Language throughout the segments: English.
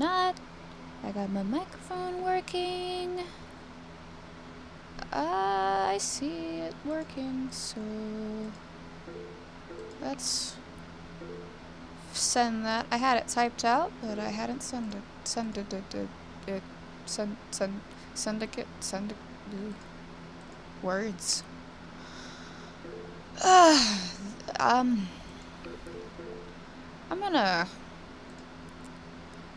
not. I got my microphone working. I see it working, so let's send that. I had it typed out, but I hadn't send words. I'm gonna.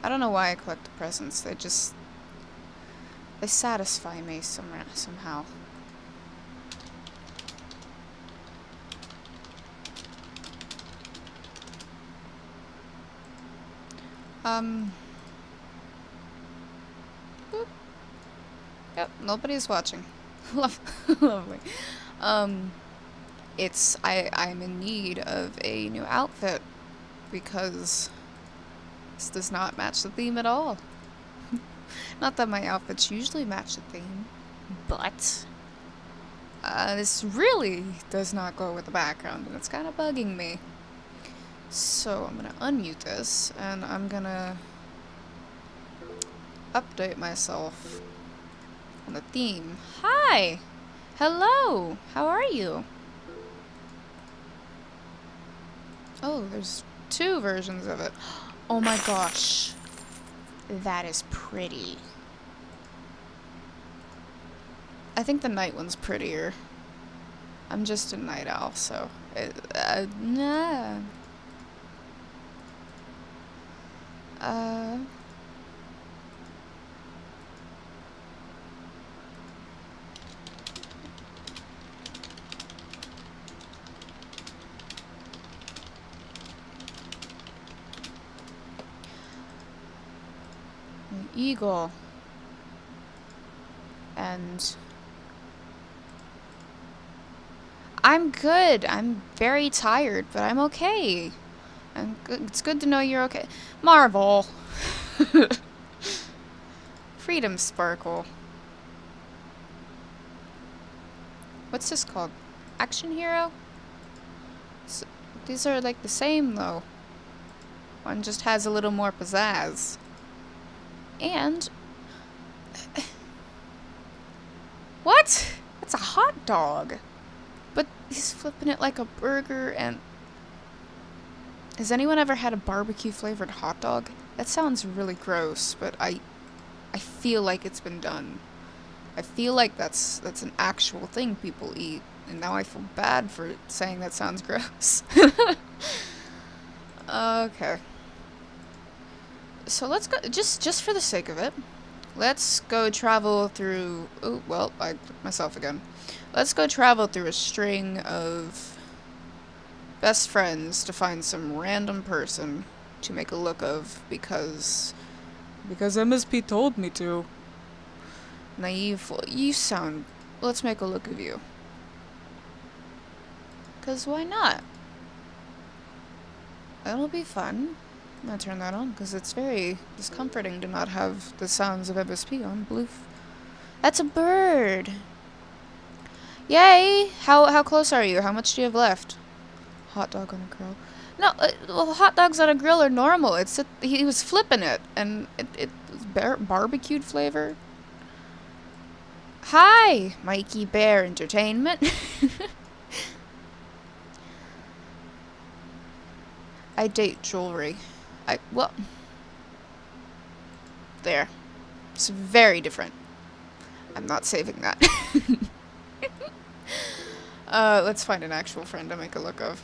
I don't know why I collect the presents. They satisfy me somehow. Boop. Yep, nobody's watching. Lovely. I'm in need of a new outfit because this does not match the theme at all. Not that my outfits usually match the theme, but this really does not go with the background, and it's kind of bugging me. So I'm gonna unmute this, and I'm gonna update myself on the theme. Hi! Hello! How are you? Oh, there's 2 versions of it. Oh my gosh. That is pretty. I think the night one's prettier. I'm just a night owl, so... nah. An eagle. And... I'm good. I'm very tired, but I'm okay. It's good to know you're okay. Marvel. Freedom Sparkle. What's this called? Action Hero? So, these are like the same though. One just has a little more pizzazz. And... What? That's a hot dog. But he's flipping it like a burger and... Has anyone ever had a barbecue flavored hot dog? That sounds really gross, but I feel like it's been done. I feel like that's an actual thing people eat, and now I feel bad for saying that sounds gross. Okay. So let's go, just for the sake of it, let's go travel through, oh, well, I clicked myself again. Let's go travel through a string of best friends to find some random person to make a look of because MSP told me to. Naive, you sound, let's make a look of you. 'Cause why not? That'll be fun. I'm gonna turn that on because it's very discomforting to not have the sounds of MSP on. Bloof. That's a bird. Yay! How close are you? How much do you have left? Hot dog on a grill. No, well, hot dogs on a grill are normal. He was flipping it, and it was barbecued flavor. Hi, Mikey Bear Entertainment. I date jewelry. Well, there. It's very different. I'm not saving that. Let's find an actual friend to make a look of.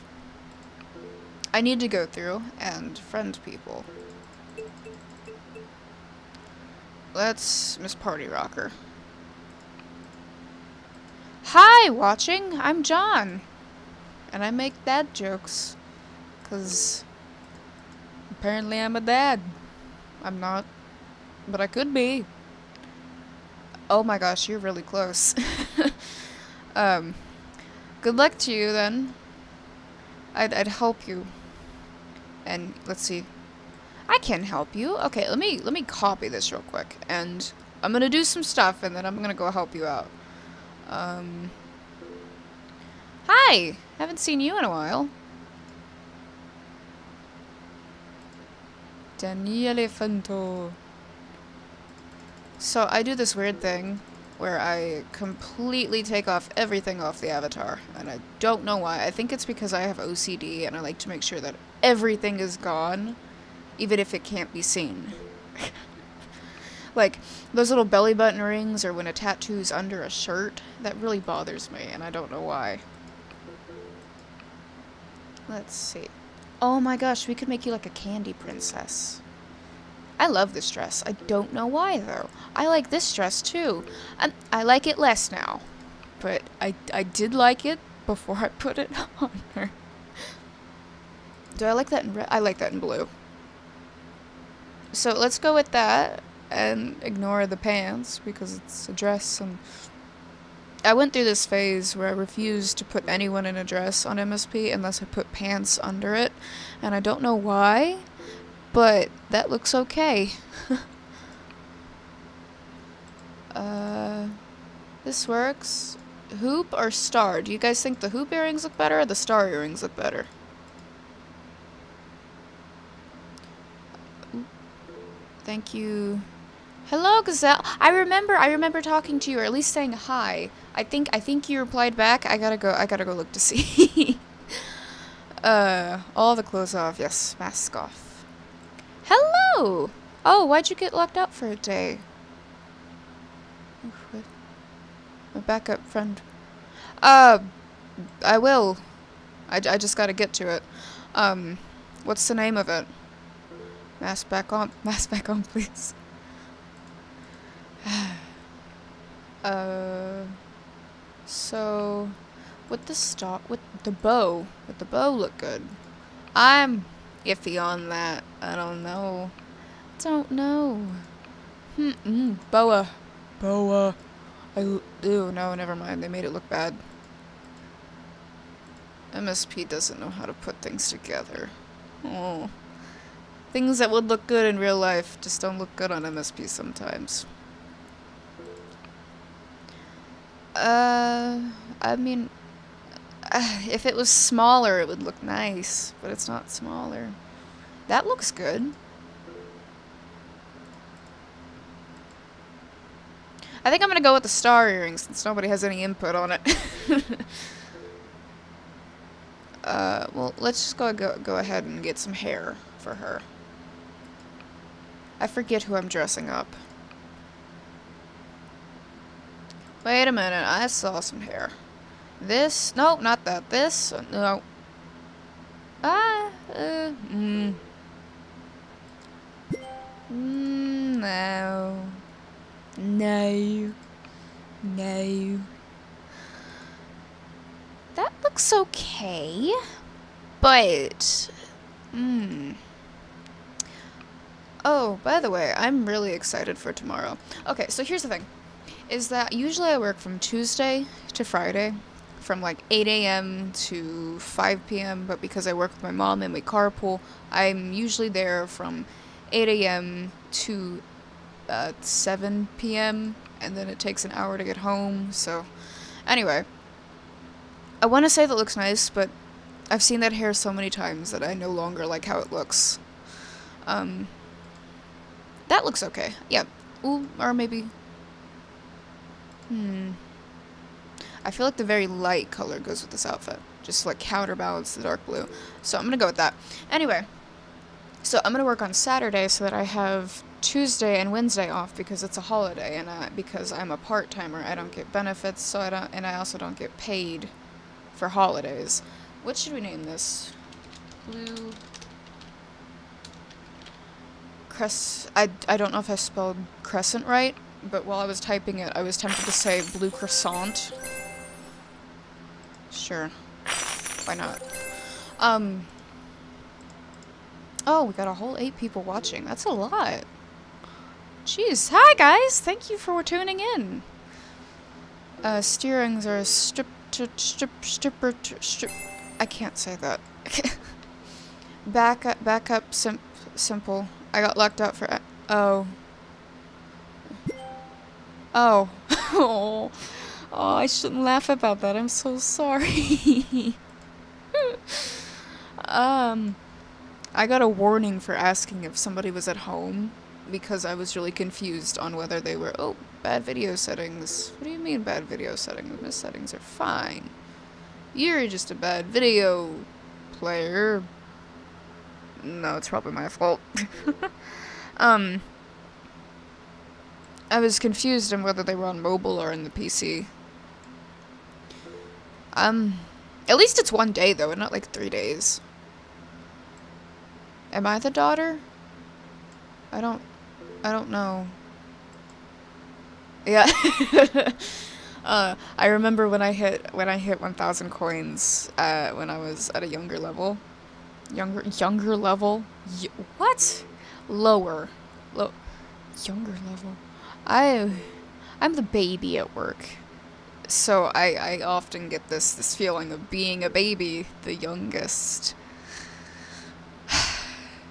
I need to go through and friend people. Let's Miss Party Rocker. Hi, watching. I'm John. And I make dad jokes. 'Cause apparently I'm a dad. I'm not. But I could be. Oh my gosh, you're really close. Good luck to you then. I'd help you. And let's see. I can help you. Okay, let me copy this real quick. And I'm gonna do some stuff and then I'm gonna go help you out. Hi! Haven't seen you in a while. Daniele Fanto. So I do this weird thing where I completely take off everything off the avatar, and I don't know why. I think it's because I have OCD and I like to make sure that everything is gone, even if it can't be seen. Like, those little belly button rings, or when a tattoo's under a shirt, that really bothers me, and I don't know why. Let's see. Oh my gosh, we could make you like a candy princess. I love this dress. I don't know why, though. I like this dress, too. I like it less now. But I did like it before I put it on her. Do I like that in red? I like that in blue. So let's go with that and ignore the pants because it's a dress. And I went through this phase where I refused to put anyone in a dress on MSP unless I put pants under it. And I don't know why. But that looks okay. This works. Hoop or star? Do you guys think the hoop earrings look better or the star earrings look better? Thank you. Hello, Gazelle. I remember talking to you, or at least saying hi. I think you replied back. I gotta go look to see. All the clothes off. Yes, mask off. Hello! Oh, why'd you get locked out for a day? My backup friend. I will. I just gotta get to it. What's the name of it? Mask back on, please. So, with the bow look good. I'm iffy on that. I don't know. Boa. Ew, no, never mind. They made it look bad. MSP doesn't know how to put things together. Oh. Things that would look good in real life just don't look good on MSP sometimes. I mean, if it was smaller, it would look nice, but it's not smaller. That looks good. I think I'm gonna go with the star earrings since nobody has any input on it. Well, let's just go ahead and get some hair for her. I forget who I'm dressing up. Wait a minute, I saw some hair. This? No, not that. This? No. No. No. That looks okay. But... Oh, by the way, I'm really excited for tomorrow. Okay, so here's the thing. Is that usually I work from Tuesday to Friday. From like 8 a.m. to 5 p.m. But because I work with my mom and we carpool, I'm usually there from 8 a.m. to 7 p.m. and then it takes an hour to get home. So anyway, I want to say that looks nice, but I've seen that hair so many times that I no longer like how it looks. That looks okay. Yeah. Ooh, or maybe... I feel like the very light color goes with this outfit. Just like counterbalance the dark blue. So I'm gonna go with that. Anyway. So I'm gonna work on Saturday so that I have Tuesday and Wednesday off because it's a holiday, and because I'm a part-timer, I don't get benefits, so I also don't get paid for holidays. What should we name this? Blue I don't know if I spelled crescent right, but while I was typing it, I was tempted to say blue croissant. Sure. Why not? Oh, we got a whole 8 people watching. That's a lot. Jeez. Hi, guys. Thank you for tuning in. Steerings are strip. I can't say that. Backup simple. I got locked out for... Oh. Oh. Oh, I shouldn't laugh about that. I'm so sorry. I got a warning for asking if somebody was at home because I was really confused on whether they were, oh, bad video settings. What do you mean bad video settings? My settings are fine. You're just a bad video player. No, it's probably my fault. I was confused on whether they were on mobile or in the PC. At least it's 1 day though, and not like 3 days. Am I the daughter? I don't know. Yeah. I remember when I hit 1,000 coins when I was at a younger level. Younger level? What? Lower. Younger level. I'm the baby at work. So I often get this feeling of being a baby, the youngest.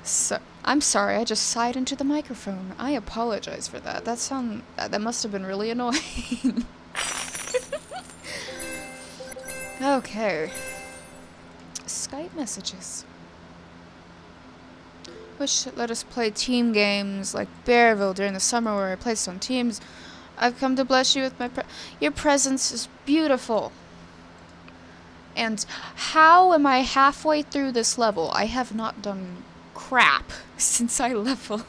So I'm sorry, I just sighed into the microphone. I apologize for that. That must have been really annoying. Okay. Skype messages. Let us play team games like Bearville during the summer where I placed on teams. I've come to bless you with your presence is beautiful. And how am I halfway through this level? I have not done crap since I leveled.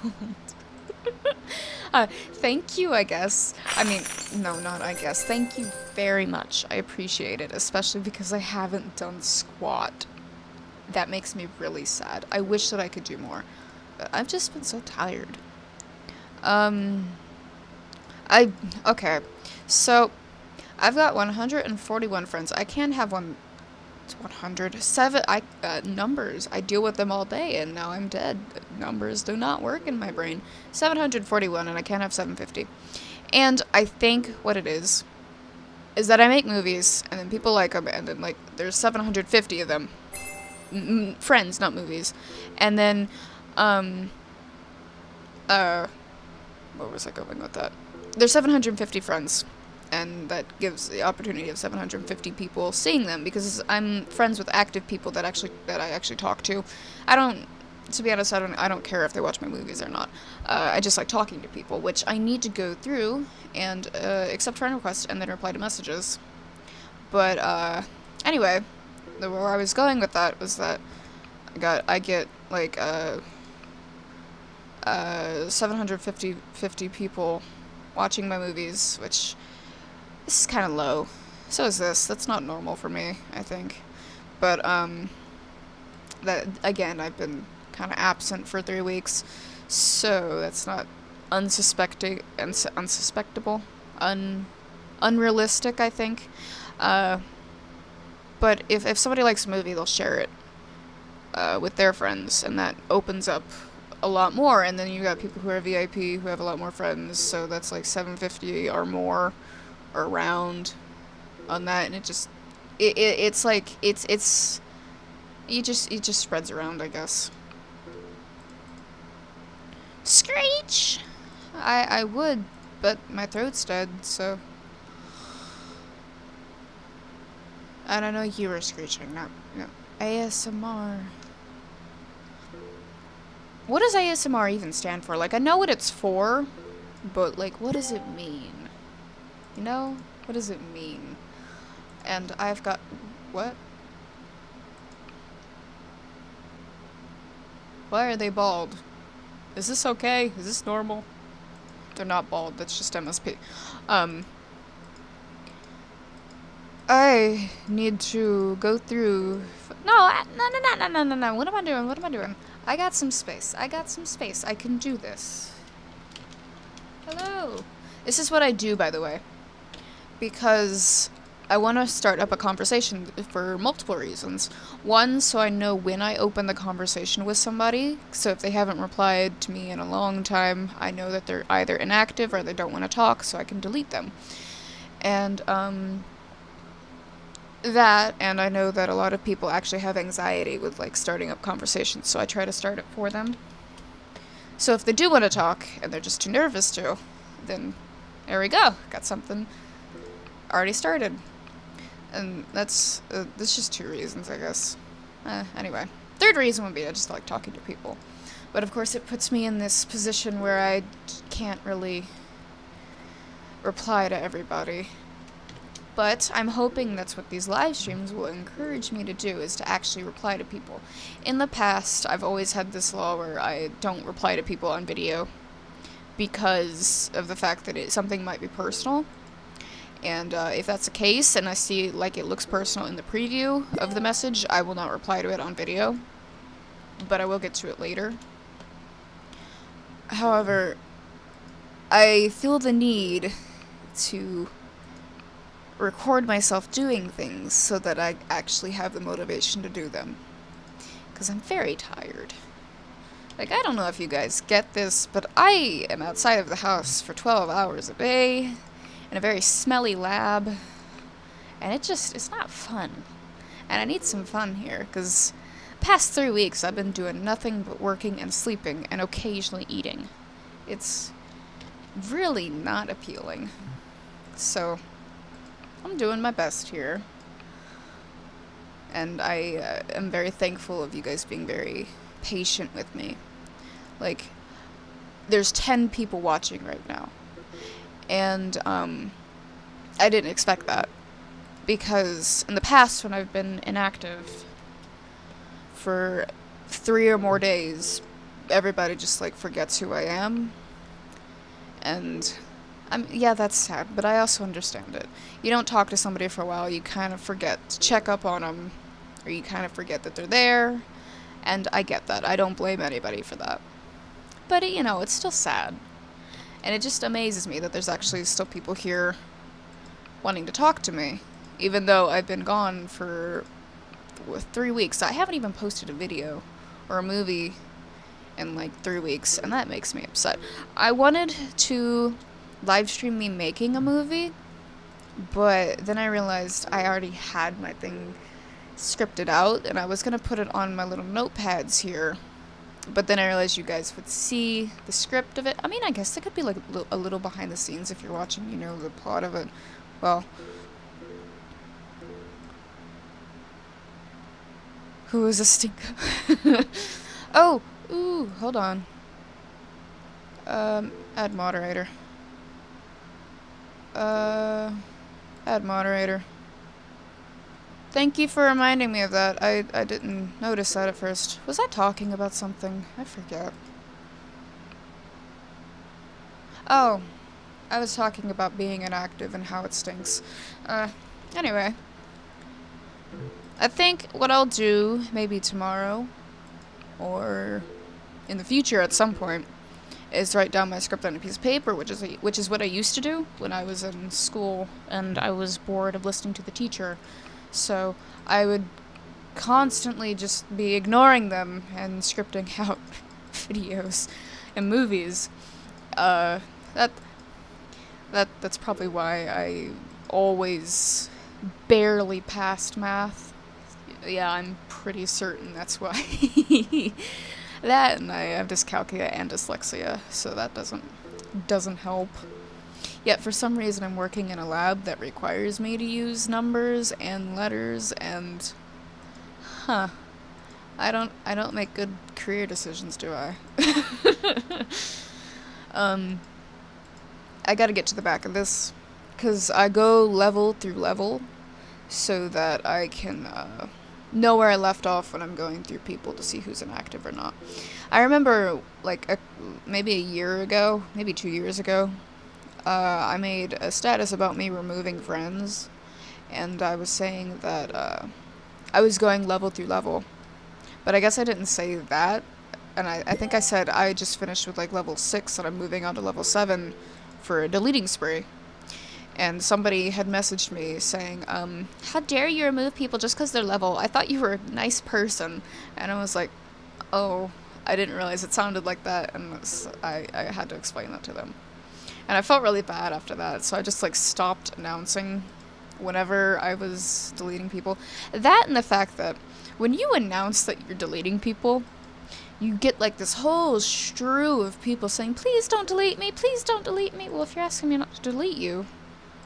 Thank you, I guess. I mean, no, not I guess. Thank you very much. I appreciate it, especially because I haven't done squat. That makes me really sad. I wish that I could do more. But I've just been so tired. Okay. So, I've got 141 friends. I can't have 107 numbers. I deal with them all day and now I'm dead. Numbers do not work in my brain. 741 and I can't have 750. And I think what it is that I make movies and then people like them and then like there's 750 of them. Friends, not movies. And then where was I going with that? There's 750 friends. And that gives the opportunity of 750 people seeing them because I'm friends with active people that I actually talk to. To be honest, I don't care if they watch my movies or not. I just like talking to people, which I need to go through and accept friend requests and then reply to messages. But anyway, where I was going with that was that I get like 750 people watching my movies, which this is kind of low. So is this. That's not normal for me, I think. But, that, again, I've been kind of absent for 3 weeks, so that's not unsuspectable, unrealistic, I think. But if somebody likes a movie, they'll share it, with their friends, and that opens up a lot more, and then you got people who are VIP who have a lot more friends, so that's like 750 or more. Around on that, and it just spreads around, I guess. Screech! I would, but my throat's dead, so. And I know you were screeching, no. ASMR. What does ASMR even stand for? Like, I know what it's for, but like, what does it mean? You know? What does it mean? And I've got... What? Why are they bald? Is this okay? Is this normal? They're not bald, that's just MSP. I need to go through... No. What am I doing? I got some space. I can do this. Hello. This is what I do, by the way. Because I want to start up a conversation for multiple reasons. One, so I know when I open the conversation with somebody, so if they haven't replied to me in a long time, I know that they're either inactive or they don't want to talk, so I can delete them. And, and I know that a lot of people actually have anxiety with, like, starting up conversations, so I try to start it for them. So if they do want to talk, and they're just too nervous to, then there we go, got something already started. And that's just 2 reasons, I guess. Anyway. Third reason would be I just like talking to people. But of course it puts me in this position where I can't really reply to everybody. But I'm hoping that's what these live streams will encourage me to do, is to actually reply to people. In the past, I've always had this law where I don't reply to people on video because of the fact that something might be personal. And if that's the case, and I see like it looks personal in the preview of the message, I will not reply to it on video. But I will get to it later. However, I feel the need to record myself doing things so that I actually have the motivation to do them. Because I'm very tired. Like, I don't know if you guys get this, but I am outside of the house for 12 hours a day in a very smelly lab, and it's not fun. And I need some fun here, because past 3 weeks I've been doing nothing but working and sleeping and occasionally eating. It's really not appealing. So I'm doing my best here. And I am very thankful of you guys being very patient with me. Like, there's 10 people watching right now. And I didn't expect that. Because in the past, when I've been inactive for 3 or more days, everybody just like forgets who I am. And yeah, that's sad, but I also understand it. You don't talk to somebody for a while, you kind of forget to check up on them, or you kind of forget that they're there, and I get that. I don't blame anybody for that. But, you know, it's still sad. And it just amazes me that there's actually still people here wanting to talk to me, even though I've been gone for 3 weeks. I haven't even posted a video or a movie in like 3 weeks, and that makes me upset. I wanted to live stream me making a movie, but then I realized I already had my thing scripted out, and I was gonna put it on my little notepads here, but then I realized you guys would see the script of it. I mean, I guess it could be like a little behind the scenes if you're watching, you know, the plot of it. Well, who is a stinker? Oh, ooh, hold on. Add moderator. Add moderator. Thank you for reminding me of that. I didn't notice that at first. Was I talking about something? I forget. Oh, I was talking about being inactive and how it stinks. Anyway. I think what I'll do, maybe tomorrow, or in the future at some point, is write down my script on a piece of paper, which is what I used to do when I was in school and I was bored of listening to the teacher. So I would constantly just be ignoring them and scripting out videos and movies. That's probably why I always barely passed math. Yeah, I'm pretty certain that's why. That, and I have dyscalculia and dyslexia, so that doesn't help. Yet for some reason I'm working in a lab that requires me to use numbers and letters, and I don't make good career decisions, do I? I gotta get to the back of this, because I go level through level so that I can know where I left off when I'm going through people to see who's inactive or not. I remember, like, maybe a year ago, maybe 2 years ago, I made a status about me removing friends, and I was saying that I was going level through level, but I guess I didn't say that, and I think I said I just finished with, like, level 6 and I'm moving on to level 7 for a deleting spree. And somebody had messaged me saying, how dare you remove people just because they're level? I thought you were a nice person. And I was like, oh, I didn't realize it sounded like that, and I had to explain that to them. And I felt really bad after that, so I just, like, stopped announcing whenever I was deleting people. That and the fact that when you announce that you're deleting people, you get, like, this whole strew of people saying, please don't delete me, please don't delete me. Well, if you're asking me not to delete you,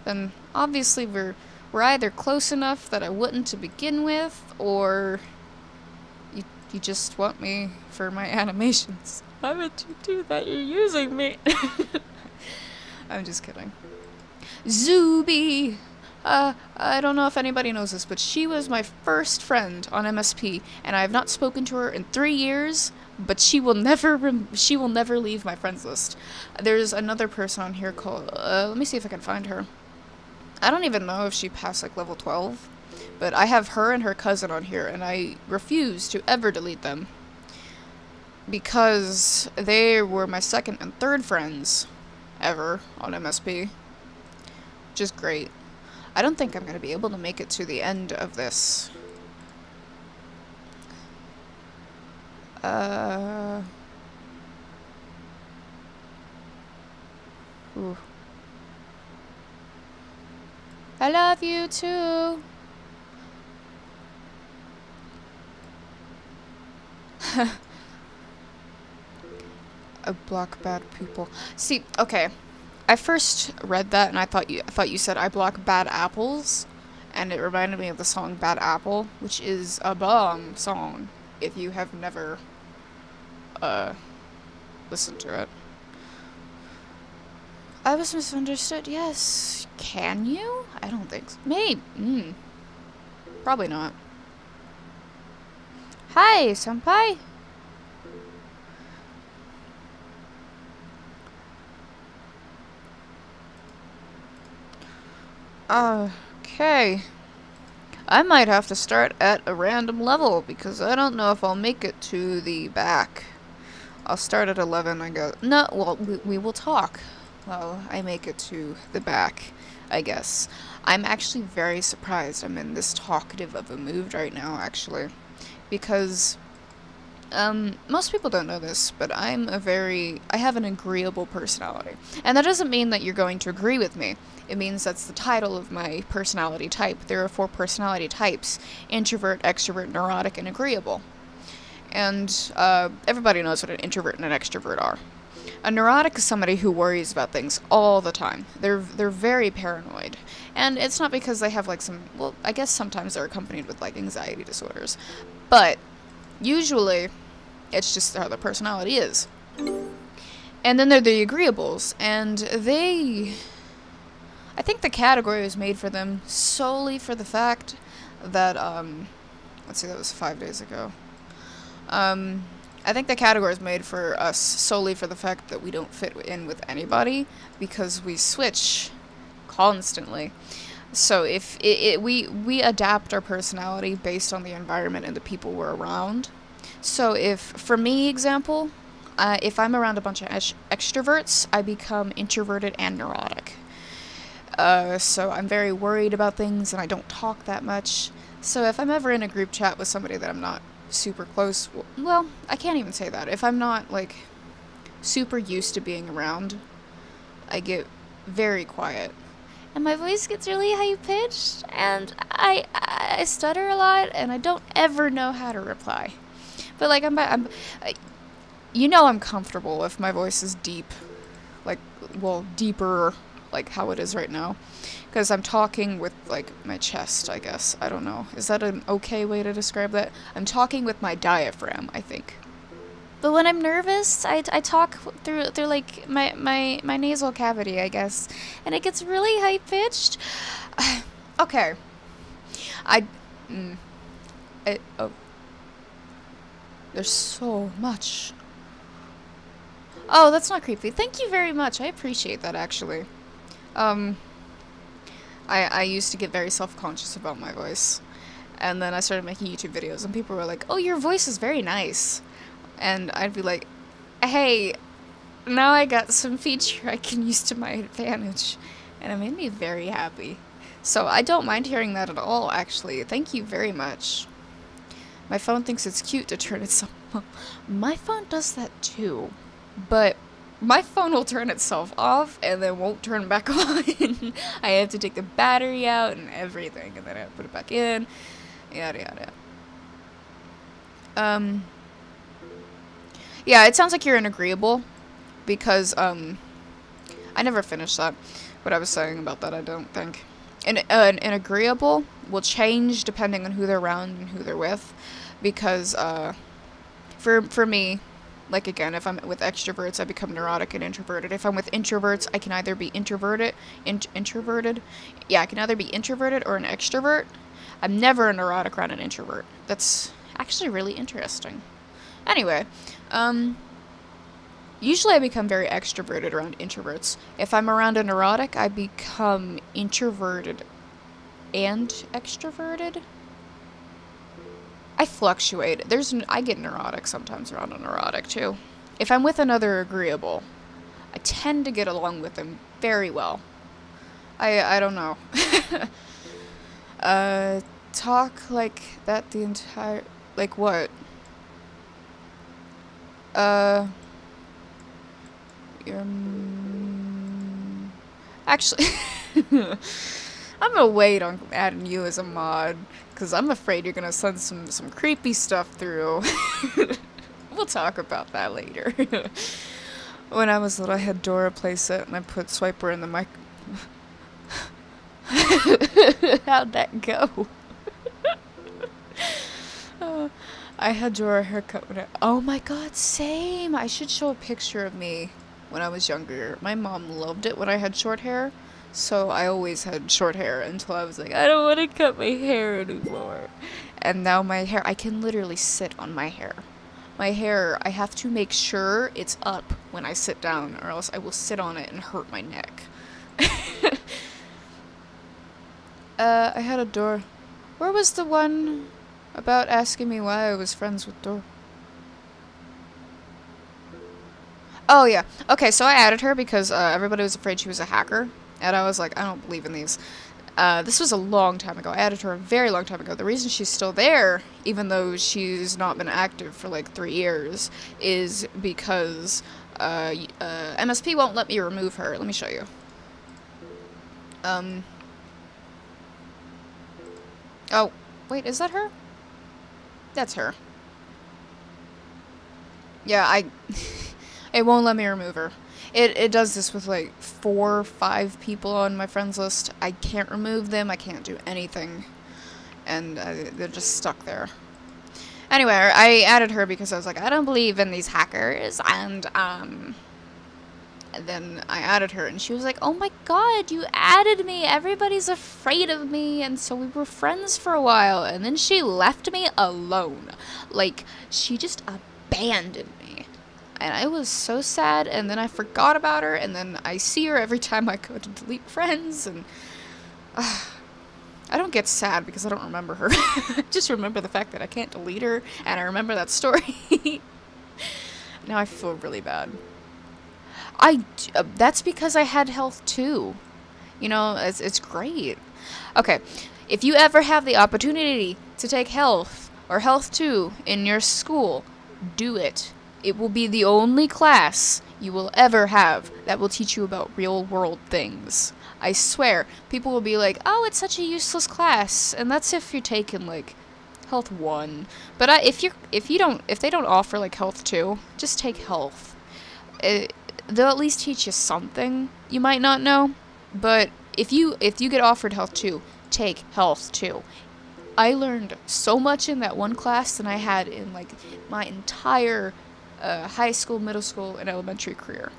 then obviously we're either close enough that I wouldn't to begin with, or You just want me for my animations. Why would you do that? You're using me. I'm just kidding. Zuby! I don't know if anybody knows this, but she was my first friend on MSP, and I have not spoken to her in 3 years, but she will never leave my friends list. There's another person on here called, let me see if I can find her. I don't even know if she passed, like, level 12, but I have her and her cousin on here, and I refuse to ever delete them, because they were my second and third friends ever on MSP. Which is great. I don't think I'm going to be able to make it to the end of this. Ooh. I love you too. I block bad people. See, okay. I first read that and I thought you said I block bad apples, and it reminded me of the song Bad Apple, which is a bomb song if you have never listened to it. I was misunderstood. Yes. Can you? I don't think so. Maybe. Probably not. Hi, senpai. Okay. I might have to start at a random level because I don't know if I'll make it to the back. I'll start at 11, I guess. No, well, we will talk while I make it to the back, I guess. I'm actually very surprised I'm in this talkative of a mood right now, actually. Because, most people don't know this, but I have an agreeable personality. And that doesn't mean that you're going to agree with me. It means that's the title of my personality type. There are 4 personality types: introvert, extrovert, neurotic, and agreeable. And everybody knows what an introvert and an extrovert are. A neurotic is somebody who worries about things all the time. They're very paranoid. And it's not because they have like some, well, I guess sometimes they're accompanied with like anxiety disorders. But usually it's just how their personality is. And then there are the agreeables, and I think the category was made for them solely for the fact that, let's see, that was 5 days ago. I think the category is made for us solely for the fact that we don't fit in with anybody, because we switch constantly. So if we adapt our personality based on the environment and the people we're around. So if, for me, example, if I'm around a bunch of extroverts, I become introverted and neurotic. So I'm very worried about things and I don't talk that much. So if I'm ever in a group chat with somebody that I'm not super close, well, I can't even say that. If I'm not, like, super used to being around, I get very quiet. And my voice gets really high-pitched, and I stutter a lot, and I don't ever know how to reply. But, like, you know I'm comfortable if my voice is deep. Like, well, deeper, like how it is right now. Because I'm talking with, like, my chest, I guess. I don't know. Is that an okay way to describe that? I'm talking with my diaphragm, I think. But when I'm nervous, I talk through like, my nasal cavity, I guess. And it gets really high-pitched. Okay. Oh. There's so much. Oh, that's not creepy. Thank you very much. I appreciate that, actually. I used to get very self-conscious about my voice. And then I started making YouTube videos, and people were like, oh, your voice is very nice. And I'd be like, hey, now I got some feature I can use to my advantage. And it made me very happy. So I don't mind hearing that at all, actually. Thank you very much. My phone thinks it's cute to turn itself off. My phone does that too. But my phone will turn itself off and then won't turn back on. I have to take the battery out and everything, and then I have to put it back in. Yada yada. Yeah, it sounds like you're an agreeable, because I never finished that. What I was saying about that, I don't think. An agreeable will change depending on who they're around and who they're with, because For me, like again, if I'm with extroverts, I become neurotic and introverted. If I'm with introverts, I can either be introverted. Yeah, I can either be introverted or an extrovert. I'm never a neurotic around an introvert. That's actually really interesting. Anyway, usually I become very extroverted around introverts. If I'm around a neurotic, I become introverted and extroverted. I fluctuate. I get neurotic sometimes around a neurotic too. If I'm with another agreeable, I tend to get along with them very well. I don't know. Talk like that the entire, like what? Actually, I'm gonna wait on adding you as a mod, because I'm afraid you're gonna send some creepy stuff through. We'll talk about that later. When I was little, I had Dora playset, and I put Swiper in the mic. How'd that go? I had Dora haircut when oh my god, same! I should show a picture of me when I was younger. My mom loved it when I had short hair. So I always had short hair until I was like, I don't want to cut my hair anymore. And now my hair, I can literally sit on my hair. My hair, I have to make sure it's up when I sit down, or else I will sit on it and hurt my neck. I had a door. Where was the one about asking me why I was friends with Dor? Oh yeah. Okay, so I added her because everybody was afraid she was a hacker. And I was like, I don't believe in these. This was a long time ago. I added her a very long time ago. The reason she's still there, even though she's not been active for like 3 years, is because MSP won't let me remove her. Let me show you. Oh, wait, is that her? That's her. Yeah, it won't let me remove her. It does this with like 4 or 5 people on my friends list. I can't remove them. I can't do anything. And they're just stuck there. Anyway, I added her because I was like, I don't believe in these hackers. And then I added her and she was like, oh my god, you added me. Everybody's afraid of me. And so we were friends for a while. And then she left me alone. Like, she just abandoned me. And I was so sad, and then I forgot about her, and then I see her every time I go to delete friends, and I don't get sad because I don't remember her. I just remember the fact that I can't delete her, and I remember that story. Now I feel really bad. That's because I had health too. You know, it's great. Okay, if you ever have the opportunity to take health, or health 2 in your school, do it. It will be the only class you will ever have that will teach you about real world things. I swear, people will be like, oh, it's such a useless class, and that's if you're taking like health 1. But if they don't offer like health 2, just take health. They'll at least teach you something you might not know. But if you get offered health 2, take health 2. I learned so much in that one class than I had in like my entire high school, middle school, and elementary career.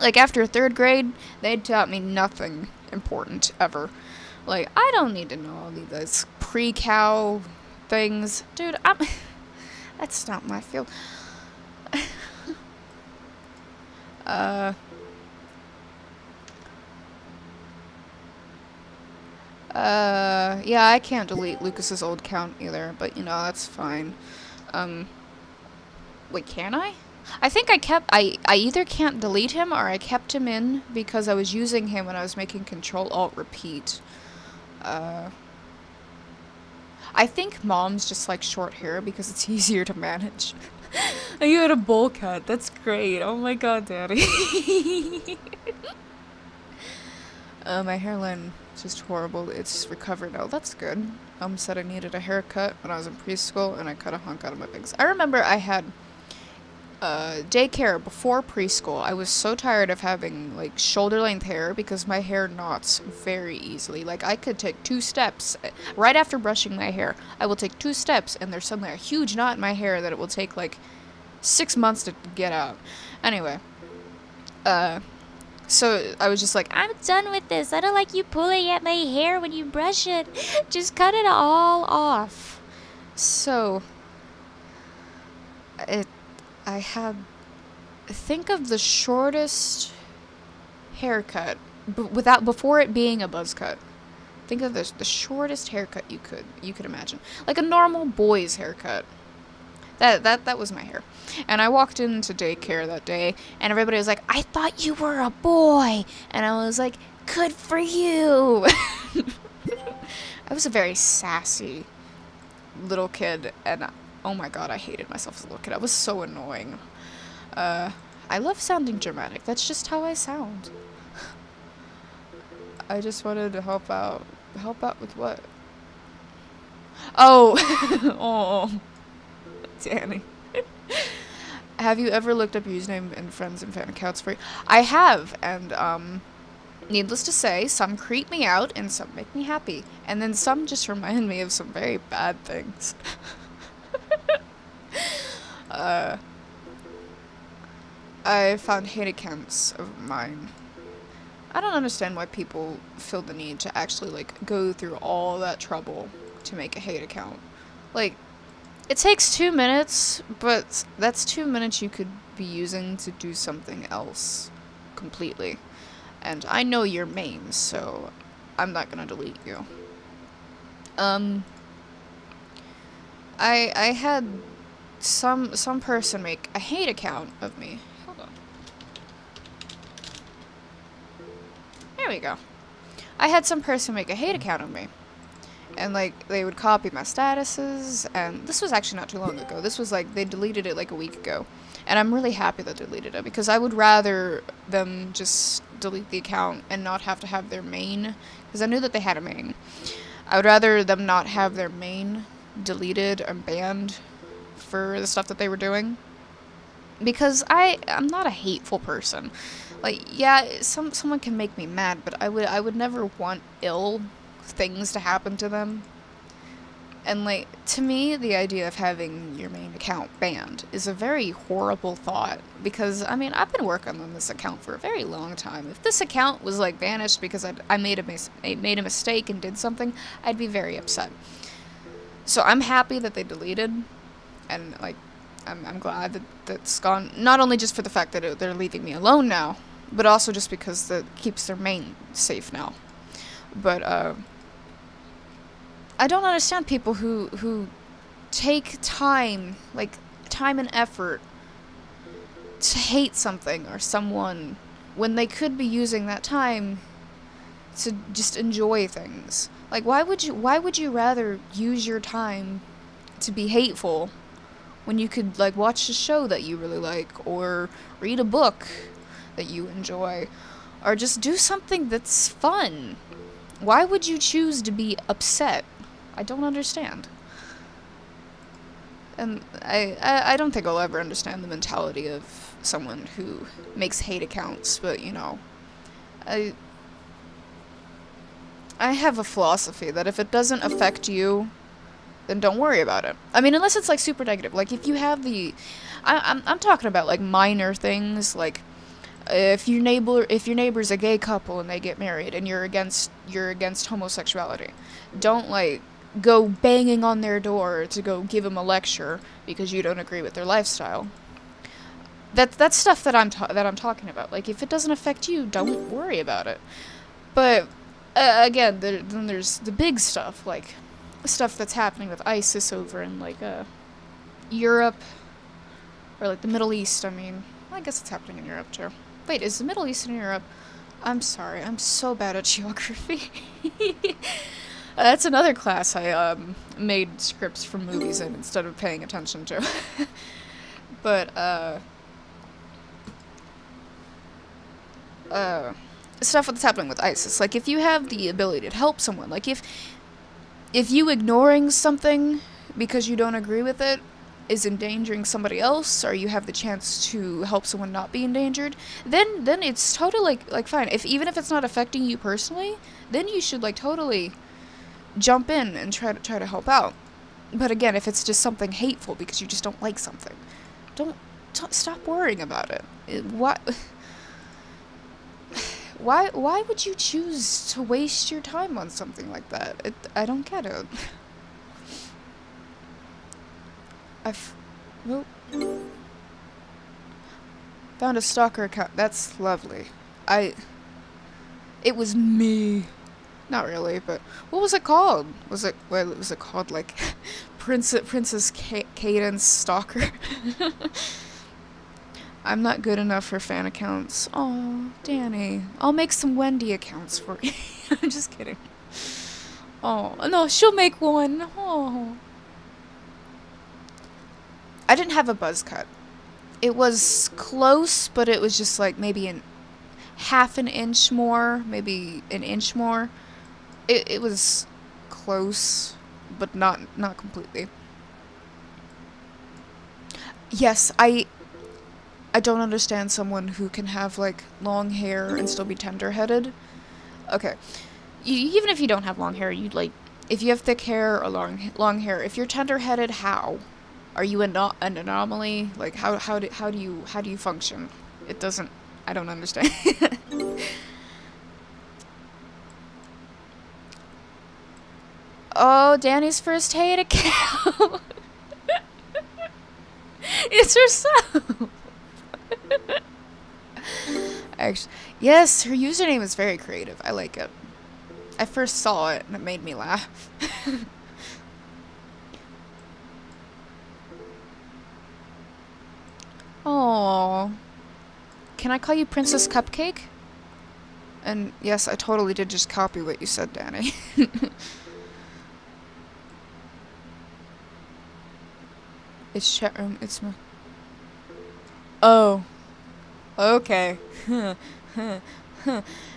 Like, after 3rd grade, they'd taught me nothing important, ever. Like, I don't need to know all these pre-cal things. Dude, that's not my field. Yeah, I can't delete Lucas's old count either, but, you know, that's fine. Wait, can I? I think I either can't delete him or I kept him in because I was using him when I was making Control-Alt-Repeat. I think moms just like short hair because it's easier to manage. You had a bowl cut. That's great. Oh my god, Daddy. My hairline is just horrible. It's recovered now. That's good. Mom said I needed a haircut when I was in preschool and I cut a hunk out of my bangs. I remember I had daycare before preschool, I was so tired of having, like, shoulder-length hair because my hair knots very easily. Like, I could take 2 steps. Right after brushing my hair, I will take 2 steps, and there's suddenly a huge knot in my hair that it will take, like, 6 months to get out. Anyway, so I was just like, I'm done with this. I don't like you pulling at my hair when you brush it. Just cut it all off. So, I had, think of the shortest haircut, before it being a buzz cut. Think of the shortest haircut you could imagine. Like a normal boy's haircut. That was my hair. And I walked into daycare that day, and everybody was like, I thought you were a boy! And I was like, good for you! I was a very sassy little kid, and oh my god, I hated myself as a little kid. I was so annoying. I love sounding dramatic. That's just how I sound. I just wanted to help out. Help out with what? Oh! Oh. Danny. Have you ever looked up username and friends and fan accounts for you? I have, and needless to say, some creep me out and some make me happy. And then some just remind me of some very bad things. I found hate accounts of mine. I don't understand why people feel the need to actually, like, go through all that trouble to make a hate account. Like, it takes 2 minutes, but that's 2 minutes you could be using to do something else completely. And I know your main, so I'm not gonna delete you. I had some person make a hate account of me. Hold on. There we go. I had some person make a hate account of me. And, like, they would copy my statuses, and this was actually not too long ago. This was, like, they deleted it, like, a week ago. And I'm really happy that they deleted it, because I would rather them just delete the account and not have to have their main, because I knew that they had a main. I would rather them not have their main deleted and banned for the stuff that they were doing. Because I'm not a hateful person. Like, yeah, someone can make me mad, but I would never want ill things to happen to them. And, like, to me, the idea of having your main account banned is a very horrible thought, because, I mean, I've been working on this account for a very long time. If this account was, like, banished because I made a mistake and did something, I'd be very upset. So I'm happy that they deleted, and, like, I'm glad that that's gone, not only just for the fact that they're leaving me alone now, but also just because that keeps their main safe now. But, I don't understand people who take time, like, time and effort to hate something or someone when they could be using that time to just enjoy things. Like, why would you rather use your time to be hateful when you could, like, watch a show that you really like, or read a book that you enjoy, or just do something that's fun? Why would you choose to be upset? I don't understand. And I don't think I'll ever understand the mentality of someone who makes hate accounts, but, you know, I have a philosophy that if it doesn't affect you, then don't worry about it. I mean, unless it's, like, super negative. Like, if you have the... I'm talking about, like, minor things, like, if your neighbor's a gay couple and they get married and you're against homosexuality, don't, like, go banging on their door to go give them a lecture because you don't agree with their lifestyle. That's stuff that I'm talking about. Like, if it doesn't affect you, don't worry about it. But again, then there's the big stuff, like stuff that's happening with ISIS over in, like, Europe, or, like, the Middle East. I mean, I guess it's happening in Europe too. Wait, is the Middle East in Europe? I'm sorry, I'm so bad at geography. That's another class I made scripts for movies in instead of paying attention to. But stuff that's happening with ISIS. Like, if you have the ability to help someone, like, if you ignoring something because you don't agree with it is endangering somebody else, or you have the chance to help someone not be endangered, then it's totally like fine. Even if it's not affecting you personally, then you should like totally jump in and try to help out. But again, if it's just something hateful because you just don't like something, don't stop worrying about it. Why would you choose to waste your time on something like that? I don't get it. Nope. Found a stalker account. That's lovely. It was me. Not really, but what was it called? Was it called like Princess Cadence Stalker? I'm not good enough for fan accounts. Oh, Danny. I'll make some Wendy accounts for you. I'm just kidding. Oh, no, she'll make one. Oh. I didn't have a buzz cut. It was close, but it was just like maybe half an inch more, maybe an inch more. It was close, but not completely. Yes, I don't understand someone who can have like long hair and still be tender-headed. Okay, even if you don't have long hair, you'd like if you have thick hair or long hair. If you're tender-headed, how? Are you an anomaly? Like how do you function? It doesn't. I don't understand. Oh, Danny's first hate account. It's herself. Actually, yes, her username is very creative. I like it. I first saw it and it made me laugh. Oh, can I call you Princess Cupcake? And yes, I totally did just copy what you said, Danny. It's chat room. It's my. Oh. Okay.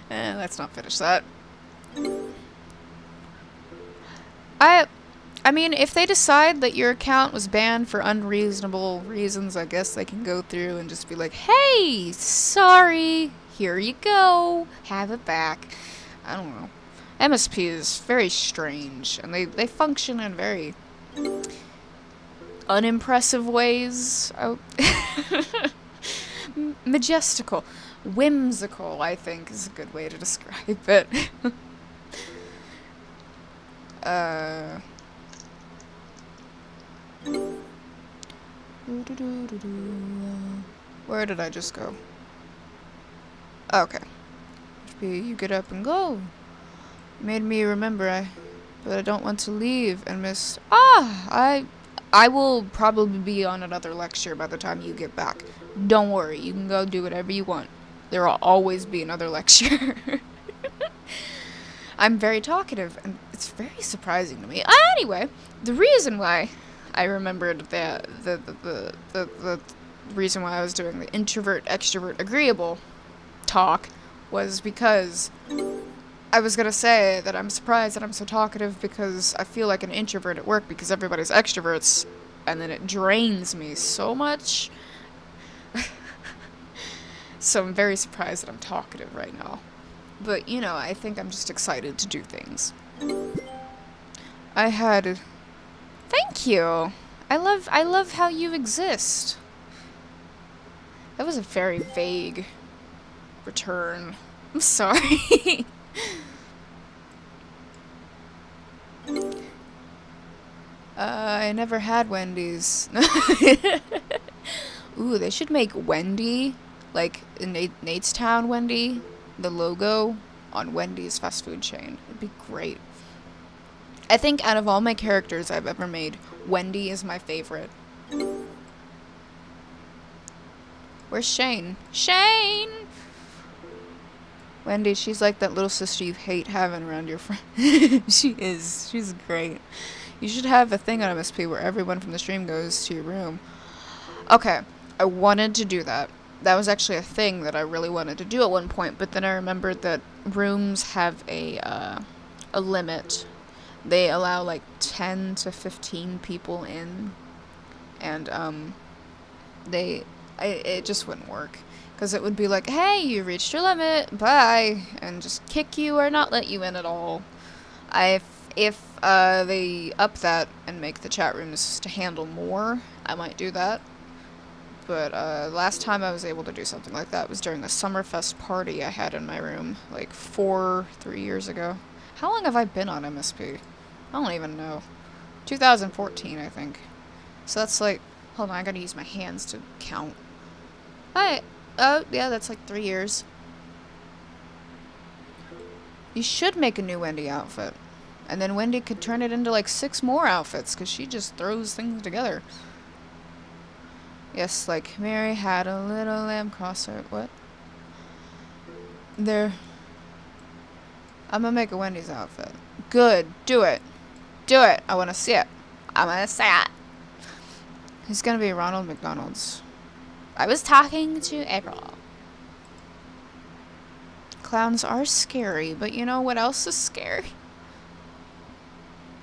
Let's not finish that. I mean, if they decide that your account was banned for unreasonable reasons, I guess they can go through and just be like, hey, sorry, here you go, have it back. I don't know. MSP is very strange, and they function in very unimpressive ways. Oh. Majestical. Whimsical, I think, is a good way to describe it. Where did I just go? Okay. You get up and go. Made me remember but I don't want to leave and miss. I will probably be on another lecture by the time you get back. Don't worry, you can go do whatever you want. There will always be another lecture. I'm very talkative, and it's very surprising to me. Anyway, the reason why I remembered the reason why I was doing the introvert, extrovert, agreeable talk was because I was gonna say that I'm surprised that I'm so talkative because I feel like an introvert at work because everybody's extroverts, and then it drains me so much. So I'm very surprised that I'm talkative right now. But, you know, I think I'm just excited to do things. Thank you! I love how you exist. That was a very vague return. I'm sorry. I never had Wendy's. Ooh, they should make Wendy, like Nate's Town Wendy, the logo on Wendy's fast food chain. It'd be great. I think out of all my characters I've ever made, Wendy is my favorite. Where's Shane? Shane! Wendy, she's like that little sister you hate having around your friend. She is. She's great. You should have a thing on MSP where everyone from the stream goes to your room. Okay, I wanted to do that. That was actually a thing that I really wanted to do at one point, but then I remembered that rooms have a limit. They allow like 10 to 15 people in, and it just wouldn't work. Because it would be like, hey, you reached your limit, bye, and just kick you or not let you in at all. If they up that and make the chat rooms to handle more, I might do that. But last time I was able to do something like that was during a Summerfest party I had in my room, like 3 years ago. How long have I been on MSP? I don't even know. 2014, I think. So that's like, hold on, I gotta use my hands to count. Oh, yeah, that's like 3 years. You should make a new Wendy outfit. And then Wendy could turn it into like 6 more outfits, because she just throws things together. Yes, like, Mary had a little lamb crosser. What? There. I'm gonna make a Wendy's outfit. Good. Do it. Do it. I wanna see it. I'm gonna see it. He's gonna be Ronald McDonald's. I was talking to April. Clowns are scary, but you know what else is scary?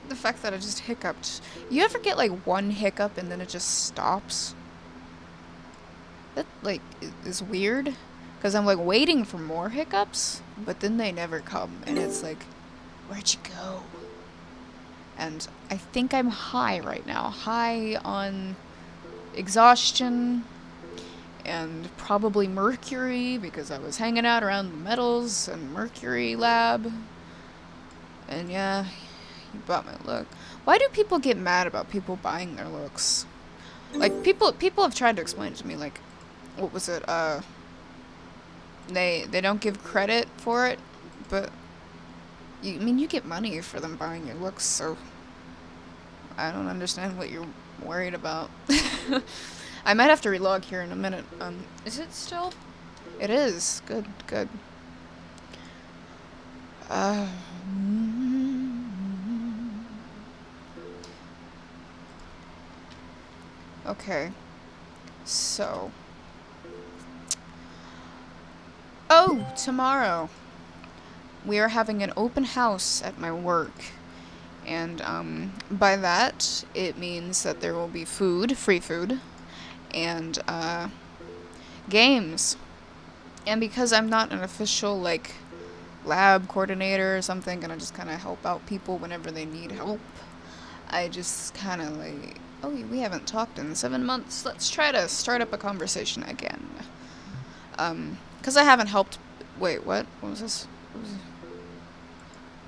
The fact that I just hiccuped. You ever get like one hiccup and then it just stops? That like is weird. Because I'm like waiting for more hiccups, but then they never come. And it's like, where'd you go? And I think I'm high right now. High on exhaustion. And probably mercury, because I was hanging out around the metals and mercury lab. And yeah, you bought my look. Why do people get mad about people buying their looks? Like, people have tried to explain it to me, like, what was it, they don't give credit for it, but, I mean, you get money for them buying your looks, so I don't understand what you're worried about. I might have to relog here in a minute. Is it still? It is. Good, good. Okay. So. Oh, tomorrow. We are having an open house at my work. And, by that, it means that there will be food, free food. And games. And because I'm not an official like lab coordinator or something, and I just kind of help out people whenever they need help, I just kind of like, oh, we haven't talked in 7 months, let's try to start up a conversation again. Because I haven't helped, wait, what was this?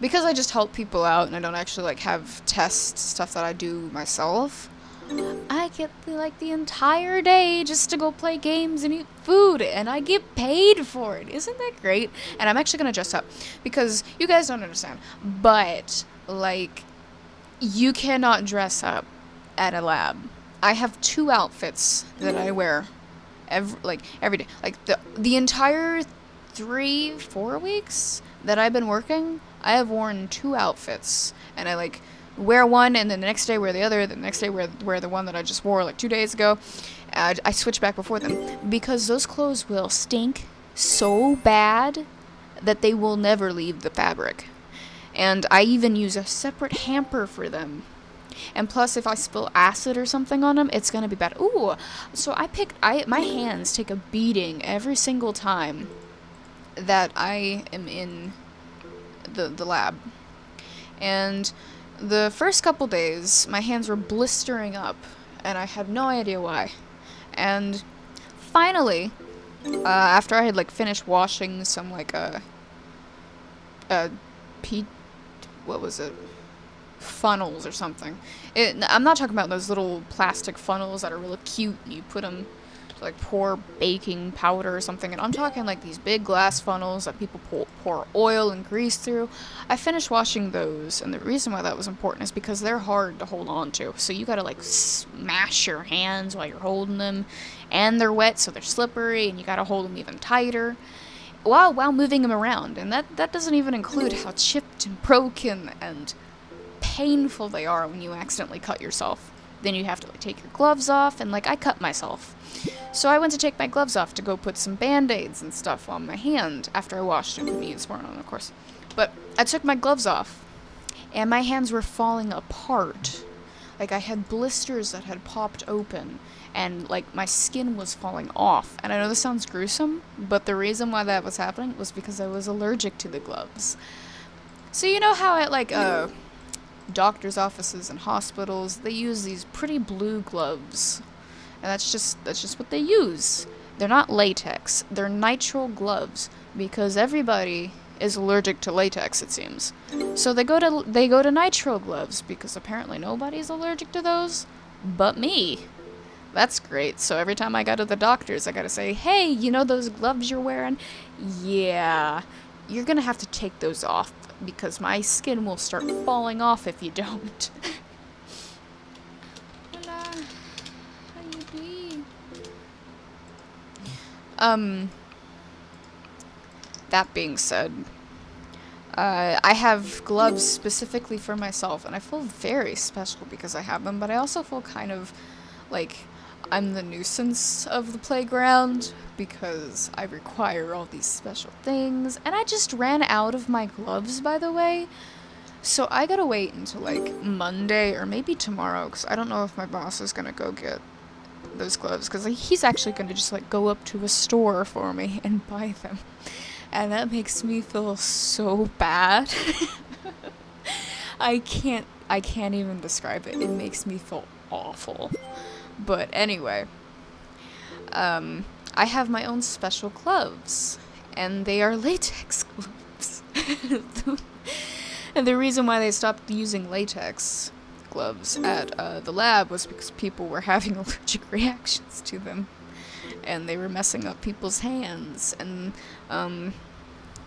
Because I just help people out and I don't actually like have test stuff that I do myself, I get like the entire day just to go play games and eat food, and I get paid for it. Isn't that great? And I'm actually gonna dress up because you guys don't understand, but like, you cannot dress up at a lab. I have 2 outfits that I wear every day. Like the entire 3-4 weeks that I've been working, I have worn 2 outfits, and I like wear one, and then the next day wear the other, the next day wear the one that I just wore like 2 days ago. I switch back before them, because those clothes will stink so bad that they will never leave the fabric. And I even use a separate hamper for them. And plus, if I spill acid or something on them, it's gonna be bad. Ooh, so my hands take a beating every single time that I am in the lab. And the first couple days, my hands were blistering up, and I had no idea why. And finally, after I had like finished washing some like what was it? Funnels or something. I'm not talking about those little plastic funnels that are really cute. You put them to like pour baking powder or something. And I'm talking like these big glass funnels that people pour oil and grease through. I finished washing those, and the reason why that was important is because they're hard to hold on to. So you gotta like smash your hands while you're holding them, and they're wet, so they're slippery, and you gotta hold them even tighter while moving them around. And that doesn't even include how chipped and broken and painful they are when you accidentally cut yourself. Then you have to like take your gloves off, and like I cut myself. So I went to take my gloves off to go put some band-aids and stuff on my hand after I washed and put Neosporin on, of course. But I took my gloves off, and my hands were falling apart. Like, I had blisters that had popped open, and, like, my skin was falling off. And I know this sounds gruesome, but the reason why that was happening was because I was allergic to the gloves. So you know how at, like, doctor's offices and hospitals, they use these pretty blue gloves. And that's just what they use. They're not latex. They're nitrile gloves, because everybody is allergic to latex, it seems. So they go to nitrile gloves, because apparently nobody's allergic to those but me. That's great. So every time I go to the doctors, I gotta say, hey, you know those gloves you're wearing? Yeah, you're gonna have to take those off, because my skin will start falling off if you don't. Hola. How you doing? That being said, I have gloves specifically for myself, and I feel very special because I have them, but I also feel kind of like I'm the nuisance of the playground because I require all these special things, and I just ran out of my gloves, by the way, so I gotta wait until, like, Monday or maybe tomorrow, because I don't know if my boss is gonna go get those gloves, because like, he's actually gonna just, like, go up to a store for me and buy them. And that makes me feel so bad. I can't even describe it. It makes me feel awful. But anyway, I have my own special gloves, and they are latex gloves. And the reason why they stopped using latex gloves at the lab was because people were having allergic reactions to them. And they were messing up people's hands, and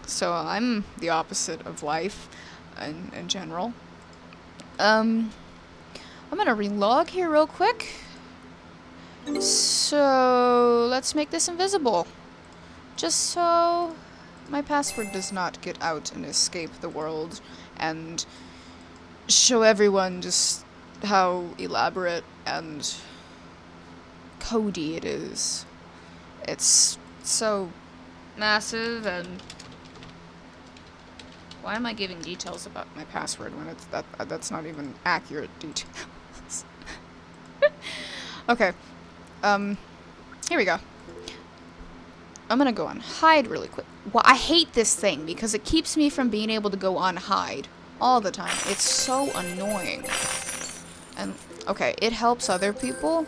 so I'm the opposite of life in general. I'm gonna relog here real quick. So let's make this invisible, just so my password does not get out and escape the world and show everyone just how elaborate and codey it is. It's so massive, and why am I giving details about my password when it's that's not even accurate details? Okay, here we go. I'm gonna go on hide really quick. Well, I hate this thing because it keeps me from being able to go on hide all the time. It's so annoying. And okay, it helps other people,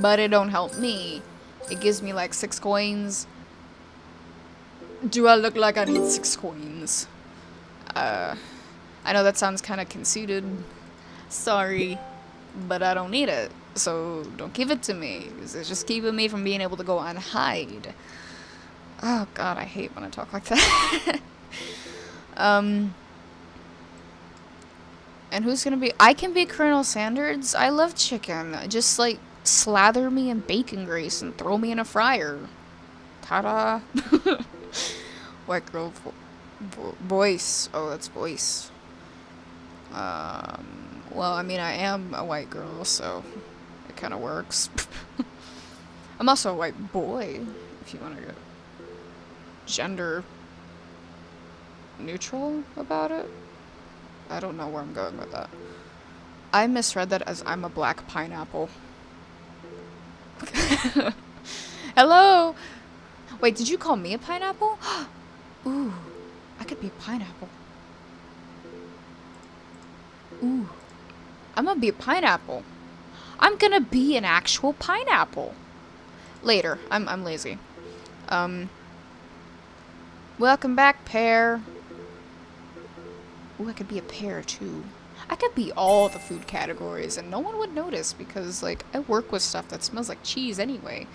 but it don't help me. It gives me like 6 coins. Do I look like I need 6 coins? I know that sounds kind of conceited. Sorry, but I don't need it. So don't give it to me. It's just keeping me from being able to go on hide. Oh god, I hate when I talk like that. And who's gonna be? I can be Colonel Sanders. I love chicken. Just like slather me in bacon grease and throw me in a fryer. Ta-da! White girl voice. Oh, that's voice. Well, I mean, I am a white girl, so it kind of works. I'm also a white boy, if you want to go gender neutral about it. I don't know where I'm going with that. I misread that as I'm a black pineapple. Hello! Wait, did you call me a pineapple? Ooh, I could be a pineapple. Ooh, I'm gonna be a pineapple. I'm gonna be an actual pineapple. Later, I'm lazy. Welcome back, pear. Ooh, I could be a pear too. I could be all the food categories and no one would notice because, like, I work with stuff that smells like cheese anyway.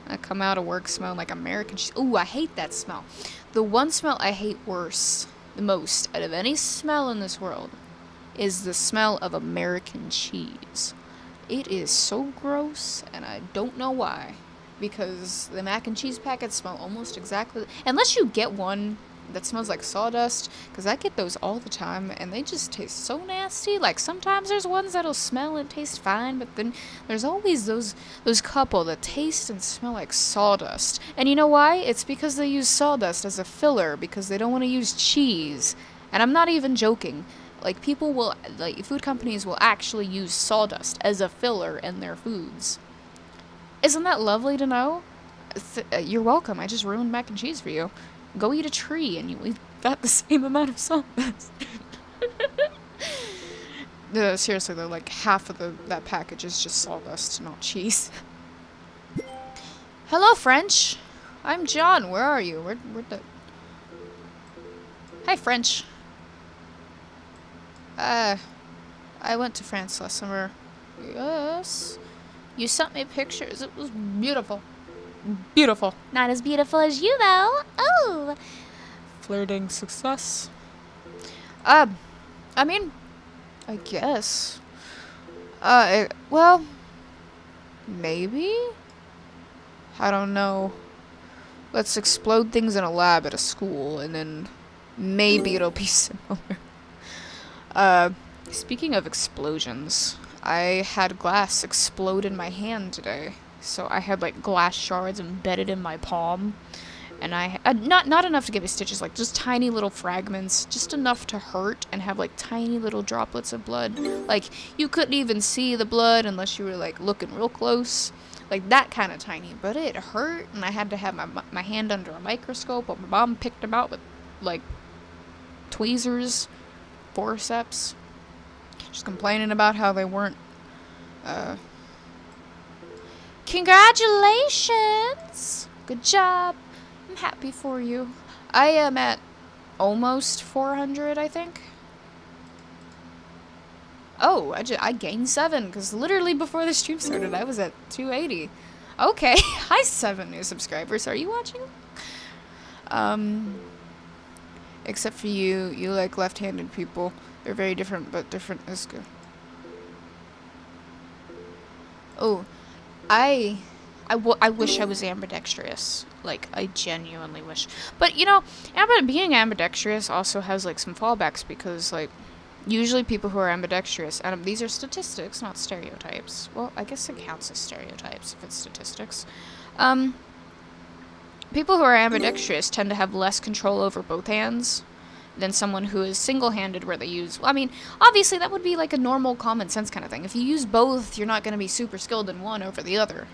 I come out of work smelling like American cheese. Ooh, I hate that smell. The one smell I hate the most out of any smell in this world is the smell of American cheese. It is so gross, and I don't know why. Because the mac and cheese packets smell almost exactly... Unless you get one that smells like sawdust, because I get those all the time, and they just taste so nasty. Like, sometimes there's ones that'll smell and taste fine, but then there's always those couple that taste and smell like sawdust. And you know why? It's because they use sawdust as a filler, because they don't want to use cheese. And I'm not even joking. Like, people will, like, food companies will actually use sawdust as a filler in their foods. Isn't that lovely to know? You're welcome. I just ruined mac and cheese for you. Go eat a tree and you eat that the same amount of sawdust. Seriously though, like, half of that package is just sawdust, not cheese. Hello, French. I'm John. Where are you? Where'd the... Hi, French. I went to France last summer. Yes. You sent me pictures. It was beautiful. Beautiful. Not as beautiful as you, though. Oh. Flirting success. I mean, I guess. Well, maybe? I don't know. Let's explode things in a lab at a school, and then maybe it'll be similar. Speaking of explosions, I had glass explode in my hand today. So I had, like, glass shards embedded in my palm. And I not enough to give me stitches, like, just tiny little fragments, just enough to hurt and have, like, tiny little droplets of blood. Like, you couldn't even see the blood unless you were, like, looking real close. Like, that kind of tiny. But it hurt, and I had to have my hand under a microscope while my mom picked them out with, like, tweezers, forceps. Just complaining about how they weren't, Congratulations! Good job. I'm happy for you. I am at almost 400, I think. Oh, I gained 7, because literally before the stream started, I was at 280. Okay, hi 7 new subscribers. Are you watching? Except for you like left-handed people. They're very different, but different is good. Oh, I wish I was ambidextrous. Like, I genuinely wish. But, you know, being ambidextrous also has, like, some fallbacks because, like, usually people who are ambidextrous, and these are statistics, not stereotypes. Well, I guess it counts as stereotypes if it's statistics. People who are ambidextrous tend to have less control over both hands than someone who is single-handed where they use... Well, I mean, obviously that would be like a normal common sense kind of thing. If you use both, you're not going to be super skilled in one over the other.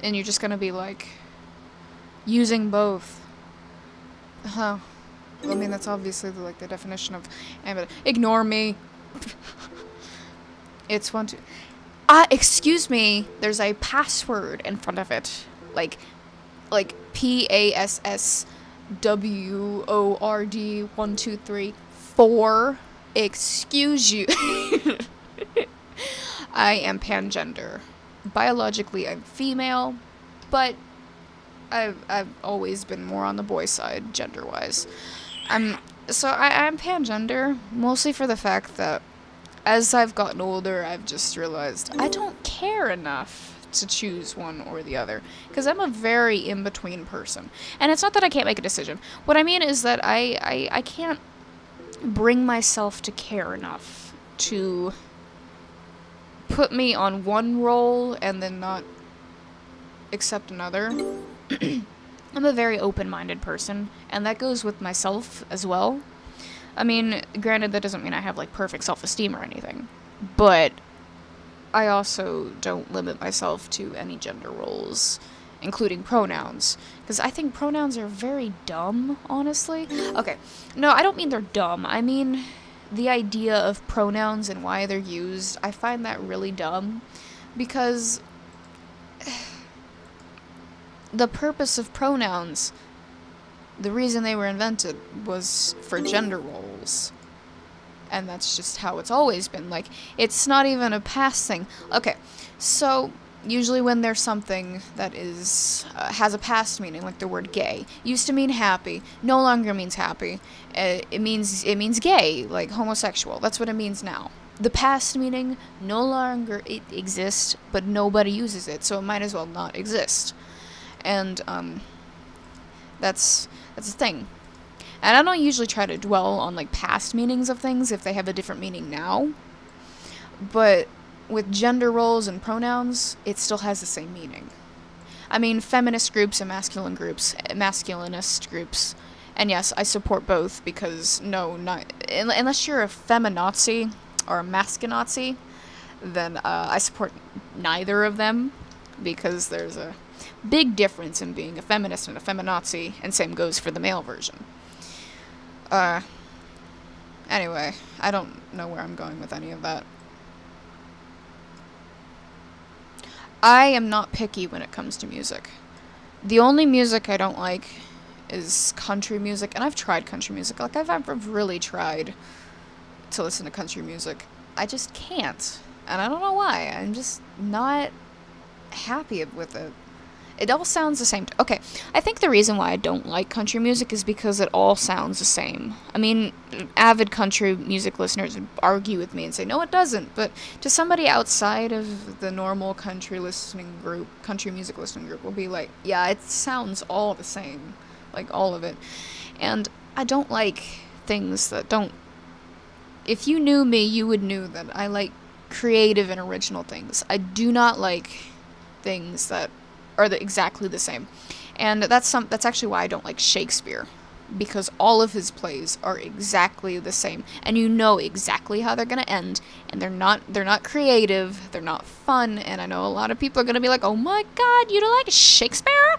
And you're just going to be, like, using both. Huh. Well, I mean, that's obviously, the definition of ignore me. It's one, two... excuse me. There's a password in front of it. Like PASSWORD 1 2 3 4. Excuse you. I am pangender. Biologically, I'm female, but I've always been more on the boy side, gender-wise. I'm pangender, mostly for the fact that as I've gotten older, I've just realized I don't care enough to choose one or the other, because I'm a very in-between person. And it's not that I can't make a decision. What I mean is that I can't bring myself to care enough to put me on one role and then not accept another. I'm a very open-minded person, and that goes with myself as well. I mean, granted, that doesn't mean I have, like, perfect self-esteem or anything, but I also don't limit myself to any gender roles, including pronouns, because I think pronouns are very dumb, honestly. Okay, no, I don't mean they're dumb. I mean the idea of pronouns and why they're used. I find that really dumb, because the purpose of pronouns, the reason they were invented, was for gender roles. And that's just how it's always been. Like, it's not even a past thing. Okay, so usually when there's something that is has a past meaning, like the word gay, used to mean happy, no longer means happy. It means gay, like homosexual. That's what it means now. The past meaning no longer exists, but nobody uses it, so it might as well not exist. And that's the thing. And I don't usually try to dwell on, like, past meanings of things if they have a different meaning now. But with gender roles and pronouns, it still has the same meaning. I mean, feminist groups and masculinist groups And yes, I support both because no, not unless you're a feminazi or a masculinazzi, then I support neither of them because there's a big difference in being a feminist and a feminazi, and same goes for the male version. Anyway, I don't know where I'm going with any of that. I am not picky when it comes to music. The only music I don't like is country music, and I've tried country music. Like, I've really tried to listen to country music. I just can't, and I don't know why. I'm just not happy with it. It all sounds the same. Okay, I think the reason why I don't like country music is because it all sounds the same. I mean, avid country music listeners would argue with me and say, no, it doesn't. But to somebody outside of the normal country music listening group will be like, yeah, it sounds all the same. Like, all of it. And I don't like things that don't... If you knew me, you would know that I like creative and original things. I do not like things that are exactly the same. And that's actually why I don't like Shakespeare, because all of his plays are exactly the same, and you know exactly how they're gonna end, and they're not creative, they're not fun. And I know a lot of people are gonna be like, oh my god, you don't like Shakespeare?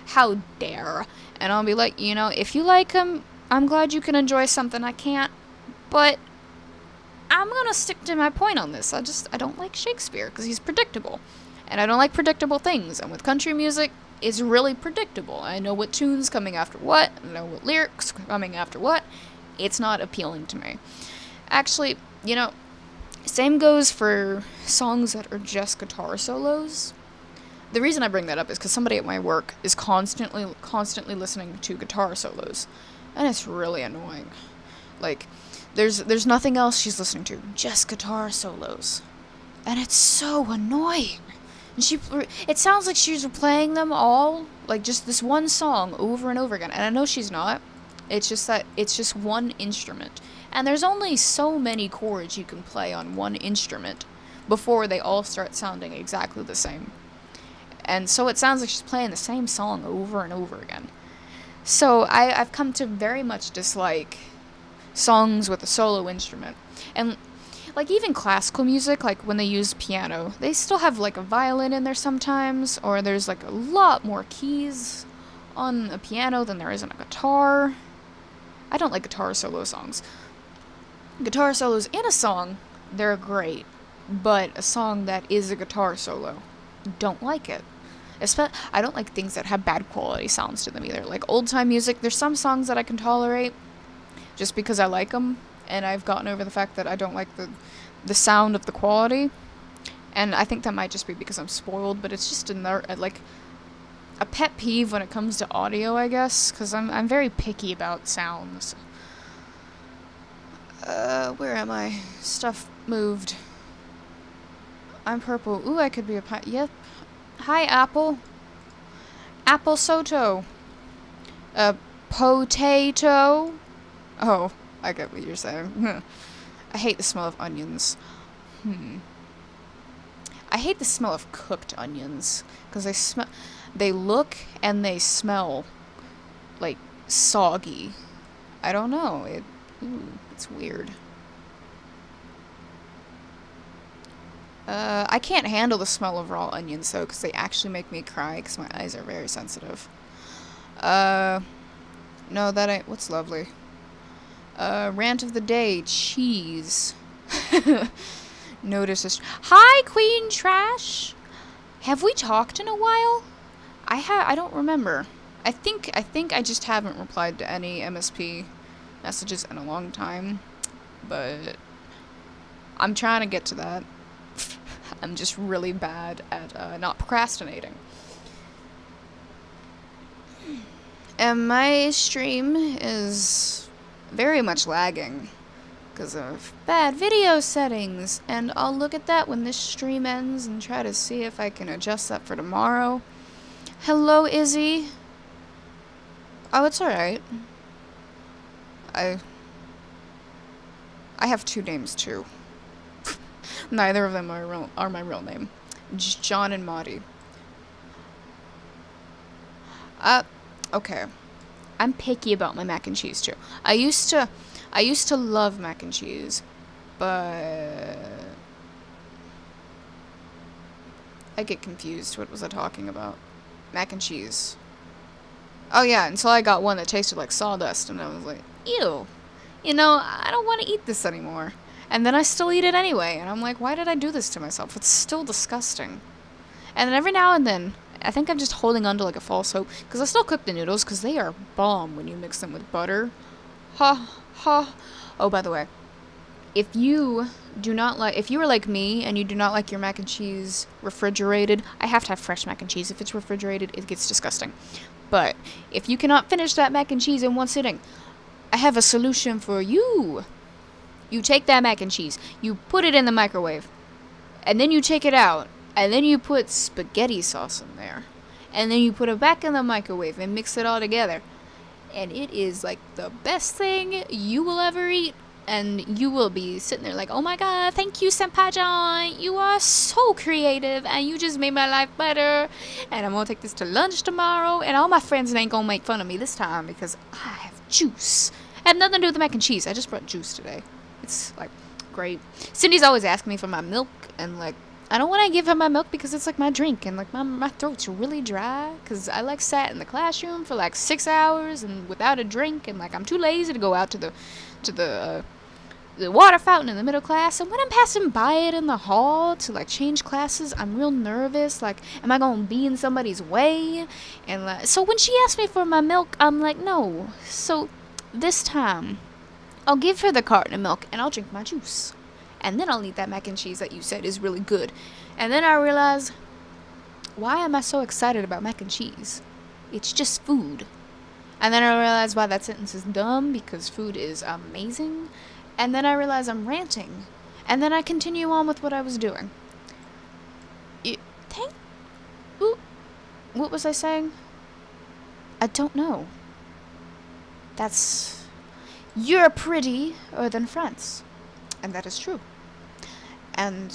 How dare. And I'll be like, you know, if you like him, I'm glad you can enjoy something I can't, but I'm gonna stick to my point on this. I don't like Shakespeare because he's predictable. And I don't like predictable things. And with country music, it's really predictable. I know what tune's coming after what. I know what lyrics coming after what. It's not appealing to me. Actually, you know, same goes for songs that are just guitar solos. The reason I bring that up is because somebody at my work is constantly listening to guitar solos. And it's really annoying. Like, there's nothing else she's listening to. Just guitar solos. And it's so annoying. And it sounds like she's playing them all, like just this one song over and over again. And I know she's not. It's just that it's just one instrument. And there's only so many chords you can play on one instrument before they all start sounding exactly the same. And so it sounds like she's playing the same song over and over again. So I've come to very much dislike songs with a solo instrument. And like, even classical music, like, when they use piano, they still have, like, a violin in there sometimes, or there's, like, a lot more keys on a piano than there is on a guitar. I don't like guitar solo songs. Guitar solos in a song, they're great, but a song that is a guitar solo, don't like it. I don't like things that have bad quality sounds to them either. Like, old-time music, there's some songs that I can tolerate just because I like them. And I've gotten over the fact that I don't like the sound of the quality. And I think that might just be because I'm spoiled, but it's just like a pet peeve when it comes to audio, I guess, because I'm very picky about sounds. Where am I? Stuff moved. I'm purple. Ooh, I could be a pie. Yep. Hi, Apple. Apple Soto. Potato. Oh. I get what you're saying. I hate the smell of onions. I hate the smell of cooked onions, because they look and they smell like soggy. I don't know. It's weird. I can't handle the smell of raw onions though, because they actually make me cry, because my eyes are very sensitive. No, that ain't. What's lovely? Rant of the day, cheese. Notice this. Hi, Queen Trash. Have we talked in a while? I don't remember. I think I just haven't replied to any MSP messages in a long time, but I'm trying to get to that. I'm just really bad at not procrastinating. And my stream is very much lagging because of bad video settings, and I'll look at that when this stream ends and try to see if I can adjust that for tomorrow. Hello, Izzy. Oh, it's alright. I have two names too. Neither of them are my real name. John and Maudie. Okay. I'm picky about my mac and cheese too. I used to love mac and cheese, but I get confused. What was I talking about? Mac and cheese. Oh yeah, until I got one that tasted like sawdust, and I was like, ew. You know, I don't want to eat this anymore. And then I still eat it anyway, and I'm like, why did I do this to myself? It's still disgusting. And then every now and then, I think I'm just holding on to like a false hope, because I still cook the noodles, because they are bomb when you mix them with butter. Ha, ha. Oh, by the way, if you are like me, and you do not like your mac and cheese refrigerated, I have to have fresh mac and cheese. If it's refrigerated, it gets disgusting. But if you cannot finish that mac and cheese in one sitting, I have a solution for you. You take that mac and cheese, you put it in the microwave, and then you take it out, and then you put spaghetti sauce in there, and then you put it back in the microwave and mix it all together. And it is like the best thing you will ever eat. And you will be sitting there like, oh my god, thank you, Senpai John. You are so creative, and you just made my life better. And I'm gonna take this to lunch tomorrow, and all my friends ain't gonna make fun of me this time because I have juice. It had nothing to do with the mac and cheese. I just brought juice today. It's like great. Cindy's always asking me for my milk, and like I don't want to give her my milk because it's like my drink, and like my throat's really dry because I like sat in the classroom for like 6 hours and without a drink, and like I'm too lazy to go out to the water fountain in the middle class. And when I'm passing by it in the hall to like change classes, I'm real nervous. Like, am I gonna be in somebody's way? And like, so when she asked me for my milk, I'm like, no. So this time, I'll give her the carton of milk and I'll drink my juice. And then I'll eat that mac and cheese that you said is really good. And then I realize, why am I so excited about mac and cheese? It's just food. And then I realize why that sentence is dumb, because food is amazing. And then I realize I'm ranting. And then I continue on with what I was doing. What was I saying? I don't know. You're prettier than France. And that is true. And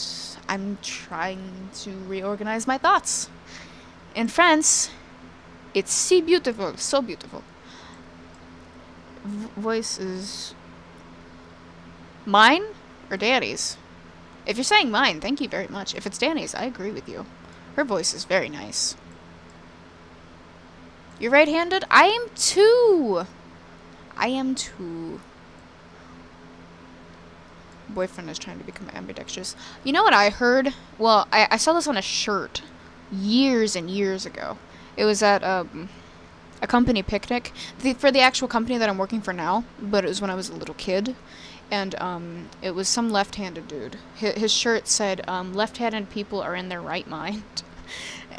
I'm trying to reorganize my thoughts. In France, it's si beautiful, so beautiful. Voice is mine or Danny's? If you're saying mine, thank you very much. If it's Danny's, I agree with you. Her voice is very nice. You're right-handed? I am too. I am too. Boyfriend is trying to become ambidextrous. You know what I heard? Well, I saw this on a shirt years and years ago. It was at a company picnic for the actual company that I'm working for now, but it was when I was a little kid. And it was some left-handed dude. His shirt said, left-handed people are in their right mind.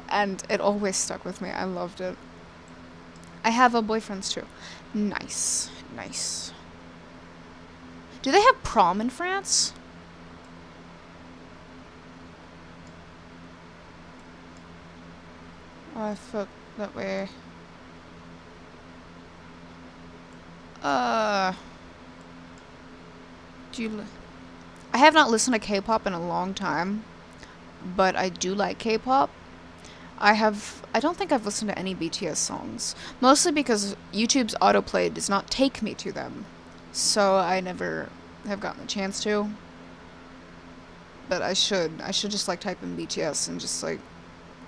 And it always stuck with me. I loved it. I have boyfriends too. Nice. Nice. Do they have prom in France? Oh, I felt that way. I have not listened to K-pop in a long time, but I do like K-pop. I don't think I've listened to any BTS songs, mostly because YouTube's autoplay does not take me to them, so I never have gotten the chance to. But I should just like type in BTS and just like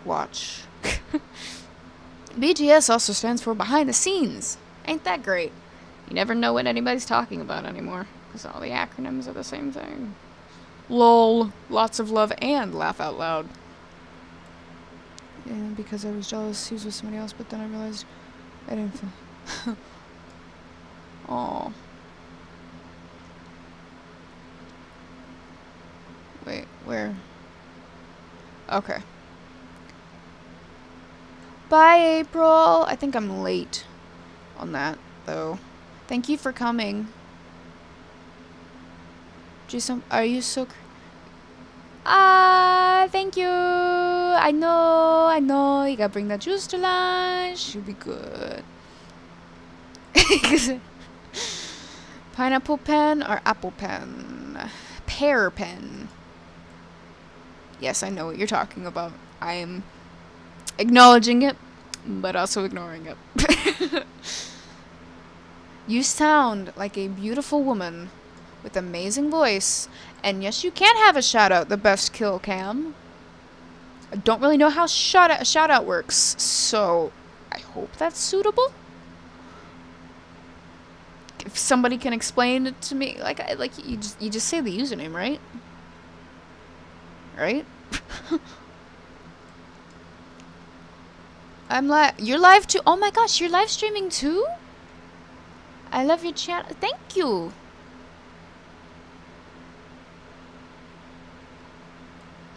watch. BTS also stands for behind the scenes. Ain't that great? You never know what anybody's talking about anymore, because all the acronyms are the same thing. LOL, lots of love and laugh out loud. And because I was jealous he was with somebody else, but then I realized I didn't feel... Aww. Wait, where? Okay. Bye, April! I think I'm late on that, though. Thank you for coming. Jason, are you so... thank you! I know. You gotta bring that juice to lunch. You'll be good. Pineapple pen or apple pen? Pear pen. Yes, I know what you're talking about. I am acknowledging it, but also ignoring it. You sound like a beautiful woman with amazing voice. And yes, you can have a shout out, the best kill cam. I don't really know how shout out works, so I hope that's suitable. If somebody can explain it to me, like you just say the username, right? Right? You're live too. Oh my gosh, you're live streaming too? I love your channel. Thank you.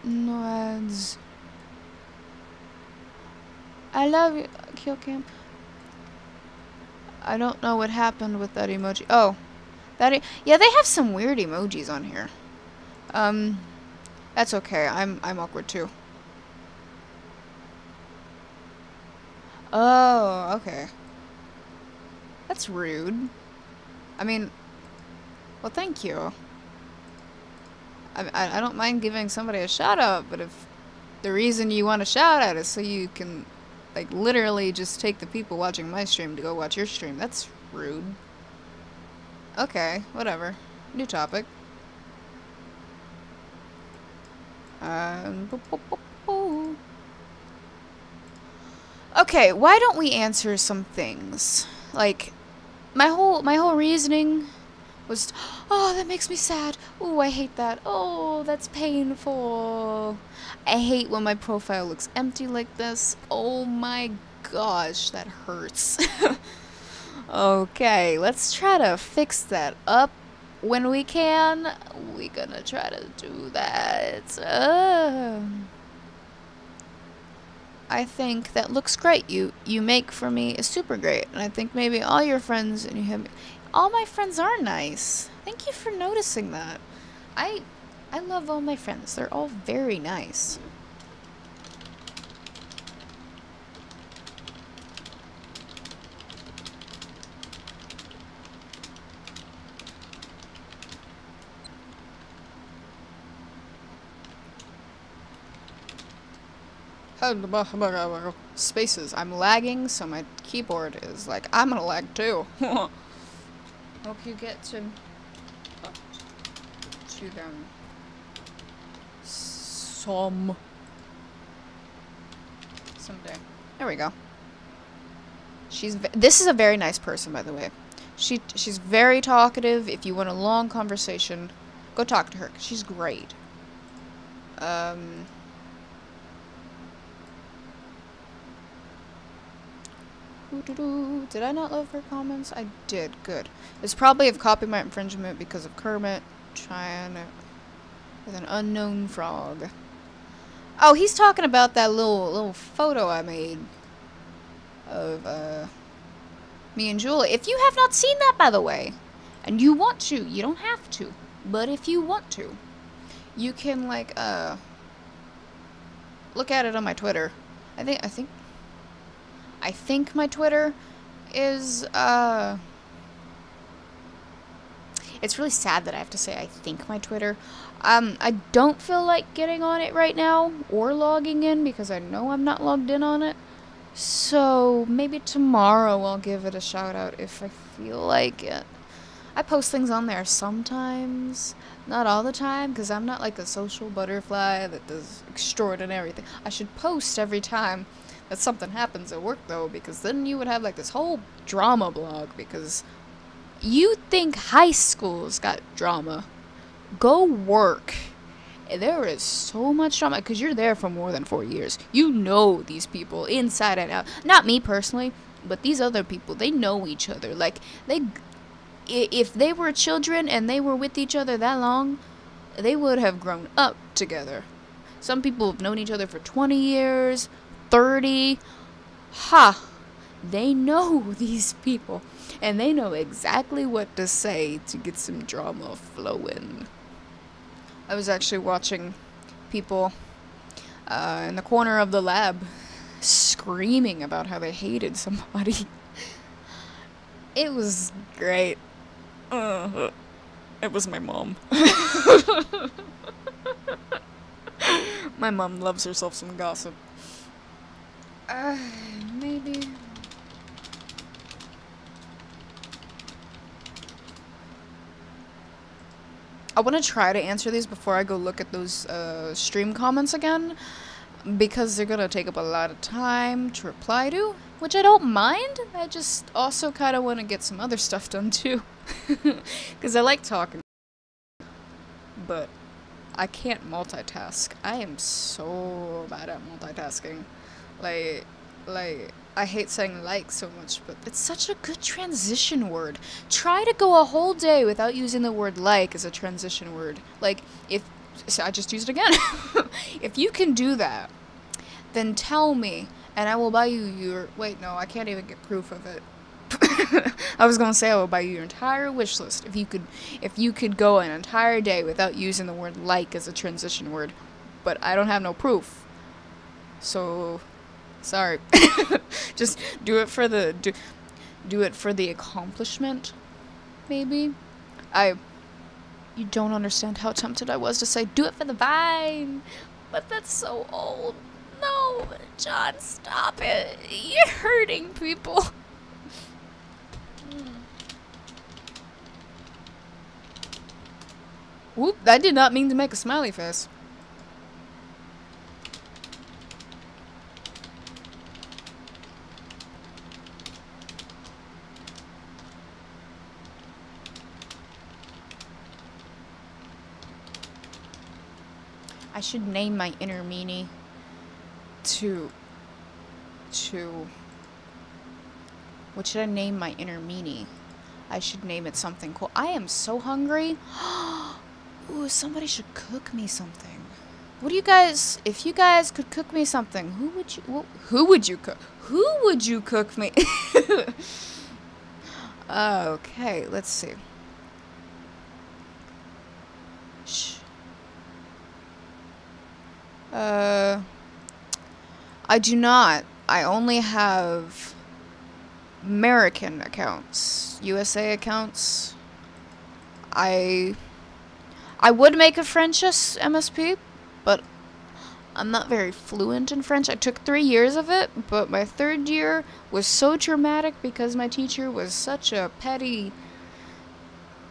No ads. I love you, kill cam. I don't know what happened with that emoji. Oh, yeah, they have some weird emojis on here. That's okay. I'm awkward too. Oh, okay. That's rude. I mean, well, thank you. I don't mind giving somebody a shout out, but if the reason you want a shout out is so you can, like, literally just take the people watching my stream to go watch your stream, that's rude. Okay, whatever. New topic. Okay, why don't we answer some things? Like, my whole reasoning was, oh, that makes me sad. Ooh, I hate that. Oh, that's painful. I hate when my profile looks empty like this. Oh my gosh, that hurts. Okay, let's try to fix that up when we can. We're gonna try to do that. I think that looks great. You make for me is super great, and I think maybe all your friends and you have. All my friends are nice. Thank you for noticing that. I love all my friends. They're all very nice. Spaces. I'm lagging, so my keyboard is like, I'm gonna lag too. Hope you get to them someday. There we go. This is a very nice person, by the way. She's very talkative. If you want a long conversation, go talk to her. She's great. Did I not love her comments? I did. Good. It's probably of copyright infringement because of Kermit trying with an unknown frog. Oh, he's talking about that little photo I made of me and Julie. If you have not seen that, by the way, and you want to, you don't have to, but if you want to, you can like look at it on my Twitter. I think my Twitter is, it's really sad that I have to say I think my Twitter. I don't feel like getting on it right now or logging in because I know I'm not logged in on it. So maybe tomorrow I'll give it a shout out if I feel like it. I post things on there sometimes, not all the time, because I'm not like a social butterfly that does extraordinary things. I should post every time that something happens at work, though, because then you would have like this whole drama blog, because you think high school's got drama. Go work. There is so much drama, because you're there for more than 4 years. You know these people inside and out. Not me personally, but these other people, they know each other. Like, if they were children and they were with each other that long, they would have grown up together. Some people have known each other for 20 years, 30. Ha! They know these people, and they know exactly what to say to get some drama flowing. I was actually watching people in the corner of the lab screaming about how they hated somebody. It was great. It was my mom. My mom loves herself some gossip. Maybe. I want to try to answer these before I go look at those stream comments again, because they're gonna take up a lot of time to reply to, which I don't mind. I just also kind of want to get some other stuff done too, because I like talking, but I can't multitask. I am so bad at multitasking. Like, I hate saying like so much, but it's such a good transition word. Try to go a whole day without using the word like as a transition word. Like, so I just used it again. If you can do that, then tell me, and I will buy you your, wait, no, I can't even get proof of it. I was gonna say I will buy you your entire wish list if you could go an entire day without using the word like as a transition word, but I don't have no proof. So, sorry. Just do it for the do it for the accomplishment, maybe. You don't understand how tempted I was to say do it for the vine, but that's so old. No, John, stop it. You're hurting people. Whoop, I did not mean to make a smiley face. I should name my inner meanie what should I name my inner meanie? I should name it something cool. I am so hungry. Ooh, somebody should cook me something. What do you guys, if you guys could cook me something, who would you cook? Who would you cook me? Okay, let's see. I do not. I only have American accounts, USA accounts. I would make a French MSP, but I'm not very fluent in French. I took 3 years of it, but my 3rd year was so traumatic because my teacher was such a petty,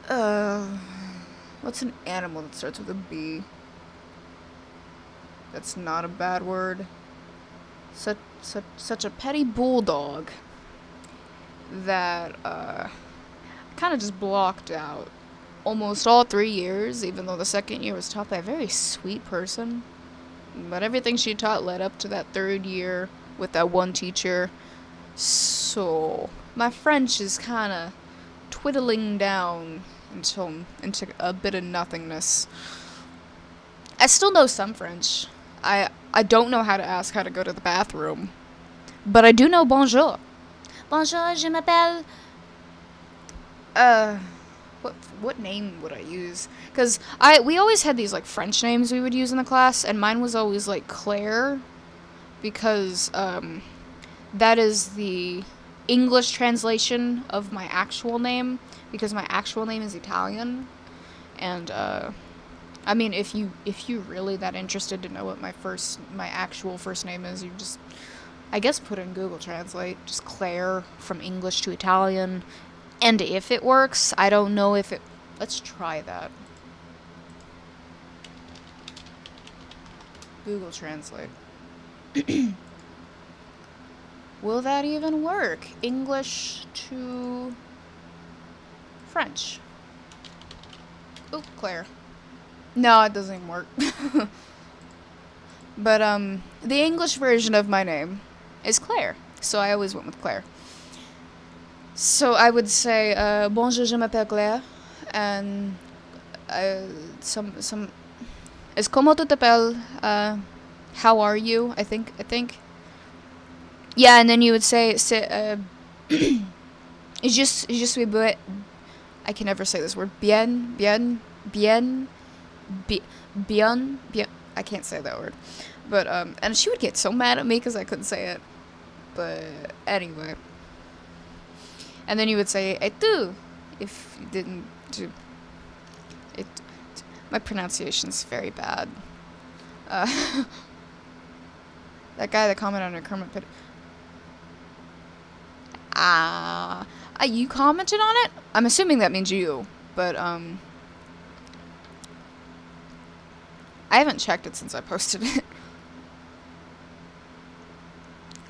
what's an animal that starts with a B? That's not a bad word. Such a petty bulldog that kind of just blocked out almost all 3 years, even though the 2nd year was taught by a very sweet person. But everything she taught led up to that 3rd year with that one teacher. So my French is kind of twiddling down into a bit of nothingness. I still know some French. I don't know how to ask how to go to the bathroom, but I do know bonjour. Bonjour, je m'appelle. What name would I use? Because we always had these like French names we would use in the class, and mine was always like Claire, because that is the English translation of my actual name, because my actual name is Italian, and I mean, if you're really that interested to know what my actual first name is, you just, I guess, put in Google Translate, just Claire from English to Italian, and if it works, I don't know if it, let's try that. Google Translate. Will that even work? English to French. Oh, Claire. No, it doesn't even work. But, the English version of my name is Claire, so I always went with Claire. So I would say, bonjour, je m'appelle Claire, and, is como tu t'appelles, how are you, I think. Yeah, and then you would say, je suis bien, I can never say this word, bien, I can't say that word, but, and she would get so mad at me because I couldn't say it, but, anyway, and then you would say, et tu, if you didn't do, it, my pronunciation's very bad, that guy that commented on her Kermit Pit, you commented on it? I'm assuming that means you, but, I haven't checked it since I posted it.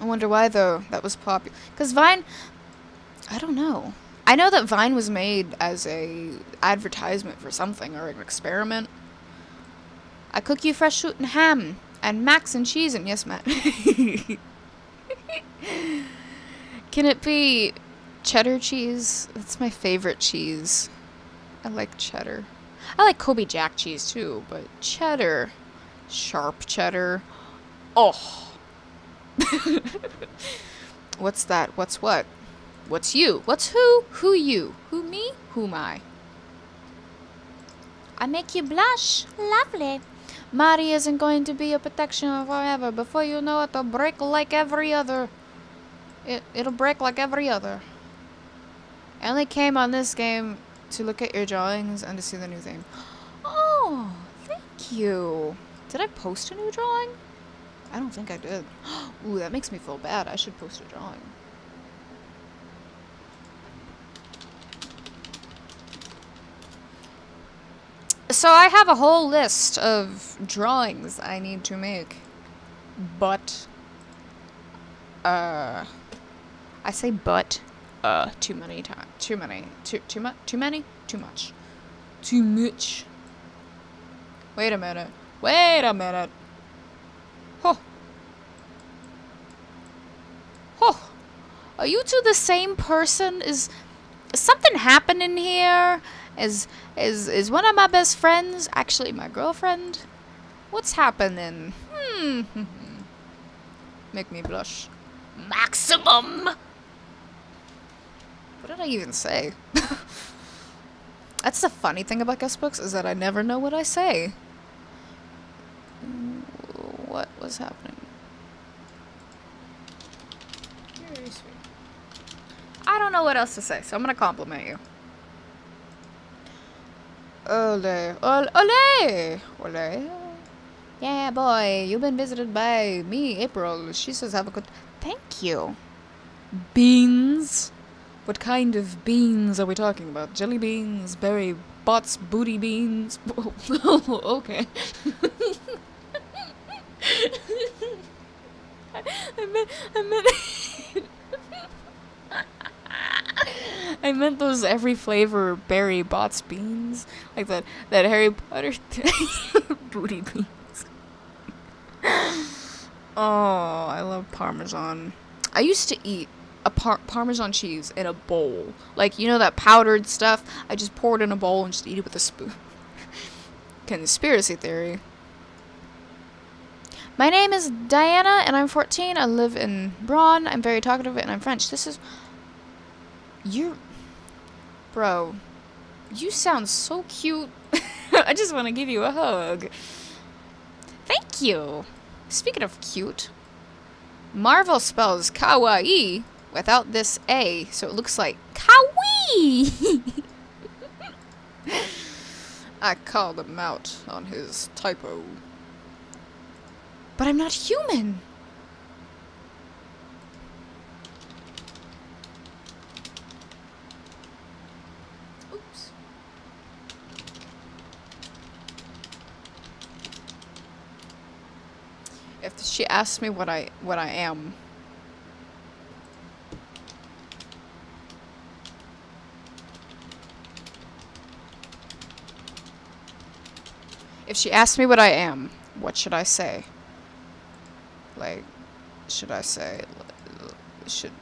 I wonder why, though, that was popular. Because Vine, I don't know. I know that Vine was made as a advertisement for something, or an experiment. I cook you fresh shooting ham, and macs and cheese, and yes, Matt. Can it be cheddar cheese? That's my favorite cheese. I like cheddar. I like Kobe Jack cheese, too, but cheddar. Sharp cheddar. Oh. What's that? What's what? What's you? What's who? Who you? Who me? Who am I? I make you blush. Lovely. Mari isn't going to be your protection forever. Before you know it, it'll break like every other. It'll break like every other. I only came on this game to look at your drawings and to see the new theme. Oh, thank you. Did I post a new drawing? I don't think I did. Ooh, that makes me feel bad. I should post a drawing. So I have a whole list of drawings I need to make. But, I say but, too many times. Too many. Too much. Too much. Wait a minute. Wait a minute. Oh. Oh. Are you two the same person? Is something happening here? Is one of my best friends actually my girlfriend? What's happening? Make me blush. Maximum! What did I even say? That's the funny thing about guest books, is that I never know what I say. What was happening? You're very sweet. I don't know what else to say, so I'm gonna compliment you. Ole, ole, ole, ole. Yeah, boy, you've been visited by me, April. She says have a good... Thank you. Beans? What kind of beans are we talking about? Jelly beans, berry bots, booty beans? Oh, okay. I meant those every flavor berry bots beans, like that Harry Potter booty beans. Oh, I love Parmesan. I used to eat a Parmesan cheese in a bowl, like, you know, that powdered stuff. I just pour it in a bowl and just eat it with a spoon. Conspiracy theory. My name is Diana, and I'm 14. I live in Braun. I'm very talkative, and I'm French. This is... You're... Bro, you sound so cute. I just want to give you a hug. Thank you. Speaking of cute, Marvel spells kawaii without this A, so it looks like kawaii. I called him out on his typo. But I'm not human. Oops. If she asks me what I am, if she asks me what I am, what should I say? Like, should I say, should.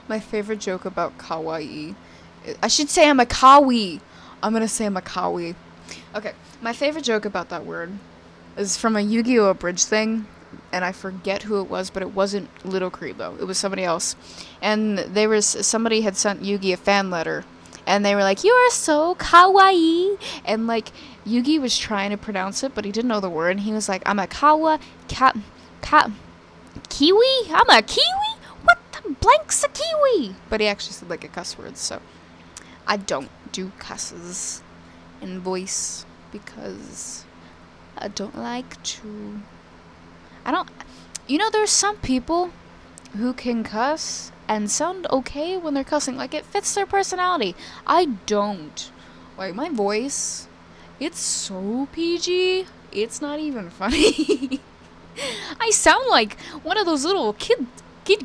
My favorite joke about kawaii. I should say I'm a kawi. I'm gonna say I'm a kawi. Okay, my favorite joke about that word is from a Yu-Gi-Oh! Abridged thing, and I forget who it was, but it wasn't Little Creebo. It was somebody else. And somebody had sent Yugi a fan letter, and they were like, "You are so kawaii," and like, Yugi was trying to pronounce it, but he didn't know the word, and he was like, "I'm a kiwi? I'm a kiwi? What the blank's a kiwi?" But he actually said like a cuss word, so I don't do cusses in voice because I don't like to. You know, there's some people who can cuss and sound okay when they're cussing, like it fits their personality. I don't. Like, my voice, it's so PG, it's not even funny. I sound like one of those little kid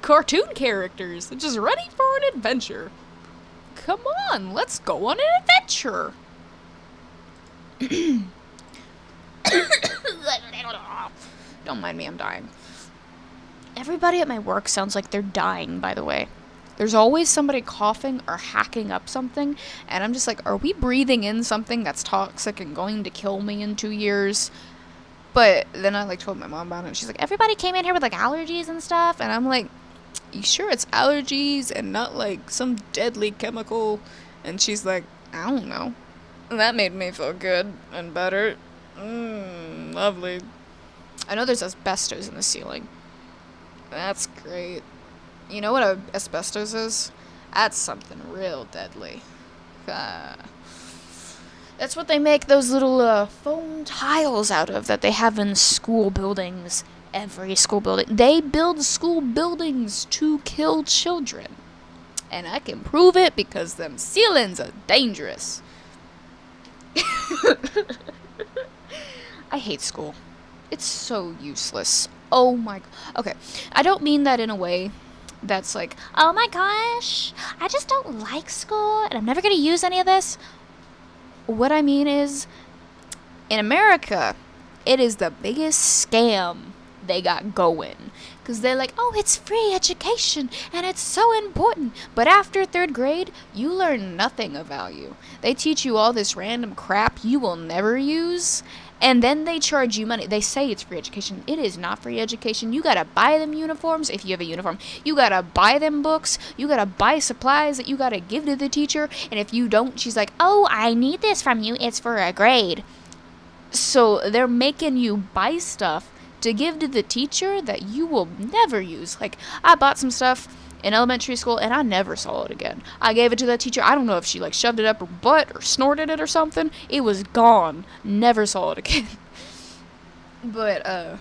cartoon characters, just ready for an adventure. Come on, let's go on an adventure. Don't mind me, I'm dying. Everybody at my work sounds like they're dying, by the way. There's always somebody coughing or hacking up something, and I'm just like, are we breathing in something that's toxic and going to kill me in 2 years? But then I, like, told my mom about it, and she's like, everybody came in here with, like, allergies and stuff, and I'm like, you sure it's allergies and not, like, some deadly chemical? And she's like, I don't know. And that made me feel good and better. Lovely. I know there's asbestos in the ceiling. That's great. You know what asbestos is? That's something real deadly. That's what they make those little foam tiles out of that they have in school buildings. Every school building. They build school buildings to kill children. And I can prove it because them ceilings are dangerous. I hate school. It's so useless. Oh my... Okay, I don't mean that in a way that's like, Oh my gosh, I just don't like school and I'm never going to use any of this. What I mean is, in America, it is the biggest scam they got going. Because they're like, oh, it's free education and it's so important. But after 3rd grade, you learn nothing of value. They teach you all this random crap you will never use. And then they charge you money. They say it's free education. It is not free education. You gotta buy them uniforms if you have a uniform. You gotta buy them books. You gotta buy supplies that you gotta give to the teacher. And if you don't, she's like, oh, I need this from you. It's for a grade. So they're making you buy stuff to give to the teacher that you will never use. Like, I bought some stuff in elementary school and I never saw it again. I gave it to that teacher. I don't know if she like shoved it up her butt or snorted it or something. It was gone. Never saw it again. But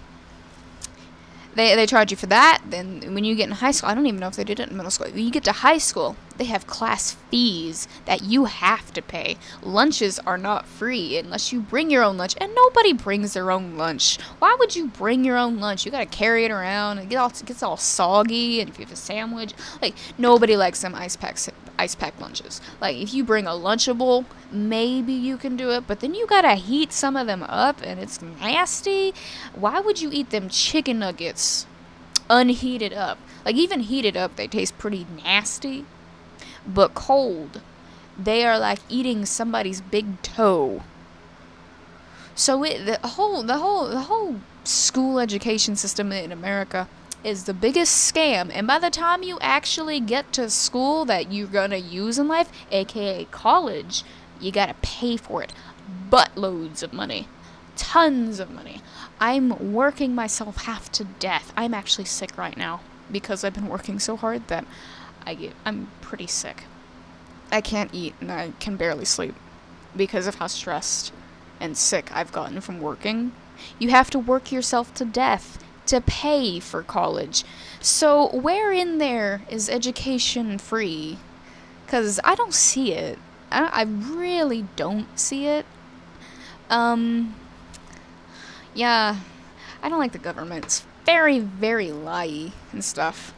they charge you for that. Then when you get in high school, I don't even know if they did it in middle school. When you get to high school, they have class fees that you have to pay. Lunches are not free unless you bring your own lunch, and nobody brings their own lunch. Why would you bring your own lunch? You gotta carry it around and it gets all soggy. And if you have a sandwich, like, nobody likes them ice pack lunches. Like, if you bring a Lunchable, maybe you can do it, but then you gotta heat some of them up and it's nasty. Why would you eat them chicken nuggets unheated up? Like, even heated up, they taste pretty nasty. But cold, they are like eating somebody's big toe. So the whole school education system in America is the biggest scam. And by the time you actually get to school that you're gonna use in life, aka college, you gotta pay for it. Buttloads of money. Tons of money. I'm working myself half to death. I'm actually sick right now because I've been working so hard that I'm pretty sick. I can't eat and I can barely sleep because of how stressed and sick I've gotten from working. You have to work yourself to death to pay for college. So where in there is education free? Because I don't see it. I really don't see it. Yeah, I don't like the government. It's very, very lie and stuff.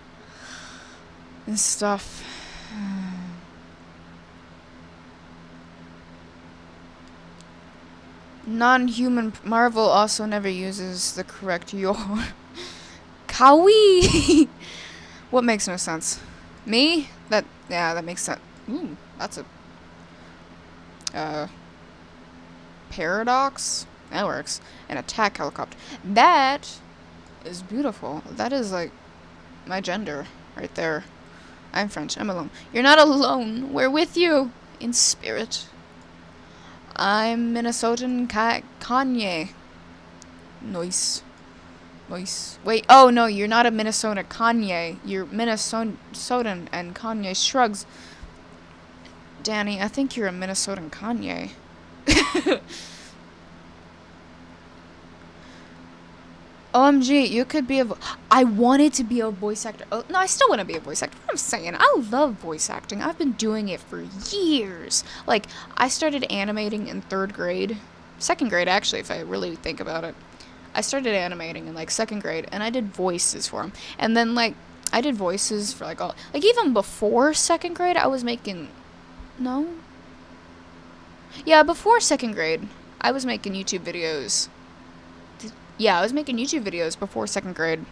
Non-human Marvel also never uses the correct your. Kawi. What makes no sense? Me? That makes sense. Ooh, that's a paradox. That works. An attack helicopter. That is beautiful. That is like my gender right there. I'm French. I'm alone. You're not alone. We're with you in spirit. I'm Minnesotan Kanye. Nice. Wait. Oh no, you're not a Minnesota Kanye. You're Minnesotan, and Kanye shrugs. Danny, I think you're a Minnesotan Kanye. OMG, you could be I wanted to be a voice actor. Oh, no, I still want to be a voice actor. What I'm saying, I love voice acting. I've been doing it for years. Like, I started animating in 3rd grade. 2nd grade, actually, if I really think about it. I started animating in, like, 2nd grade, and I did voices for them. And then, like, I did voices for, like, all... Like, even before 2nd grade, I was making... No? Yeah, before 2nd grade, I was making YouTube videos. Yeah, I was making YouTube videos before 2nd grade.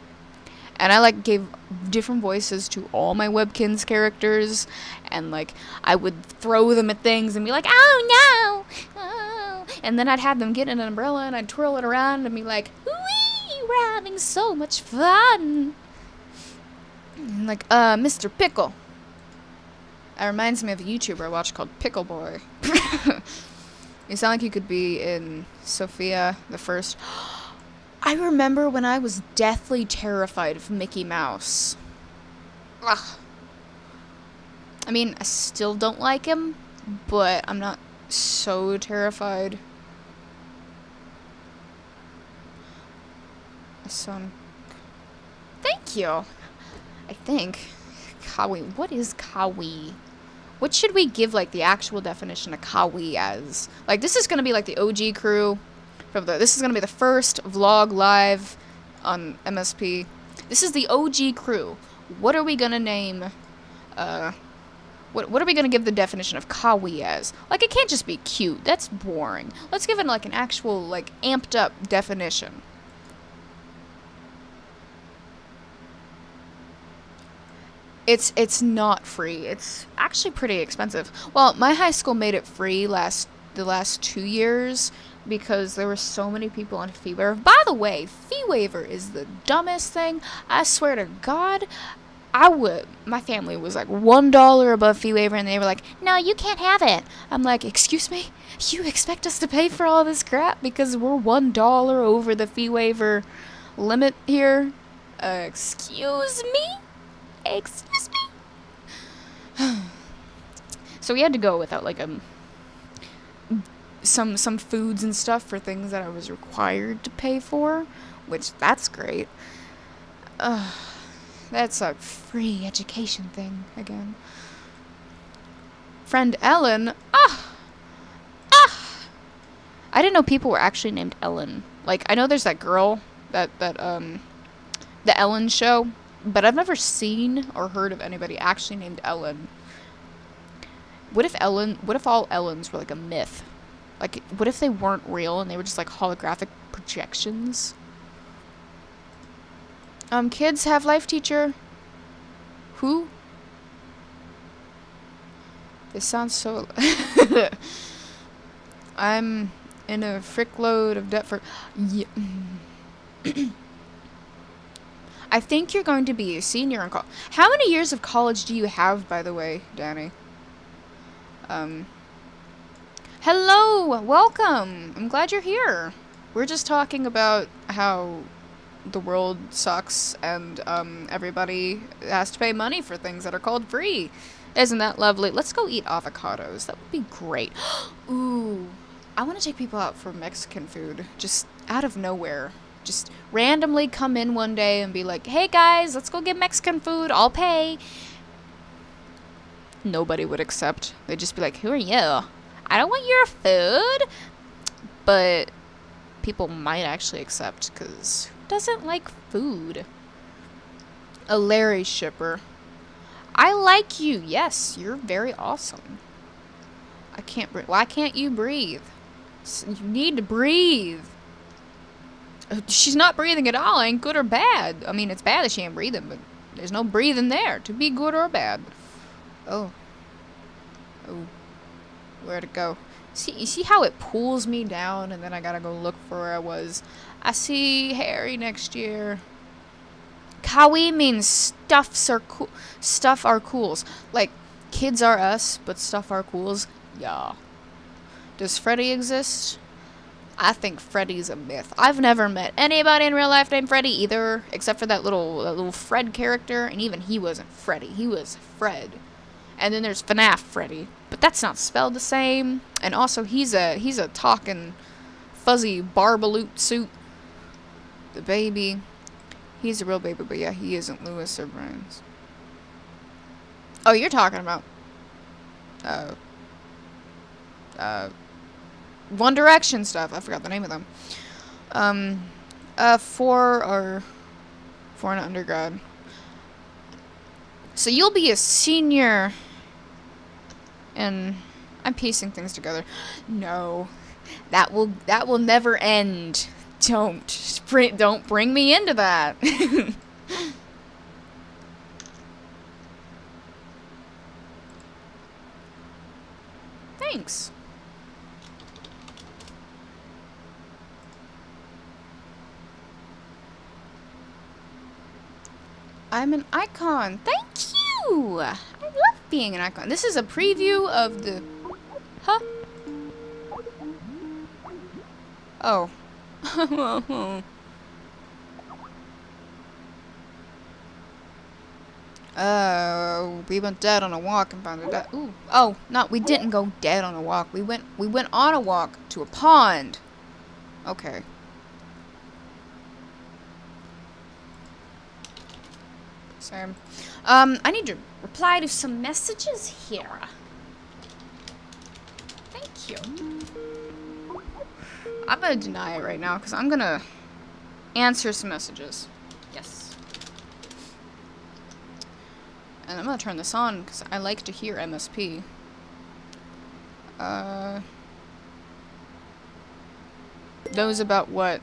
And I, like, gave different voices to all my Webkinz characters. And, like, I would throw them at things and be like, oh, no! Oh. And then I'd have them get an umbrella and I'd twirl it around and be like, wee! We're having so much fun! And like, Mr. Pickle. That reminds me of a YouTuber I watched called Pickle Boy. You sound like you could be in Sophia the First. I remember when I was deathly terrified of Mickey Mouse. Ugh. I mean, I still don't like him, but I'm not so terrified. Thank you. I think. Kawi. What is Kawi? What should we give, like, the actual definition of Kawi as? Like, this is going to be, like, the OG crew. This is going to be the first vlog live on MSP. This is the OG crew. What are we going to name, what are we going to give the definition of Kawi as? Like, it can't just be cute. That's boring. Let's give it, like, an actual, like, amped up definition. It's not free. It's actually pretty expensive. Well, my high school made it free the last 2 years because there were so many people on fee waiver. By the way, fee waiver is the dumbest thing. I swear to God, my family was like $1 above fee waiver and they were like, no, you can't have it. I'm like, excuse me? You expect us to pay for all this crap because we're $1 over the fee waiver limit here? Excuse me? Excuse me? So we had to go without, like, some foods and stuff for things that I was required to pay for, which, that's great. That's a free education thing, again. Friend Ellen, I didn't know people were actually named Ellen. Like, I know there's that girl, the Ellen show, but I've never seen or heard of anybody actually named Ellen. What if all Ellens were like a myth? Like, what if they weren't real and they were just like holographic projections? Kids have life teacher. Who? This sounds so... I'm in a frick load of debt for... Yeah. I think you're going to be a senior in college. How many years of college do you have, by the way, Danny? Hello! Welcome! I'm glad you're here. We're just talking about how the world sucks and, everybody has to pay money for things that are called free. Isn't that lovely? Let's go eat avocados. That would be great. Ooh. I want to take people out for Mexican food. Just out of nowhere. Just randomly come in one day and be like, hey guys, let's go get Mexican food, I'll pay. Nobody would accept. They'd just be like, who are you? I don't want your food. But people might actually accept, because who doesn't like food? A Larry shipper. I like you. Yes, you're very awesome. I can't breathe. Why can't you breathe? You need to breathe. She's not breathing at all. Ain't good or bad. I mean, it's bad that she ain't breathing, but there's no breathing there to be good or bad. Oh. Oh. Where'd it go? See, you see how it pulls me down and then I gotta go look for where I was? I see Harry next year. Kawi means stuff are cools. Like, kids are us, but stuff are cools. Yeah. Does Freddy exist? I think Freddy's a myth. I've never met anybody in real life named Freddy either, except for that little Fred character, and even he wasn't Freddy. He was Fred. And then there's FNAF Freddy, but that's not spelled the same. And also, he's a talking fuzzy barbaloot suit. The baby. He's a real baby, but yeah, he isn't Lewis or Brian's. Oh, you're talking about One Direction stuff. I forgot the name of them. Four in undergrad. So you'll be a senior, and I'm piecing things together. No, that will never end. Don't bring me into that. Thanks. I'm an icon. Thank you. I love being an icon. This is a preview of the... Huh? Oh. We went dead on a walk and found a dead... Ooh. Oh, no, we didn't go dead on a walk. We went on a walk to a pond. Okay. Sorry. I need to reply to some messages here. Thank you. I'm gonna deny it right now because I'm gonna answer some messages. Yes. And I'm gonna turn this on because I like to hear MSP. Those about what?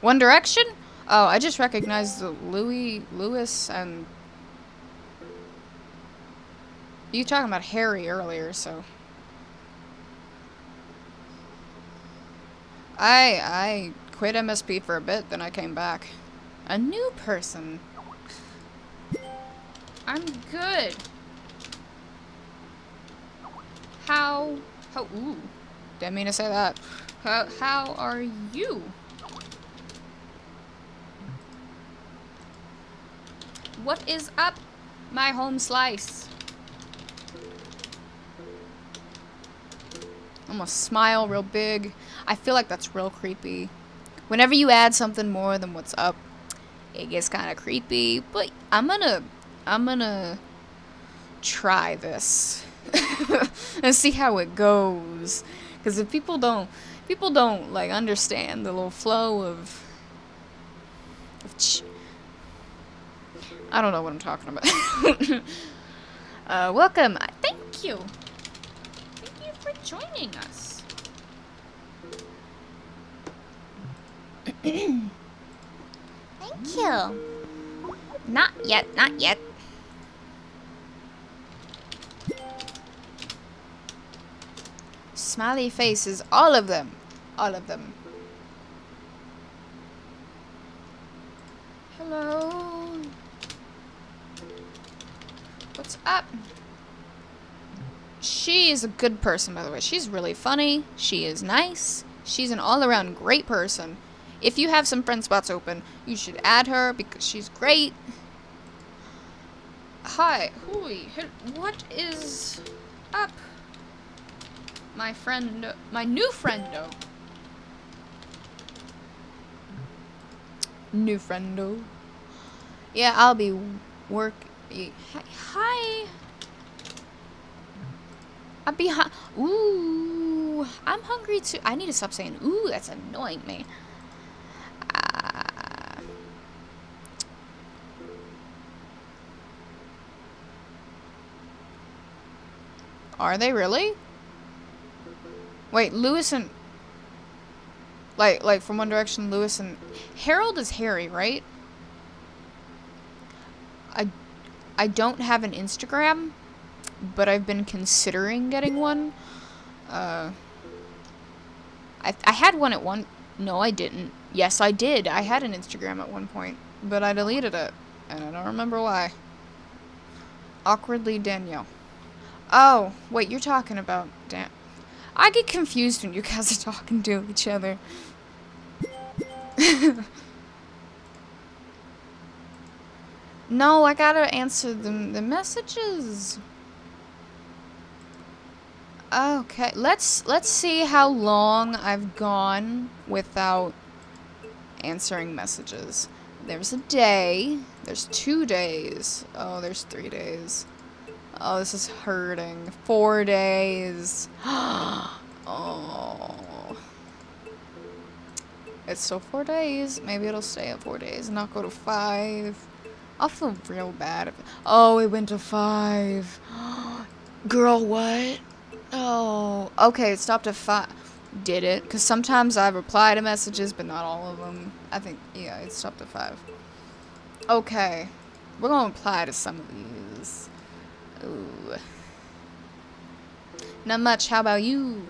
One Direction? Oh, I just recognized the Lewis and... You were talking about Harry earlier, so... I quit MSP for a bit, then I came back. A new person. I'm good. Ooh, didn't mean to say that. How are you? What is up, my home slice? I'm gonna smile real big. I feel like that's real creepy. Whenever you add something more than what's up, it gets kind of creepy. But I'm gonna try this and see how it goes. Because if people don't like understand the little flow of I don't know what I'm talking about. Welcome. Thank you. Thank you for joining us. Thank you. Not yet, not yet. Smiley faces, all of them. All of them. Hello. What's up? She is a good person, by the way. She's really funny. She is nice. She's an all-around great person. If you have some friend spots open, you should add her because she's great. Hi. Hooey. What is up? My friend, my new friendo. New friendo. Yeah, I'll be Hi. I'll be Ooh, I'm hungry too. I need to stop saying ooh. That's annoying me. Are they really? Wait, Lewis and... Like from One Direction, Lewis and... Harold is Harry, right? I don't have an Instagram, but I've been considering getting one. I had one at one... No, I didn't. Yes, I did. I had an Instagram at one point, but I deleted it, and I don't remember why. Awkwardly Danielle. Oh, wait, you're talking about... I get confused when you guys are talking to each other. No, I gotta answer the messages. Okay, let's see how long I've gone without answering messages. There's a day. There's 2 days. Oh, there's 3 days. Oh, this is hurting. 4 days. Oh. It's still 4 days. Maybe it'll stay at 4 days and not go to 5. I'll feel real bad. Oh, it went to 5. Girl, what? Oh. Okay, it stopped at 5. Did it? Because sometimes I reply to messages, but not all of them. I think, yeah, it stopped at 5. Okay. We're going to reply to some of these. Ooh. Not much. How about you?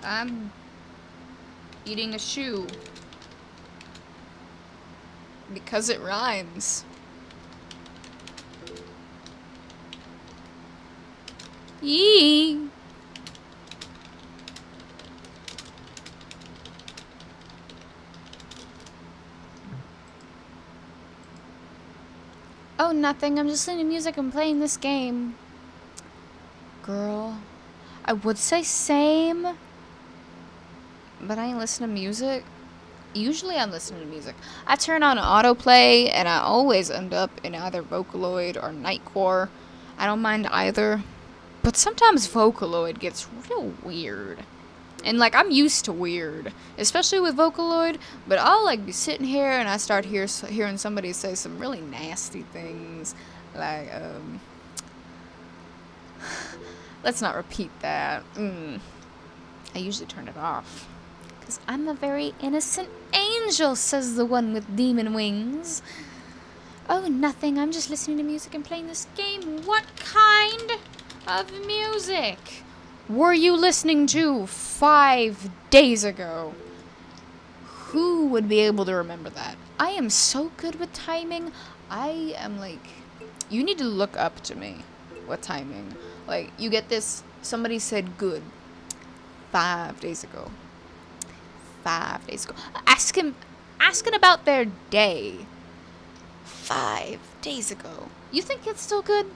I'm eating a shoe. Because it rhymes. Yee. Oh, nothing. I'm just listening to music and playing this game. Girl. I would say same. But I ain't listen to music. Usually I listen to music. I turn on autoplay and I always end up in either Vocaloid or Nightcore. I don't mind either. But sometimes Vocaloid gets real weird. And like I'm used to weird. Especially with Vocaloid. But I'll like be sitting here and I start hearing somebody say some really nasty things. Like, let's not repeat that. I usually turn it off. Because I'm a very innocent angel, says the one with demon wings. Oh, nothing. I'm just listening to music and playing this game. What kind of music were you listening to 5 days ago? Who would be able to remember that? I am so good with timing. I am like... You need to look up to me with timing. Like, you get this... Somebody said good 5 days ago. 5 days ago. Asking about their day 5 days ago. You think it's still good?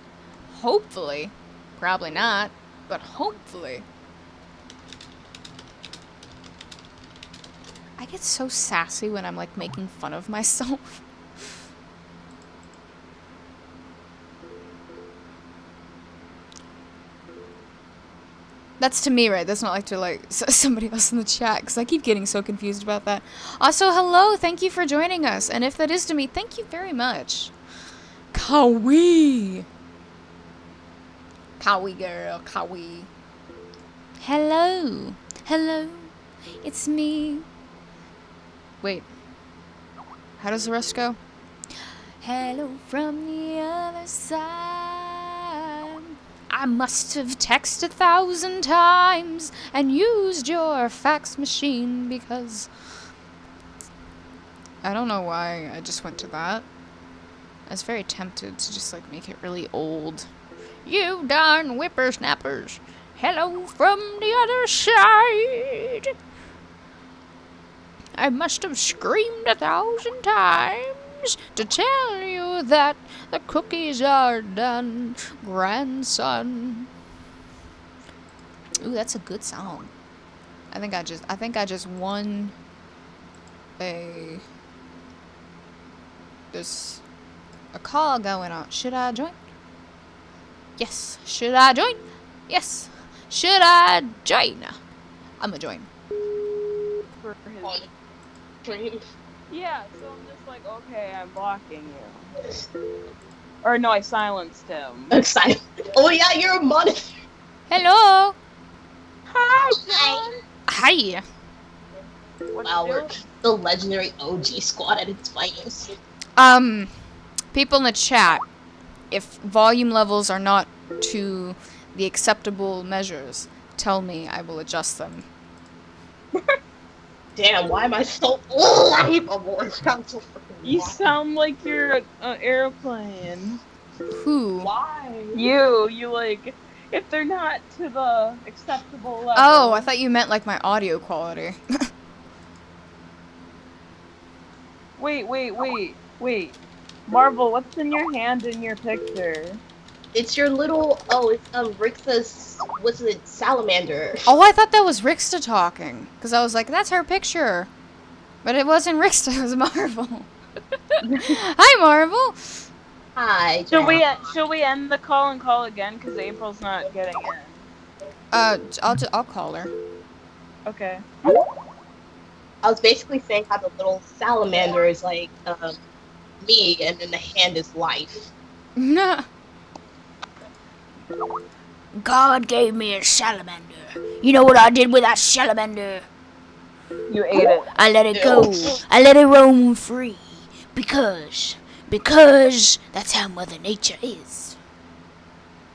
Hopefully. Probably not, but hopefully. I get so sassy when I'm like making fun of myself. That's to me, right? That's not like to like somebody else in the chat, because I keep getting so confused about that. Also, hello, thank you for joining us. And if that is to me, thank you very much. Kawi. Kawi girl, Kawi. Hello. Hello. It's me. Wait. How does the rest go? Hello from the other side. I must have texted 1,000 times and used your fax machine because... I don't know why I just went to that. I was very tempted to just like make it really old. You darn whippersnappers. Hello from the other side. I must have screamed 1,000 times to tell you that the cookies are done, grandson. Ooh, that's a good song. I think I just won there's a call going on. Should I join? Yes. Should I join? Yes. Should I join? I'm gonna join. For his stream. Yeah, so I'm just like, okay, I'm blocking you. Or no, I silenced him. Oh yeah, you're a monitor. Hello. Hi, John. Hi. Wow, we're the legendary OG squad at its finest. People in the chat, if volume levels are not to the acceptable measures, tell me. I will adjust them. Damn, why am I so... Oh, I hate my voice. I'm so freaking You loud. sound like you're an airplane. Who? Why? You like, if they're not to the acceptable level. Oh, I thought you meant like my audio quality. Wait. Marvel, what's in your hand in your picture? It's your little... Oh, it's Rixa's... What's it? Salamander. Oh, I thought that was Rixta talking. Because I was like, that's her picture. But it wasn't Rickster, it was Marvel. Hi, Marvel. Hi. Should we end the call and call again? Because April's not getting in. I'll call her. Okay. I was basically saying how the little salamander is like me, and then the hand is life. No. God gave me a salamander. You know what I did with that salamander? You ate it. I let it go. I let it roam free. Because that's how Mother Nature is.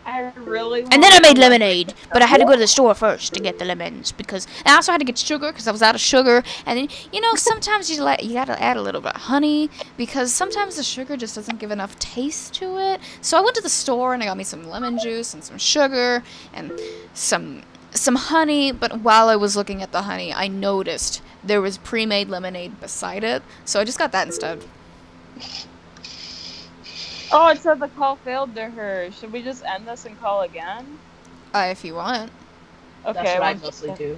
I really. And then I made lemonade, but I had to go to the store first to get the lemons because I also had to get sugar because I was out of sugar. And then sometimes you gotta add a little bit of honey because sometimes the sugar just doesn't give enough taste to it. So I went to the store and I got me some lemon juice and some sugar and some honey. But while I was looking at the honey, I noticed there was pre-made lemonade beside it, so I just got that instead. Oh, it said the call failed to her. Should we just end this and call again? If you want. Okay. That's what I mostly do.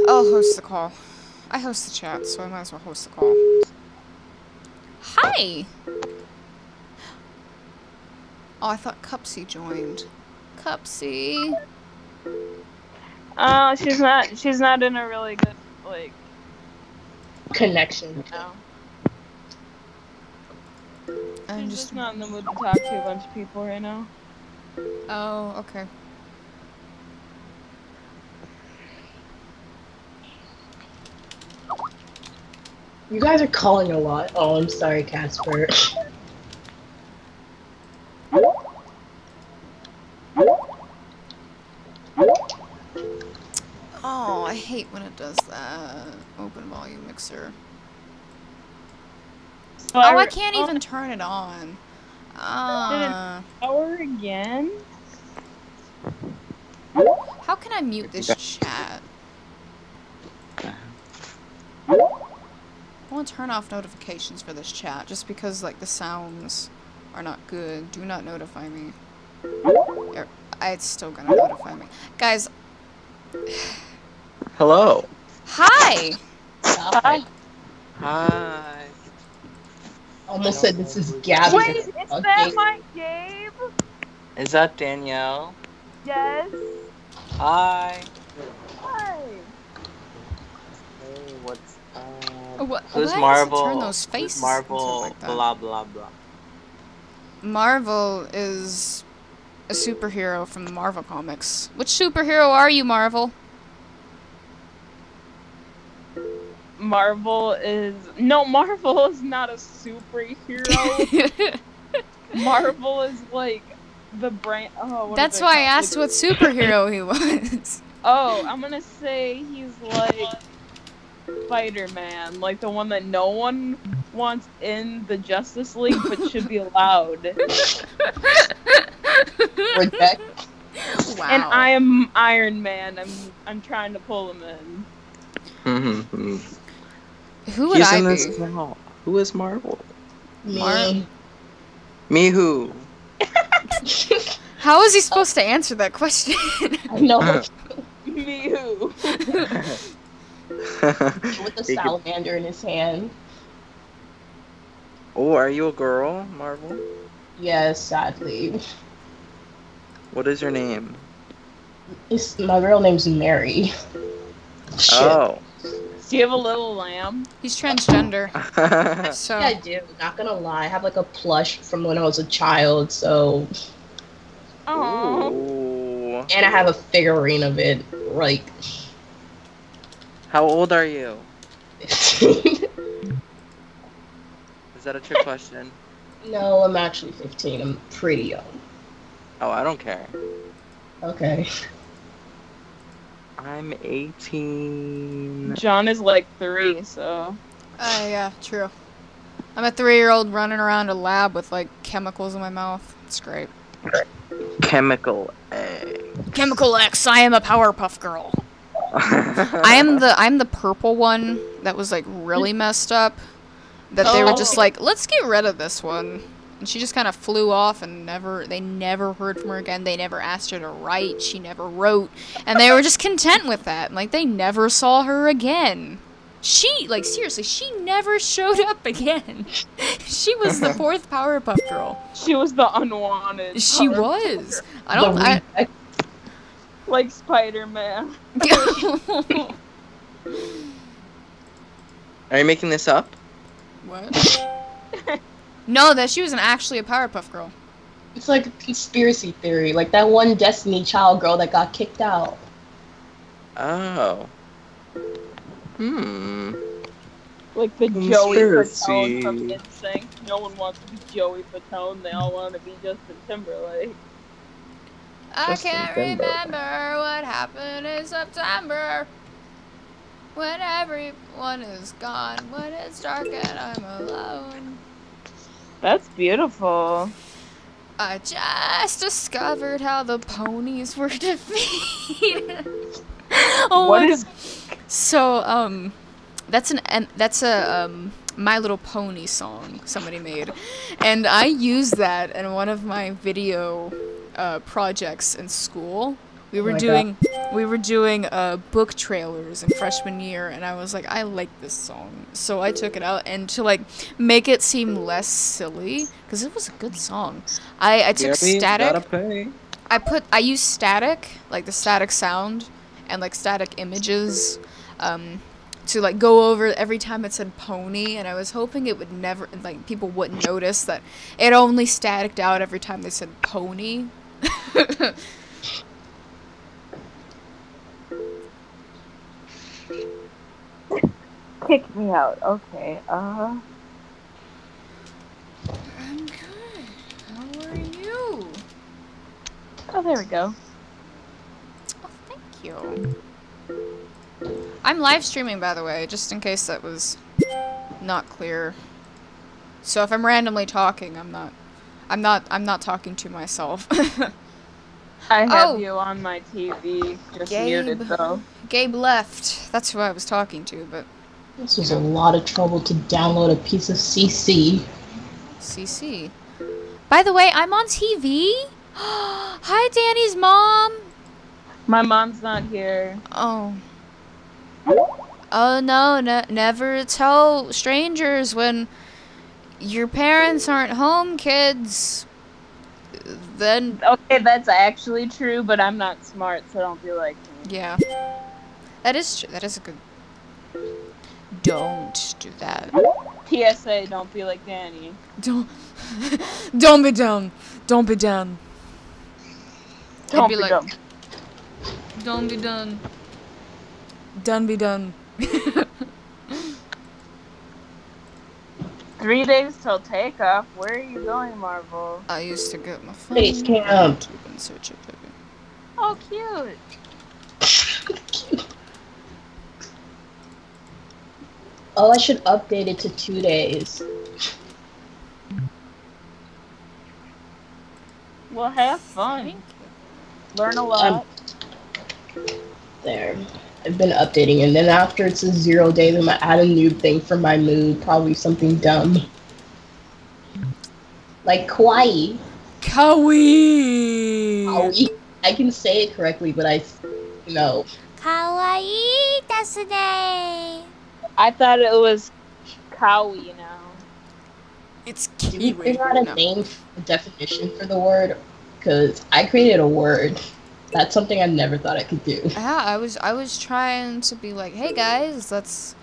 I'll host the call. I host the chat, so I might as well host the call. Hi! Oh, I thought Cupsy joined. Cupsy. She's not in a really good, like... Connection. No. I'm She's just not in the mood to talk to a bunch of people right now. Oh, okay. You guys are calling a lot. Oh, I'm sorry, Casper. Oh, I hate when it does that. Open volume mixer. So I can't even turn it on. Power again? How can I mute this chat? I want to turn off notifications for this chat just because, like, the sounds are not good. Do not notify me. It's still gonna notify me. Guys. Hello. Hi! Hi. Hi. Almost said this is Gabby. Wait, is that my Gabe? Is that Danielle? Yes. Hi. Hi. Hey, what's Who's Marvel? Turn those faces Who's Marvel? like that? Blah blah blah. Marvel is a superhero from the Marvel comics. Which superhero are you, Marvel? Marvel is not a superhero. Marvel is like the brand. Oh, that's why I asked what superhero he was. Oh, I'm gonna say he's like Spider-Man, like the one that no one wants in the Justice League but should be allowed. Wow. And I am Iron Man. I'm trying to pull him in. Who would I be? Who is Marvel? Me. Me who? How is he supposed to answer that question? I know. Me who? With the salamander in his hand. Oh, are you a girl, Marvel? Yes, sadly. What is your name? My real name's Mary. Shit. Oh. Do you have a little lamb? He's transgender. So Yeah, I do. Not gonna lie. I have like a plush from when I was a child, so. Oh. And I have a figurine of it, like. How old are you? 15. Is that a trick question? No, I'm actually 15. I'm pretty young. Oh, I don't care. Okay. I'm 18. John is like 3, so. yeah, true. I'm a 3-year-old running around a lab with like chemicals in my mouth. It's great. Chemical A. Chemical X. I am a Powerpuff Girl. I'm the purple one that was like really messed up. That they were just like, let's get rid of this one. And she just kind of flew off and they never heard from her again. They never asked her to write. She never wrote. And they were just content with that. Like, they never saw her again. Like, seriously, she never showed up again. She was the 4th Powerpuff Girl. She was the unwanted. She was. Like Spider-Man. Are you making this up? What? No, that she wasn't actually a Powerpuff Girl. It's like a conspiracy theory, like that one Destiny Child girl that got kicked out. Oh. Like the Joey Fatone from NSYNC. No one wants to be Joey Fatone. They all want to be Justin Timberlake. I can't remember what happened in September. When everyone is gone, when it's dark and I'm alone. That's beautiful. I just discovered how the ponies were defeated. Oh, what is? So that's a My Little Pony song somebody made, and I used that in one of my video projects in school. We were doing book trailers in freshman year, and I was like, I like this song, so I took it out, and to like make it seem less silly, because it was a good song. I took static. I used static, like the static sound, and like static images, to like go over every time it said pony, and I was hoping it would never, like, people wouldn't notice that it only staticked out every time they said pony. Kick me out. Okay. I'm good. How are you? Oh, there we go. Oh, thank you. I'm live streaming, by the way, just in case that was not clear. So if I'm randomly talking, I'm not talking to myself. I have you on my TV, just Gabe. muted though. Gabe left. That's who I was talking to, but This was a lot of trouble to download a piece of CC. CC. By the way, I'm on TV. Hi, Danny's mom. My mom's not here. Oh. Oh no, never tell strangers when your parents aren't home, kids. Then Okay, that's actually true, but I'm not smart, so don't be like me. yeah. That is true. That is a good. Don't do that. PSA, don't be like Danny. Don't be dumb. Don't be dumb. Don't be be like- dumb. Don't be done. Done be done. 3 days till takeoff. Where are you going, Marvel? I used to get my phone. Base camp. And search it, baby. Oh, cute. Oh, I should update it to 2 days. Well, have fun. Learn a lot. There. I've been updating, and then after it's a 0 day, then I add a new thing for my mood. Probably something dumb. Like kawaii. Kawaii. Kawaii. I can say it correctly, but Kawaii desu ne. I thought it was Kawi now. It's Did kiwi. you figure out a name, a definition for the word? Because I created a word. That's something I never thought I could do. Yeah, I was trying to be like, hey guys, let's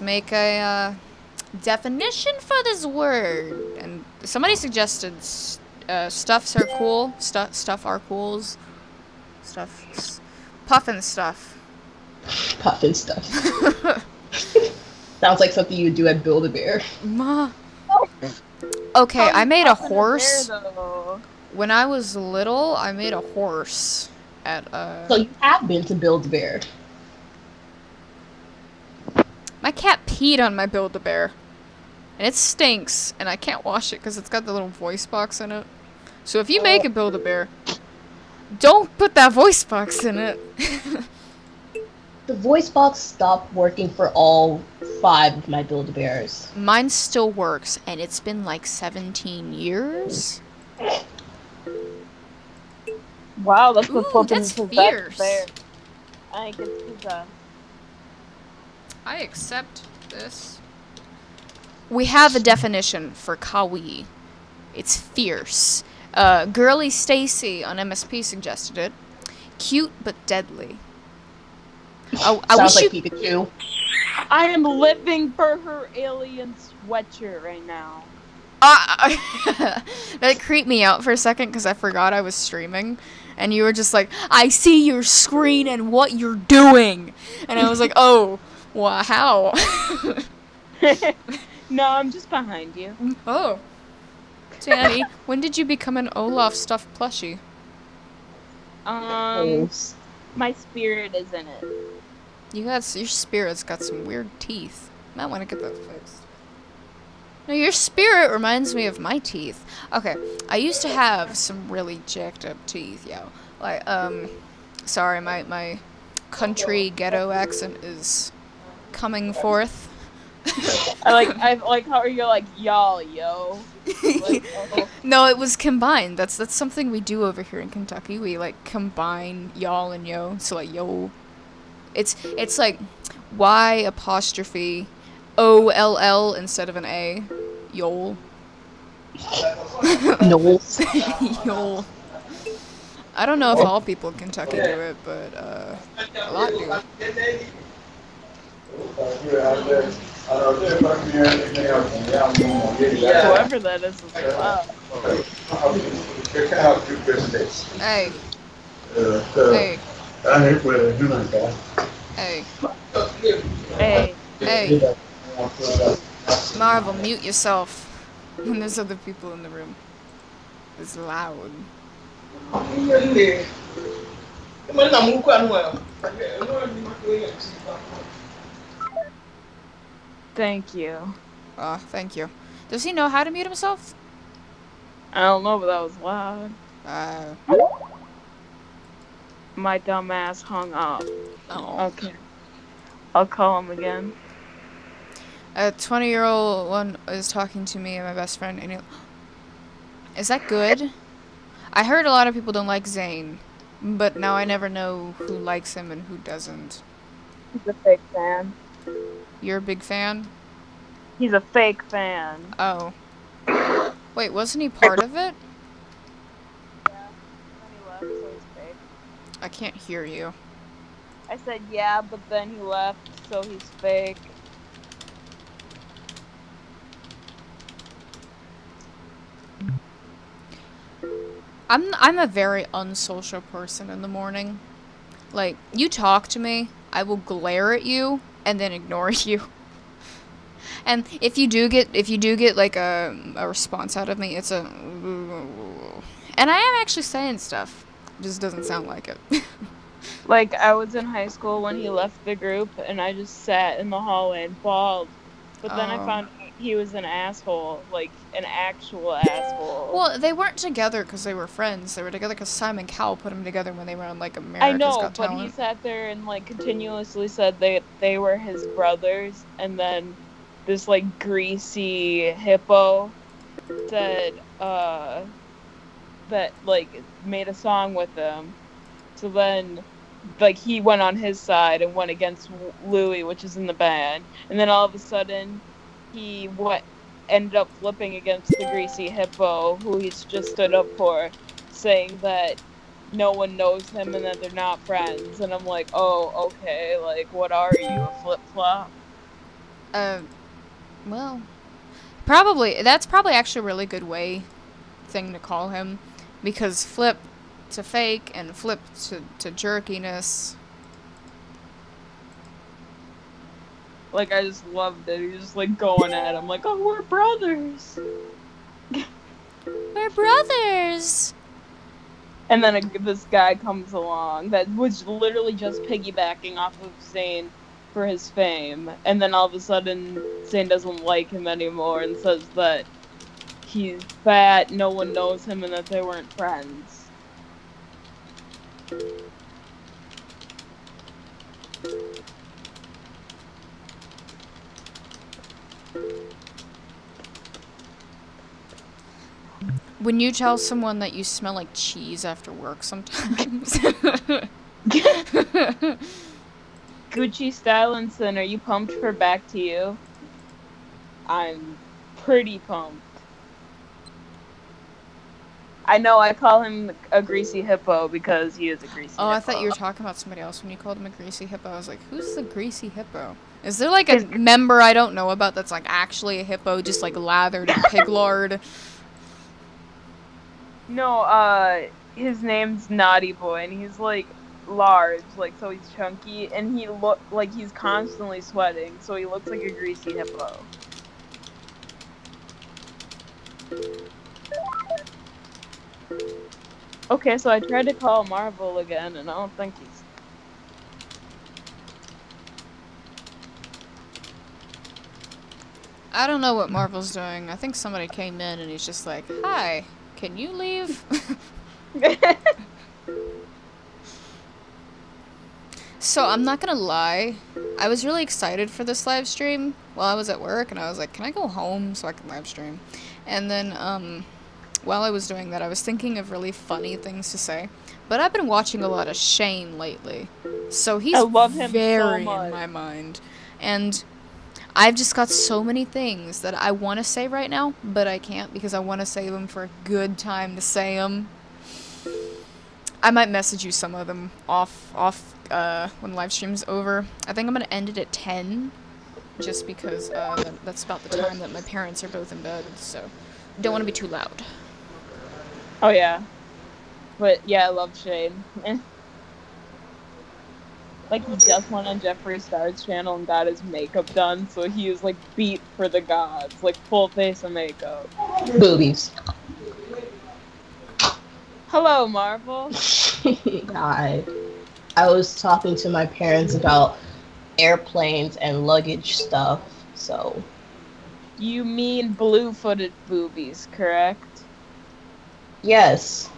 make a definition for this word. And somebody suggested stuffs are cool. Stuff are cools. Puffin stuff. Puffin stuff. Sounds like something you would do at Build-A-Bear. Ma. Okay, I made a horse. There, though. When I was little, I made a horse at So you have been to Build-A-Bear. My cat peed on my Build-A-Bear. And it stinks, and I can't wash it because it's got the little voice box in it. So if you make a Build-A-Bear, don't put that voice box in it. The voice box stopped working for all 5 of my Build-A-Bears. Mine still works, and it's been like 17 years. Wow, that's Ooh, a flippin' that's possessed fierce. bear. I think it's possessed. I accept this. We have a definition for kawaii. It's fierce. Girly Stacy on MSP suggested it. Cute but deadly. I Sounds wish like you. Pikachu. I am living for her alien sweatshirt right now. That creeped me out for a second because I forgot I was streaming, and you were just like, "I see your screen and what you're doing," and I was like, "Oh, wow, how?" No, I'm just behind you. Oh, Danny, when did you become an Olaf stuffed plushie? My spirit is in it. Your spirit's got some weird teeth. Might want to get that fixed. No, your spirit reminds me of my teeth. Okay, I used to have some really jacked up teeth, yo. Like, sorry, my country ghetto accent is coming forth. I like how you're like, y'all, yo. Like, oh. No, it was combined. That's something we do over here in Kentucky. We like combine y'all and yo. So like yo. It's like Y apostrophe O-L-L instead of an A. Yol. Knowles. Yol. I don't know if all people in Kentucky do it, but a lot do. Whoever that is loud. Hey. Hey. Hey. Hey. Hey. Marvel, mute yourself when there's other people in the room. It's loud. Thank you. Thank you. Does he know how to mute himself? I don't know, but that was loud. My dumb ass hung up. Oh. Okay. I'll call him again. A 20-year-old one is talking to me and my best friend, and is that good? I heard a lot of people don't like Zane, but now I never know who likes him and who doesn't. He's a fake fan. You're a big fan? He's a fake fan. Oh. Wait, wasn't he part of it? Yeah. Then he left, so he's fake. I can't hear you. I said yeah, but then he left, so he's fake. I'm a very unsocial person in the morning. Like, you talk to me, I will glare at you and then ignore you. And if you do get like a response out of me, it's a and I am actually saying stuff. It just doesn't sound like it. Like, I was in high school when he left the group, and I just sat in the hallway and bawled. But then I found out he was an asshole, like, an actual asshole. Well, they weren't together because they were friends. They were together because Simon Cowell put them together when they were on, like, America's Got Talent. But he sat there and, like, continuously said they were his brothers, and then this, like, greasy hippo said, that, like, made a song with them. So then, like, he went on his side and went against Louis, which is in the band. And then all of a sudden, he ended up flipping against the greasy hippo, who he's just stood up for, saying that no one knows him and that they're not friends. And I'm like, oh, okay, like, what are you, a flip-flop? Well, that's probably actually a really good thing to call him, because flip to fake and flip to jerkiness. Like, I just loved it. He was just, like, going at him, like, oh, we're brothers! We're brothers! And then this guy comes along that was literally just piggybacking off of Zayn for his fame. And then all of a sudden, Zayn doesn't like him anymore and says that he's fat, no one knows him, and that they weren't friends. When you tell someone that you smell like cheese after work sometimes. Gucci Stylinson, are you pumped for Back to You? I'm pretty pumped. I know I call him a greasy hippo because he is a greasy hippo. Oh, I thought you were talking about somebody else when you called him a greasy hippo. I was like, who's the greasy hippo? Is there like a member I don't know about that's like actually a hippo, just like lathered in pig lard? No, his name's Naughty Boy, and he's like large, like so he's chunky, and he look like he's constantly sweating, so he looks like a greasy hippo. Okay, so I tried to call Marvel again, and I don't think he's. I don't know what Marvel's doing. I think somebody came in and he's just like, "Hi, can you leave?" So, I'm not gonna lie, I was really excited for this live stream while I was at work, and I was like, can I go home so I can live stream? And then, while I was doing that, I was thinking of really funny things to say. But I've been watching a lot of Shane lately, so he's I love him very so much. in my mind. And I've just got so many things that I want to say right now, but I can't because I want to save them for a good time to say them. I might message you some of them off when live stream's over. I think I'm gonna end it at 10, just because that's about the time that my parents are both in bed. So don't want to be too loud. Oh yeah, but yeah, I love Shane. Like he just went on Jeffree Star's channel and got his makeup done, so he was like beat for the gods, like full face of makeup. Boobies. Hello, Marvel. Hi. I was talking to my parents about airplanes and luggage stuff, so. You mean blue-footed boobies, correct? Yes.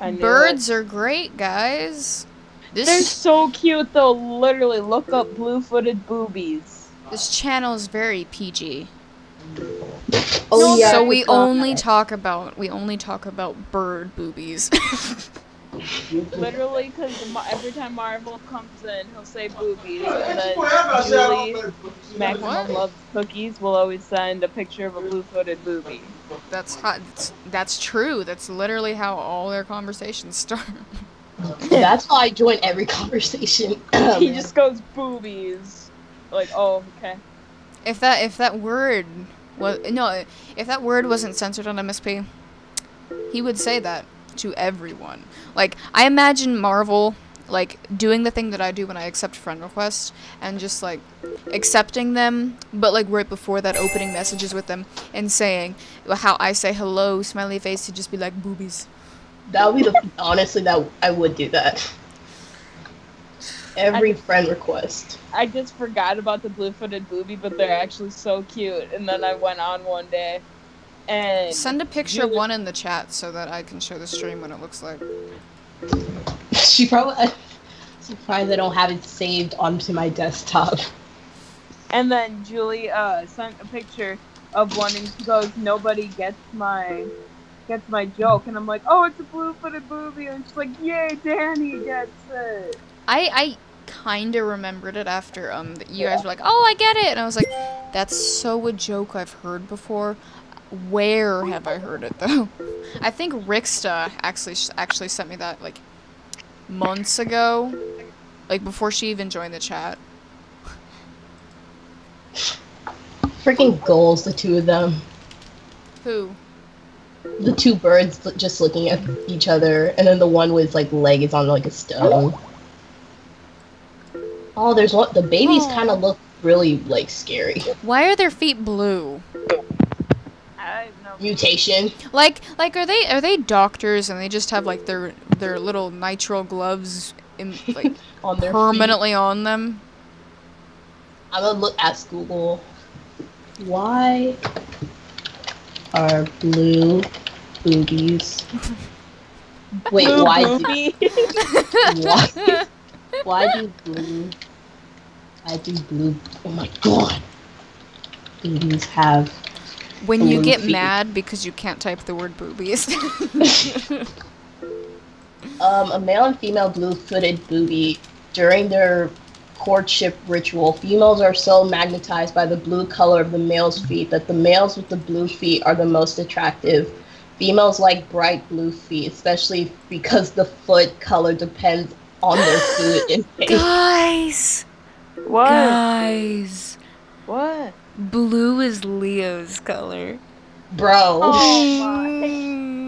I knew Birds it. are great, guys. They're This so cute, though. Literally, look up blue-footed boobies. channel is very PG. Oh yeah. So I we forgot only that. talk about bird boobies. Literally, because every time Marvel comes in, he'll say boobies, and then Julie, Maximum Loves Cookies, will always send a picture of a blue-footed boobie. That's hot. That's true. That's literally how all their conversations start. That's how I join every conversation. He just goes boobies. Like, oh, okay. If that word if that word wasn't censored on MSP, he would say that to everyone. Like, I imagine Marvel like doing the thing that I do when I accept friend requests and just like accepting them, but like right before that opening messages with them and saying how I say hello, smiley face, to just be like boobies. That would be honestly, that I would do that. Every friend request. I just forgot about the blue-footed boobie, but they're actually so cute. And then I went on one day, and Send a picture of one in the chat so that I can show the stream what it looks like. She probably. Surprised I don't have it saved onto my desktop. And then Julie sent a picture of one, and she goes, "Nobody gets my joke," and I'm like, "Oh, it's a blue-footed boobie," and she's like, "Yay, Danny gets it." I kind of remembered it after you guys were like, "Oh, I get it," and I was like, "That's so a joke I've heard before. Where have I heard it though?" I think Rixta actually sent me that like months ago, like before she even joined the chat. Freaking goals, the two of them. Who? The two birds just looking at each other, and then the one with like leg is on like a stone. Oh, there's one. The babies kind of look really like scary. Why are their feet blue? I don't know. Mutation. Like are they doctors and they just have like their little nitrile gloves in like On their permanently on them? I'm gonna look at Google. Why are blue boobies? Wait, Blue why? boobie. Why do blue? Oh my god! Boobies have When you Blue get feet. mad because you can't type the word boobies. A male and female blue-footed booby. During their courtship ritual, females are so magnetized by the blue color of the male's feet that the males with the blue feet are the most attractive. Females like bright blue feet, especially because the foot color depends on their food intake. Guys! What? Guys! What? Blue is Leo's color. Bro, Oh my.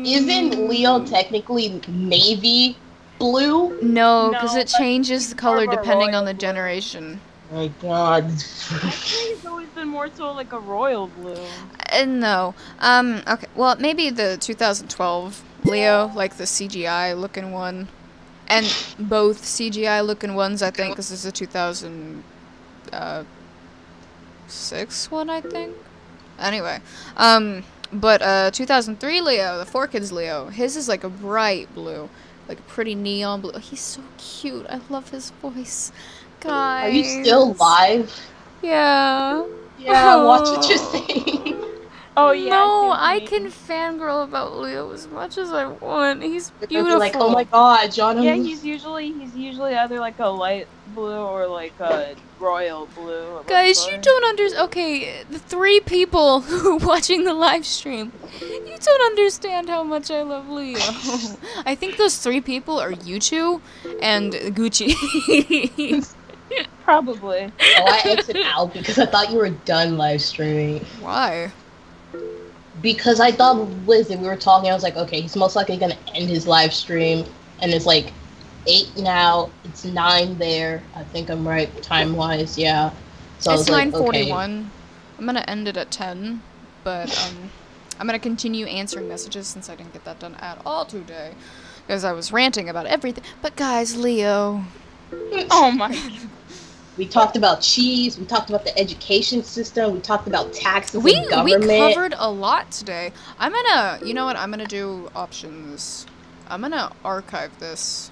isn't Leo technically navy blue? No, because No, it that's- changes the he's color more of a depending on royal the blue. generation. Oh my god. Actually, he's always been more so like a royal blue. No. Okay. Well, maybe the 2012 Leo, like the CGI looking one. And both CGI looking ones, I think, because this is a 2006 one, I think. Anyway. But 2003 Leo, the 4Kids Leo, his is like a bright blue. Like a pretty neon blue. He's so cute. I love his voice. Guys. Are you still live? Yeah. Yeah, watch Oh. what you're saying. Oh yeah. No, I I see what you can mean. fangirl about Leo as much as I want. He's You're gonna be beautiful. like, oh my god, John. Yeah, he's usually either like a light blue or like a royal blue. it looks Guys, you like. don't understand. Okay, the 3 people who are watching the live stream, you don't understand how much I love Leo. I think those 3 people are you two and Gucci. Probably. Oh, I exited out because I thought you were done live streaming. Why? Because I thought, listen, we were talking, I was like, okay, he's most likely gonna end his live stream, and it's like 8 now, it's 9 there, I think I'm right, time-wise, yeah. So I It's was like, 9:41. I'm gonna end it at 10, but I'm gonna continue answering messages since I didn't get that done at all today, because I was ranting about everything. But guys, Leo. okay. Oh my. God. We talked about cheese, we talked about the education system, we talked about taxes We and government. covered a lot today. I'm gonna, you know what? I'm gonna do options. I'm gonna archive this.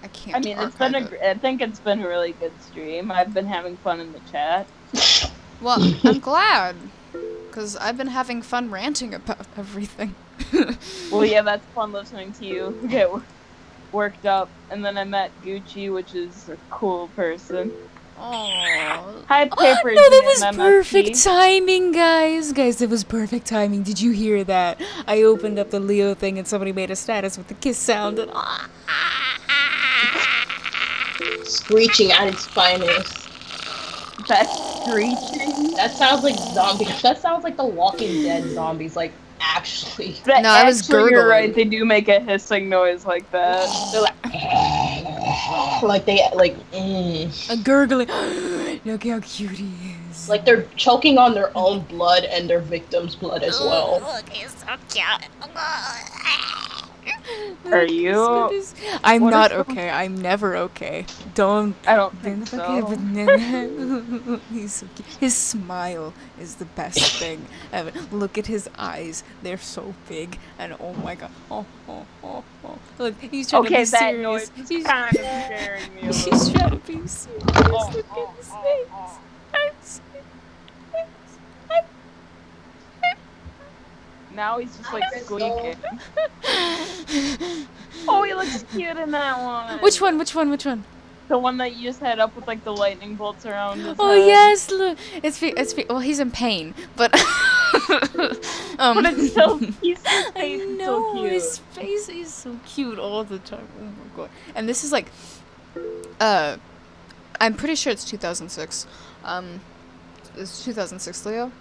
I can't. I mean, it's been archive it. I think it's been a really good stream. I've been having fun in the chat. Well, I'm glad, cause I've been having fun ranting about everything. Well, yeah, that's fun listening to you get worked up. And then I met Gucci, which is a cool person. Aww. Hi, Paper. No, that was GM, perfect MSP. timing, guys. Guys, that was perfect timing. Did you hear that? I opened up the Leo thing and somebody made a status with the kiss sound. And Screeching at its finest. That's screeching. That sounds like zombie. That sounds like the Walking Dead zombies, like, actually. But No, I was actually, you're gurgling. right. They do make a hissing noise like that. They're like they, like, a gurgling. Look how cute he is. like they're choking on their own blood and their victim's blood as well. Look, he's so cute. Are you- I'm What not is- okay. I'm never okay. Don't. I don't think so. He's so cute. His smile is the best thing ever. Look at his eyes. They're so big. And oh my god. Oh. Look, he's trying to Okay, be that serious. noise is He's, kind of scaring me. a he's little. trying to be serious. Oh, Look oh, at his oh, face. oh. Now he's just like squeaking. Oh, he looks cute in that one. Which one? The one that you just had up with like the lightning bolts around his Oh head. yes, look. Well, he's in pain, but But it's still, his I face is know so cute. his face is so cute all the time. Oh my god! And this is like, I'm pretty sure it's 2006. It's 2006 Leo.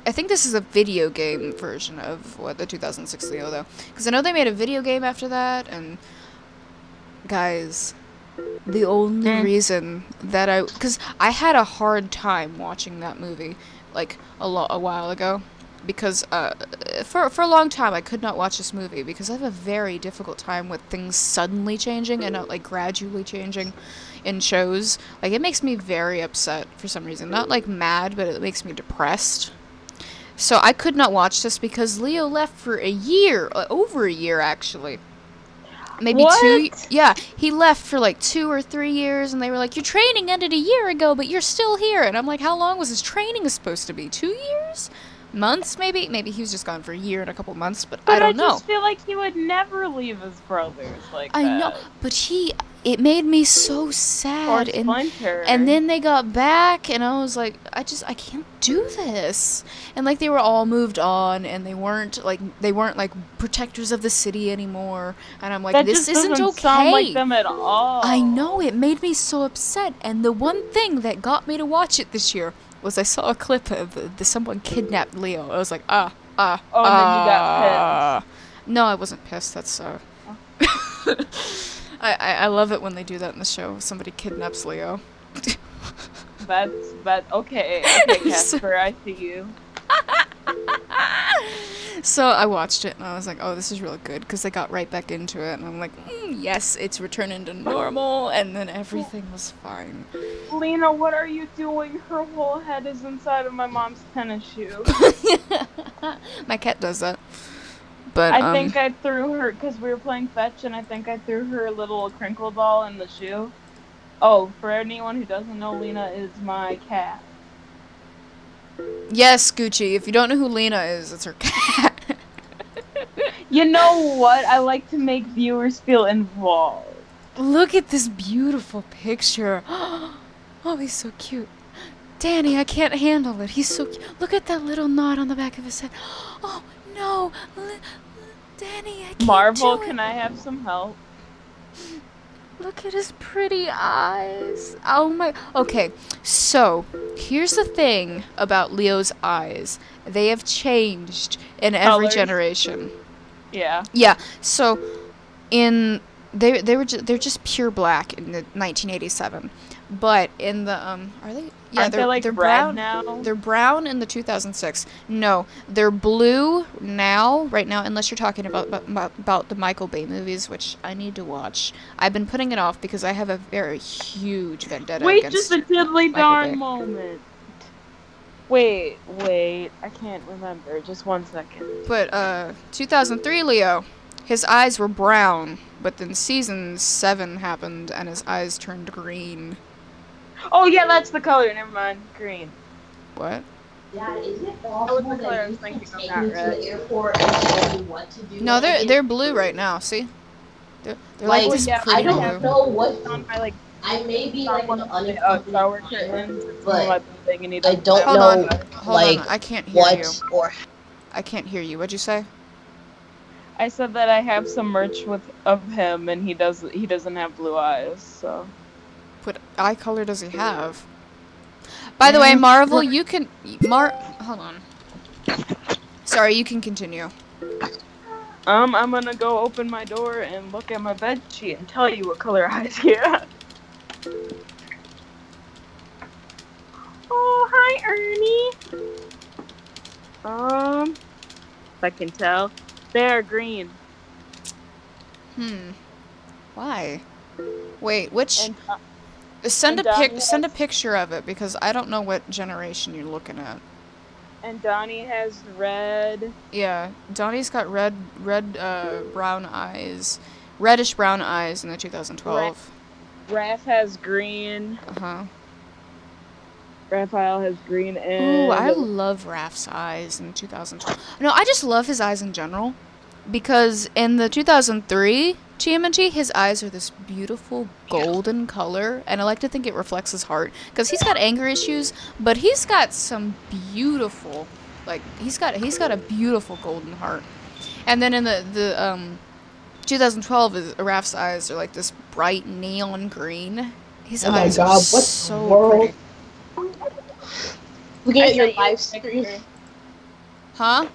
I think this is a video game version of what the 2006 Leo though, because I know they made a video game after that. And guys, the only reason that because I had a hard time watching that movie like a while ago. Because for a long time I could not watch this movie because I have a very difficult time with things suddenly changing and not like gradually changing in shows. Like it makes me very upset for some reason. Not like mad, but it makes me depressed. So I could not watch this because Leo left for a year, over a year actually. maybe What? yeah, he left for like 2 or 3 years, and they were like, your training ended a year ago, but you're still here. And I'm like, how long was his training supposed to be? 2 years? Months, maybe? Maybe he was just gone for a year and a couple months, but I don't know. I just feel like he would never leave his brothers like that. I know, but it made me so Or sad. Splinter. And then they got back, and I was like, I can't do this. And like they were all moved on, and they weren't like protectors of the city anymore. And I'm like, that this just isn't doesn't okay. sound like them at all. I know, it made me so upset. And the one thing that got me to watch it this year was I saw a clip of someone kidnapped Leo. I was like, Oh, and then you got pissed. No, I wasn't pissed. That's I love it when they do that in the show. Somebody kidnaps Leo. That's okay. Okay, Casper, I see you. So I watched it and I was like, oh, this is really good, because they got right back into it, and I'm like, yes, it's returning to normal, and then everything was fine. Lena, what are you doing? Her whole head is inside of my mom's tennis shoe. My cat does that. But I think I threw her, because we were playing fetch, and I think I threw her little crinkle doll in the shoe. Oh, for anyone who doesn't know, Lena is my cat. Yes, Gucci, if you don't know who Lena is, it's her cat. You know what? I like to make viewers feel involved. Look at this beautiful picture. Oh, he's so cute. Danny, I can't handle it. He's so cute. Look at that little knot on the back of his head. Oh, no. Danny, I can't Marvel, do it. can I have some help? Look at his pretty eyes. Oh my. Okay, so here's the thing about Leo's eyes. They have changed in every Colors. generation. Yeah. Yeah. So they're just pure black in the 1987. But in the are they? Yeah, Aren't they like they're red brown now? They're brown in the 2006. No, they're blue right now, unless you're talking about the Michael Bay movies, which I need to watch. I've been putting it off because I have a very huge vendetta Wait, against just a diddly Michael Bay. darn moment. Wait, I can't remember. Just 1 second. But 2003 Leo, his eyes were brown, but then season 7 happened and his eyes turned green. Oh yeah, that's the color. Never mind. Green. What? Dad, is it Oh, possible the color I that was you can thinking of, take not me to red. the airport and tell me what to do? No, when I get they're blue right now. See? They're like Like, this yeah, pretty I don't blue. know what. On my like I may be like an Star unaccompanied Wars minor, curtains. but And he I doesn't don't have Hold know on. Hold like on. I can't hear what you. or I can't hear you. What'd you say? I said that I have some merch of him, and he doesn't have blue eyes. So What eye color does he have? By the way, Marvel, you can hold on. Sorry, you can continue. I'm gonna go open my door and look at my bed sheet and tell you what color eyes he has. Oh, hi, Ernie. If I can tell, they're green. Why? Wait, which? And Send and a Donnie send a has- picture of it, because I don't know what generation you're looking at. and Donnie has red. Yeah, Donnie's got red brown eyes, reddish brown eyes in the 2012. Raph has green. Raphael has green and. Ooh, I love Raph's eyes in 2012. No, I just love his eyes in general, because in the 2003 TMNT, his eyes are this beautiful golden color, and I like to think it reflects his heart, because he's got anger issues, but he's got some beautiful, like, he's got a beautiful golden heart. And then in the 2012, Raph's eyes are like this bright neon green. His Oh my eyes God, are what so the world? pretty. Looking I at your sent you live a stream, picture. Huh?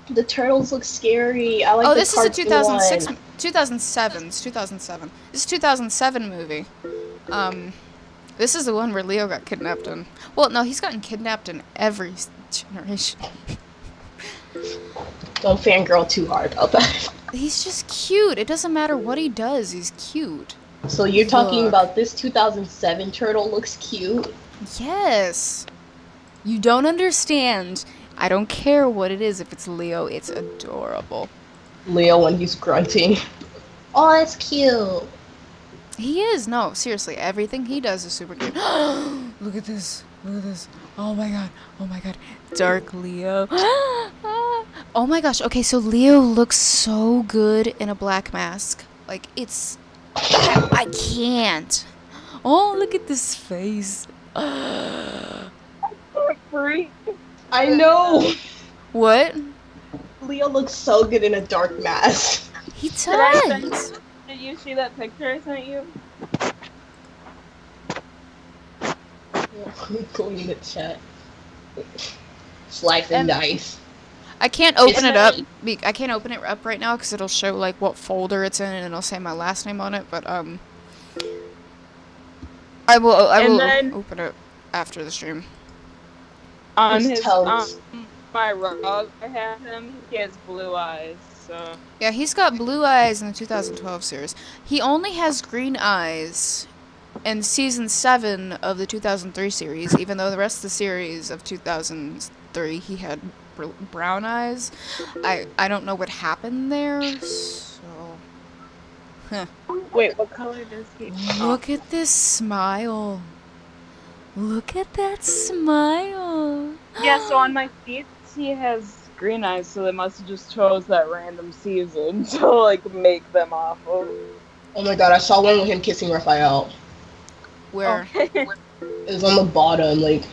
the turtles look scary. I like Oh, the this is a cartoon 2006, one. 2007. It's 2007. This is a 2007 movie. This is the one where Leo got kidnapped in. Well, no, he's gotten kidnapped in every generation. Don't fangirl too hard about that. He's just cute. It doesn't matter what he does. He's cute. So you're talking Look. about this 2007 turtle looks cute? Yes. You don't understand. I don't care what it is. If it's Leo, it's adorable. Leo when he's grunting. Oh, that's cute. He is. No, seriously, everything he does is super cute. Look at this. Look at this. Oh my god. Oh my god. Dark Leo. Oh my gosh. Okay, so Leo looks so good in a black mask. Like, it's... I can't. Oh, look at this face. I know. What? Leo looks so good in a dark mask. He Did does. Did you see that picture I sent you? Going in the chat. Slice and dice. I can't open It's it up. funny. I can't open it up right now because it'll show like what folder it's in and it'll say my last name on it. But I will then- open it after the stream. On His his toes. my rug, I have him. He has blue eyes. So Yeah, he's got blue eyes in the 2012 series. He only has green eyes in season 7 of the 2003 series, even though the rest of the series of 2003 he had brown eyes. I don't know what happened there. So, wait, what color does he? look at this smile. Look at that smile. Yeah, so on my feet he has green eyes, so they must have just chose that random season to like make them off of. Oh my god, I saw one with him kissing Raphael. Where? It was on the bottom, like...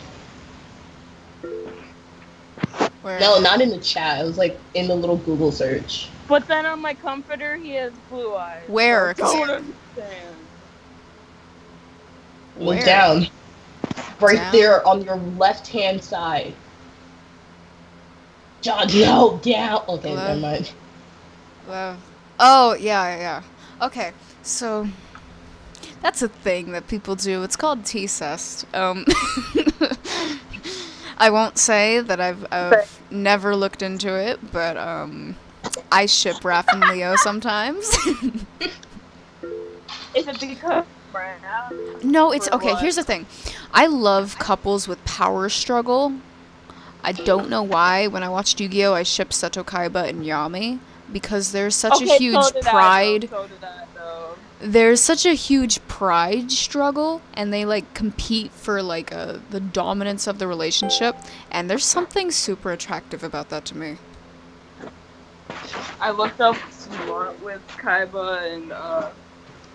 Where? No, not in the chat. It was like in the little Google search. But then on my comforter he has blue eyes. Where? So I don't understand. Look Where? down. Right Down? there on your left-hand side. John, no, down. Okay, Hello? never mind. Oh, yeah. Okay, so that's a thing that people do. It's called T-cest. I won't say that I've never looked into it, but I ship Raph and Leo sometimes. Is it because No, it's For okay. what? Here's the thing. I love couples with power struggle. I don't know why. When I watched Yu-Gi-Oh, I shipped Seto Kaiba and Yami because there's such a huge pride. So did I, though. There's such a huge pride struggle, and they like compete for like the dominance of the relationship, and there's something super attractive about that to me. I looked up Smart with Kaiba and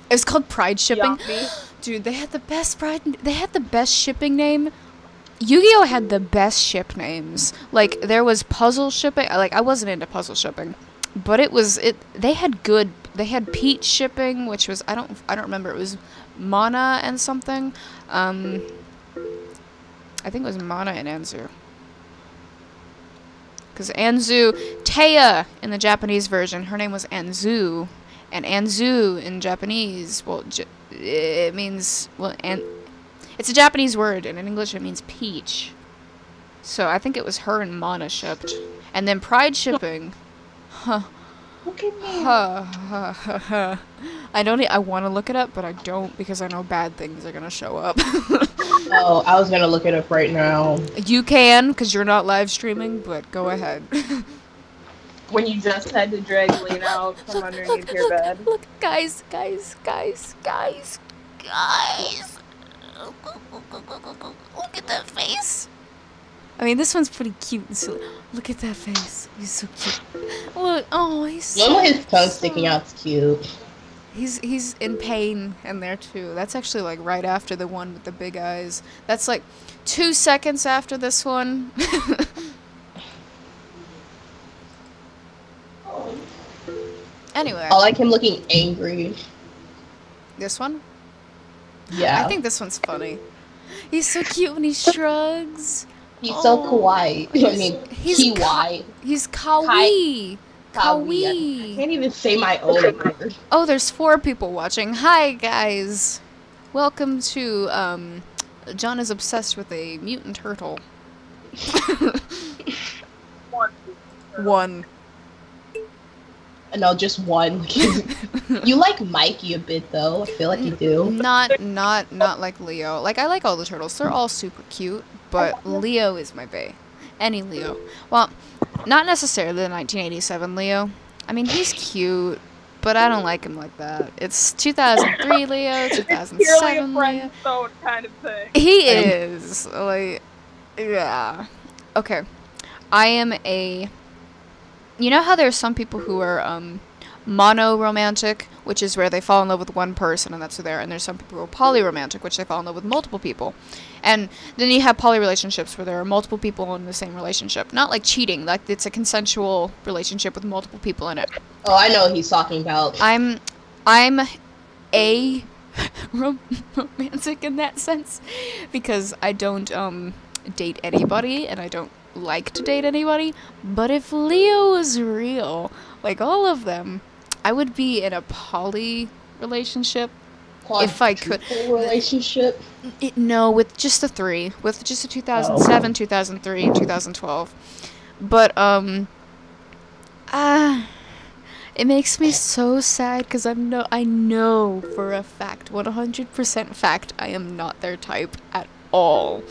It's called pride shipping. Yami. Dude, they had the best shipping name. Yu-Gi-Oh had the best ship names. Like there was puzzle shipping. Like I wasn't into puzzle shipping, but they had Peach shipping, which was I don't remember. It was Mana and something. I think it was Mana and Anzu. Because Anzu, Taya in the Japanese version, her name was Anzu, and Anzu in Japanese, well, it means, well, it's a Japanese word, and in English it means peach. So I think it was her and Mana shipped. And then pride shipping, Look at me. I want to look it up, but I don't because I know bad things are going to show up. Oh, I was gonna look it up right now. You can, because you're not live streaming, but go ahead. When you just had to drag Lena out from underneath your bed. Look, guys. Look at that face. I mean, this one's pretty cute and silly. Look at that face. He's so cute. Look, oh, he's The so... one with his tongue sticking out's cute. He's in pain in there, too. That's actually, like, right after the one with the big eyes. That's, like, 2 seconds after this one. Anyway. I like him looking angry. This one? Yeah. I think this one's funny. He's so cute when he shrugs. He's so kawaii. I mean, He's kawaii. He's kawaii. I can't even say my own word. Oh, there's 4 people watching. Hi, guys. Welcome to, John is obsessed with a mutant turtle. One. No, just one. You like Mikey a bit, though. I feel like you do. Not like Leo. Like, I like all the turtles. They're all super cute, but Leo is my bae. Any Leo. Well, not necessarily the 1987 Leo. I mean, he's cute, but I don't like him like that. It's 2003 Leo, It's purely a 2007 Leo. friend zone kind of thing. He is like, yeah. Okay, I am a. You know how there's some people who are mono-romantic, which is where they fall in love with one person and that's who they are, and there's some people who are poly-romantic, which they fall in love with multiple people. And then you have poly relationships where there are multiple people in the same relationship. Not like cheating, like it's a consensual relationship with multiple people in it. Oh, I know what he's talking about. I'm a romantic in that sense because I don't date anybody and I don't like to date anybody. But if Leo was real, like all of them, I would be in a poly relationship if I could. Quadruple relationship? No, with just the three. With just the 2007, 2003, and 2012. But, it makes me so sad because I know for a fact, 100% fact, I am not their type at all.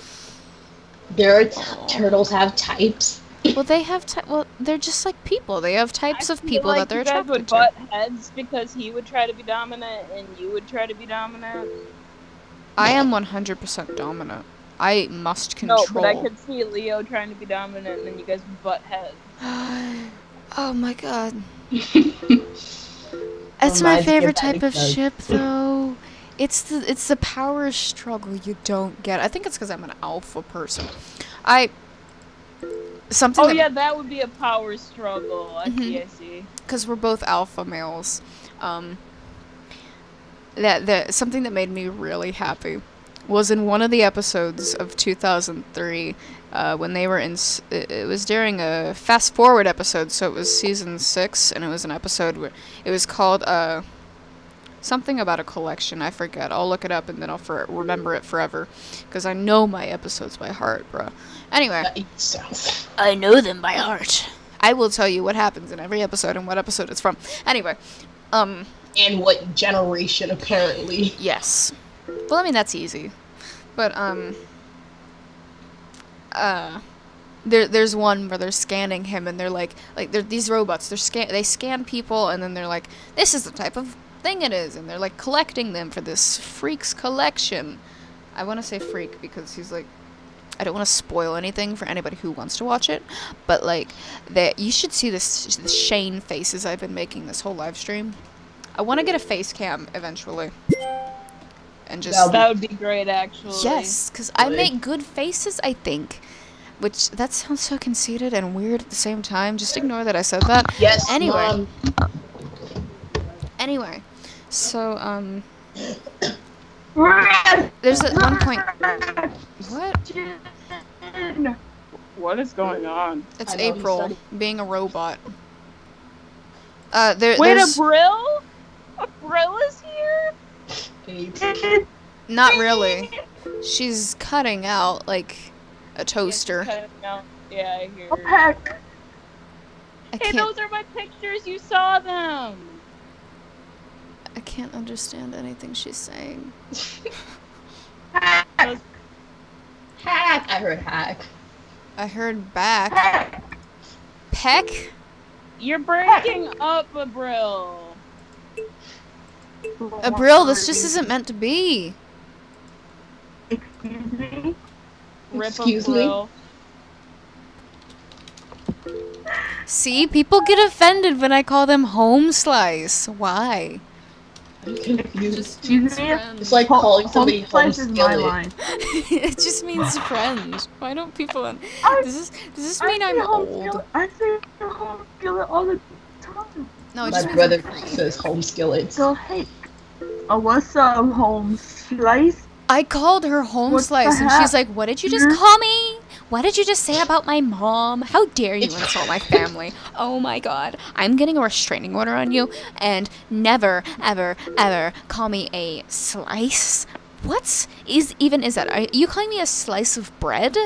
Turtles have types. Well, they have well, they're just like people. They have types of people like that they're you guys would attracted to. butt heads because he would try to be dominant and you would try to be dominant. I am 100% dominant. I must control. No, but I could see Leo trying to be dominant and then you guys would butt heads. Oh my god. That's my favorite type of ship, though. It's the power struggle you don't get. I think it's because I'm an alpha person. That would be a power struggle. I see. Because we're both alpha males. Something that made me really happy was in one of the episodes of 2003 when they were in. It was during a fast forward episode, so it was season 6, and it was an episode where it was called something about a collection. I forget. I'll look it up and then I'll remember it forever because I know my episodes by heart, bruh. Anyway, I know them by heart. I will tell you what happens in every episode and what episode it's from. Anyway, and what generation apparently. Yes. Well, I mean that's easy. But there's one where they're scanning him and they're like they're these robots. They scan people and then they're like, this is the type of thing it is, and they're like collecting them for this freak's collection. I want to say freak because he's like, I don't want to spoil anything for anybody who wants to watch it, but like you should see the Shane faces I've been making this whole live stream. I want to get a face cam eventually. And just that would be great, actually. Yes, because I make good faces, I think. Which, that sounds so conceited and weird at the same time. Just ignore that I said that. Yes, anyway. Mom. Anyway. So, there's at one point... What? What is going on? It's April, being a robot. Wait, there's... a Brill? A Brill is here? Not really. She's cutting out, like, a toaster. Yeah, I hear. Hey, those are my pictures. You saw them. I can't understand anything she's saying. Hack. I heard hack. I heard back. Peck? You're breaking up, Abril. Abril, this just isn't meant to be. Excuse me? Excuse me? See, people get offended when I call them home slice. Why? I'm confused. Excuse me? It's like calling somebody home skillet. It just means friend. Why don't people... Does this mean I'm old? I say home skillet all the time. No, it My just brother says home skillet. So, hey, what's up, home slice? I called her home slice, and she's like, what did you just call me? What did you just say about my mom? How dare you insult my family? Oh my god. I'm getting a restraining order on you, and never, ever, ever call me a slice. What is that? Are you calling me a slice of bread?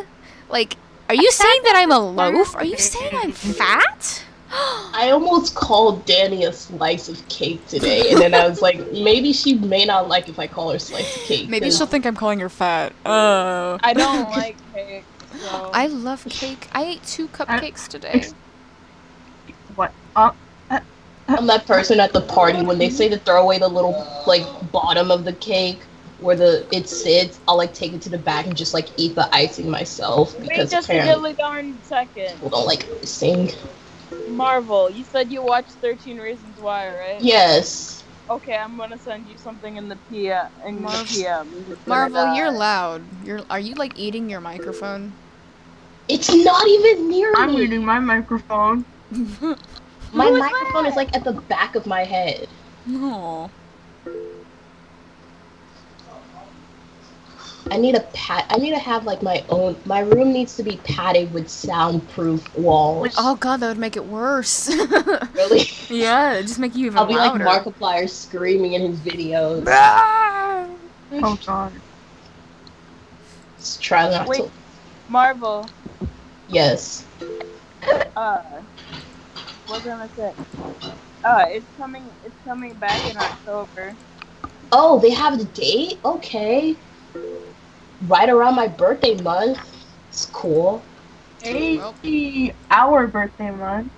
Like, are you saying that I'm a loaf? Are you saying I'm fat? I almost called Danny a slice of cake today, and then I was like, maybe she may not like if I call her slice of cake. Maybe she'll think I'm calling her fat. I don't like cake. So. I love cake. I ate 2 cupcakes today. What? I'm that person at the party when they say to throw away the little like bottom of the cake where it sits. I'll like take it to the back and just like eat the icing myself Wait because just a apparently diddly darn second. people don't like icing. Marvel, you said you watched 13 Reasons Why, right? Yes. Okay, I'm gonna send you something in the PM. Marvel, you're loud. Are you like eating your microphone? It's not even near I'm me. eating my microphone. My microphone is like at the back of my head. No. I need to have like my own. My room needs to be padded with soundproof walls. Oh god, that would make it worse. Really? Yeah, it'd just make you even I'll be louder. like Markiplier screaming in his videos. Oh god. Just try not Wait. to. Marvel, Yes. what was I gonna say? It's coming back in October. Oh, they have the date? Okay. Right around my birthday month. It's cool. Hey, our birthday month.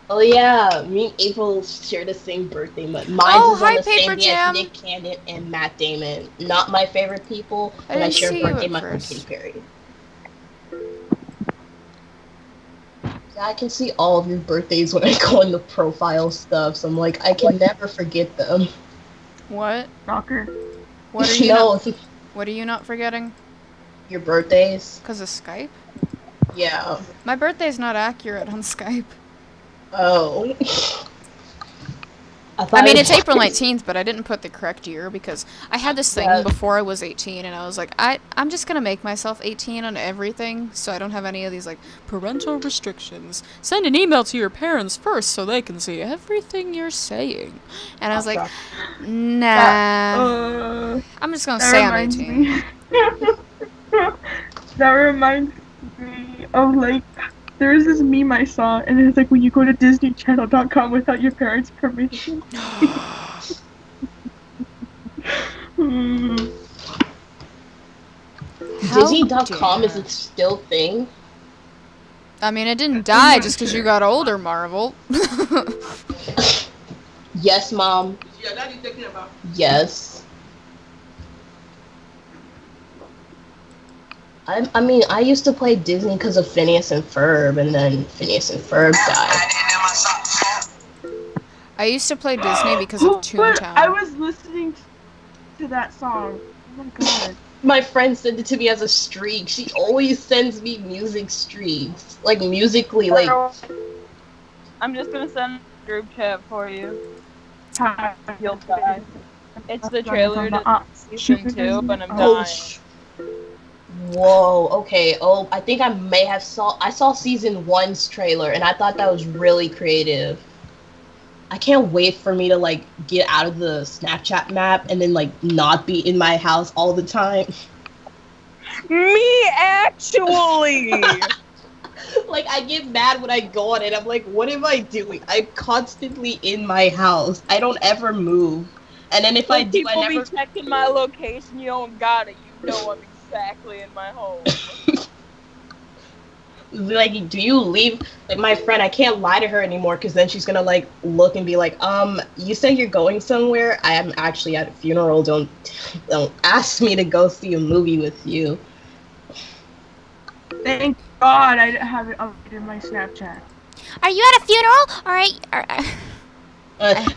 Oh yeah, me and April share the same birthday month. Mine Oh, was on hi, the same Paper day Jam. as Nick Cannon and Matt Damon. Not my favorite people, but I didn't share see you birthday at month with first. Katy Perry. Yeah, I can see all of your birthdays when I go in the profile stuff, so I'm like, I can never forget them. What? Shocker. What are you No, What are you not forgetting? your birthdays? Cause of Skype? Yeah. My birthday's not accurate on Skype. Oh. I mean, it's April 19th, but I didn't put the correct year because I had this thing Yeah. before I was 18, and I was like, I'm just gonna make myself 18 on everything, so I don't have any of these, like, parental restrictions. Send an email to your parents first so they can see everything you're saying. And I was like, nah. I'm just gonna say I'm 18. Me. That reminds me of like there was this meme I saw, and it's like when you go to DisneyChannel.com without your parents' permission. Disney.com is a still thing. I mean, it didn't die just because you got older, Marvel. Yes, Mom. Yes. I mean, I used to play Disney because of Phineas and Ferb, and then Phineas and Ferb died. I used to play Disney because of But Toontown. I was listening to that song. Oh my god. My friend sent it to me as a streak. She always sends me music streaks. Like, musically, like... I'm just gonna send a group chat for you. Hi. You'll die. It's the trailer to season 2, but I'm dying. Whoa, okay. Oh, I think I may have I saw season 1's trailer, and I thought that was really creative. I can't wait for me to, like, get out of the Snapchat map and then, like, not be in my house all the time. Me, actually! Like, I get mad when I go on it. I'm like, what am I doing? I'm constantly in my house. I don't ever move. And then if I do, people I never... be checking my location, you don't got it. You know I'm exactly in my home. Like, do you leave? Like, my friend, I can't lie to her anymore because then she's gonna, like, look and be like, you say you're going somewhere? I am actually at a funeral. Don't ask me to go see a movie with you. Thank God I didn't have it updated in my Snapchat. Are you at a funeral?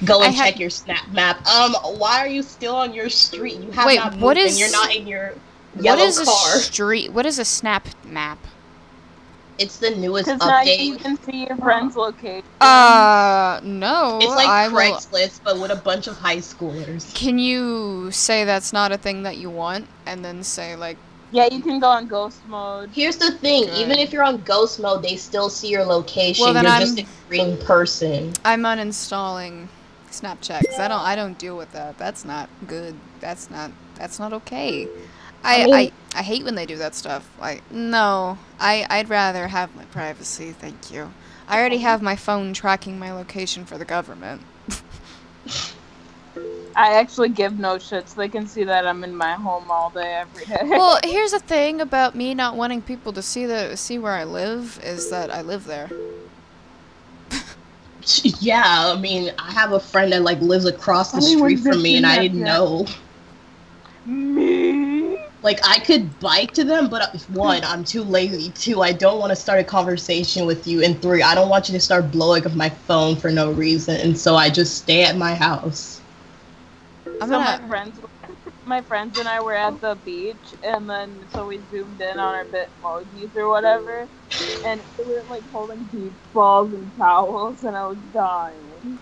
Go and check your Snap map. Why are you still on your street? You have Wait, not moved what and is- you're not in your What yellow is car. a street? What is a snap map? It's the newest Because now you update. can see your friend's location. No. It's like I will. Craigslist, but with a bunch of high schoolers. Can you say that's not a thing that you want, and then say like, Yeah, you can go on ghost mode. Here's the thing, Good. even if you're on ghost mode, they still see your location. Well, then you're I'm- just a green person. I'm uninstalling Snapchat because I don't deal with that. That's not good. That's not okay. I hate when they do that stuff. Like, no, I'd rather have my privacy. Thank you. I already have my phone tracking my location for the government. I actually give no shits. They can see that I'm in my home all day, every day. Well, here's the thing about me not wanting people to see where I live is that I live there. Yeah, I mean, I have a friend that like lives across the Anyone street from me, and I didn't yet. know. Me? Like, I could bike to them, but one, I'm too lazy. Two, I don't want to start a conversation with you. And three, I don't want you to start blowing up my phone for no reason. And so I just stay at my house. My friends and I were at the beach, and then so we zoomed in on our Bitmojis or whatever, and we were like holding beach balls and towels, and I was dying.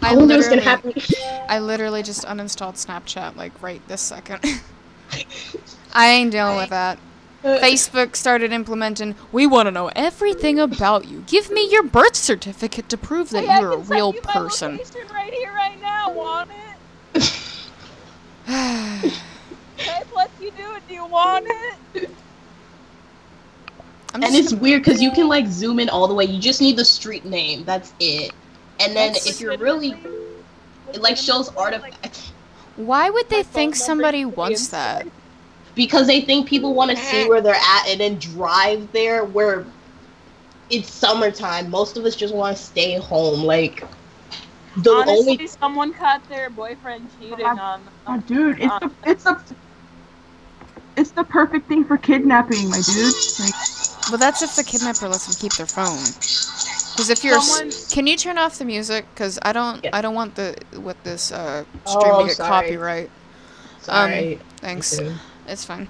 I wonder what's gonna happen. literally just uninstalled Snapchat like right this second. I ain't dealing with that. Facebook started implementing, we want to know everything about you. Give me your birth certificate to prove that you're a real person. I can send you my location right here, right now. Want it? I've let you do it. Do you want it? And it's weird because you can like zoom in all the way. You just need the street name. That's it. And then if you're really, it like shows artifacts. Why would they think somebody wants that? Because they think people want to see where they're at and then drive there where it's summertime. Most of us just want to stay home. Like, honestly, someone caught their boyfriend cheating on them. Oh, dude, it's the perfect thing for kidnapping, my dude. Like, but that's if the kidnapper lets them keep their phone. Because if you're, can you turn off the music? Because I don't want this stream to get copyright. Sorry. Thanks. It's fine.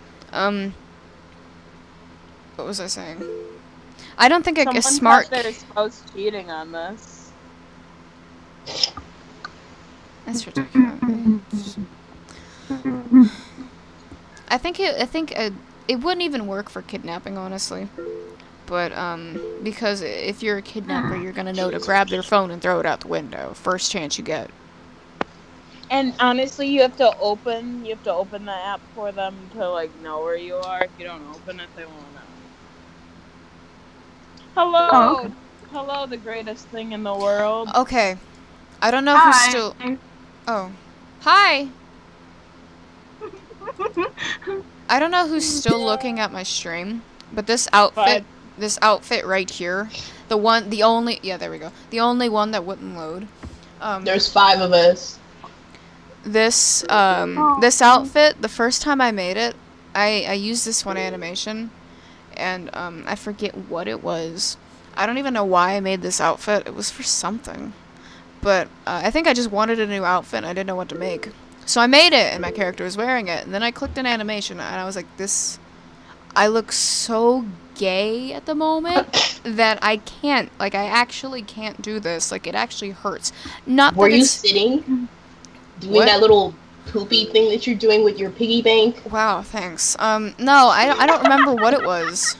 What was I saying? I don't think a smart. Someone caught their spouse cheating on this. That's ridiculous. I think it wouldn't even work for kidnapping, honestly. But because if you're a kidnapper, you're gonna know to grab their phone and throw it out the window first chance you get. And honestly, you have to open the app for them to like know where you are. If you don't open it, they won't know. Hello, okay. Hello, the greatest thing in the world. Okay, I don't know who's still. Oh, hi. I don't know who's still looking at my stream, but this outfit right here, the only there we go, the only one that wouldn't load. There's 5 of us. This outfit, the first time I made it, I used this one animation, and I forget what it was. I don't even know why I made this outfit. It was for something, but I think I just wanted a new outfit and I didn't know what to make. So I made it, and my character was wearing it, and then I clicked an animation, and I was like, I look so gay at the moment that I can't, I actually can't do this. Like, it actually hurts. Were you sitting? Doing that little poopy thing that you're doing with your piggy bank? Wow, thanks. No, I don't remember what it was.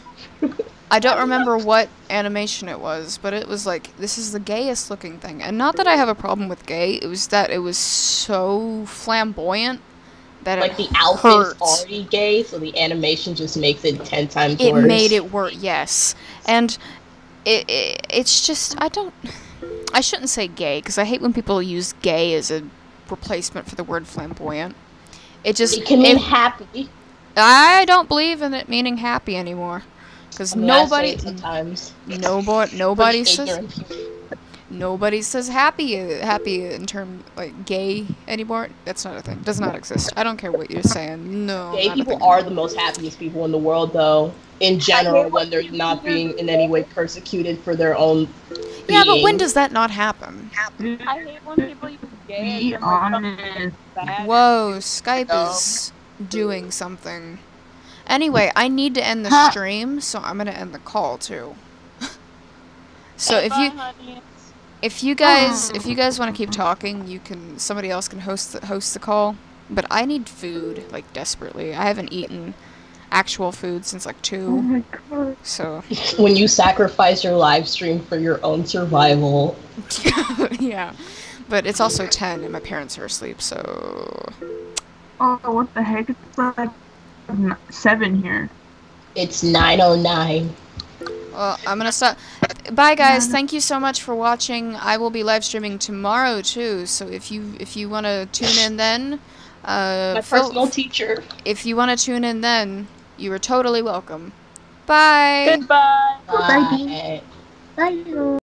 I don't remember what animation it was, but it was like, this is the gayest looking thing. And not that I have a problem with gay, it was that it was so flamboyant that like the outfit is already gay, so the animation just makes it 10 times worse. It made it worse, yes. And it's just, I shouldn't say gay, because I hate when people use gay as a replacement for the word flamboyant. It can mean happy. I don't believe in it meaning happy anymore. Because nobody says happy in term like gay anymore. That's not a thing. Does not exist. I don't care what you're saying. No. Gay people are the most happiest people in the world, though. In general, when they're not being in any way persecuted for their own being. Yeah, but when does that not happen? I hate when people use gay. Be honest. Whoa, Skype is doing something. Anyway, I need to end the stream, so I'm gonna end the call too. So if you guys want to keep talking, somebody else can host the call. But I need food, like, desperately. I haven't eaten actual food since like 2. Oh my god. So when you sacrifice your live stream for your own survival. Yeah. But it's also 10 and my parents are asleep, so oh, what the heck? It's like 7 here. It's 9:09. Well, I'm gonna stop. Bye, guys. Thank you so much for watching. I will be live streaming tomorrow too. So if you want to tune in then, my personal teacher. If you want to tune in then, you are totally welcome. Bye. Goodbye. Bye. Bye. Bye.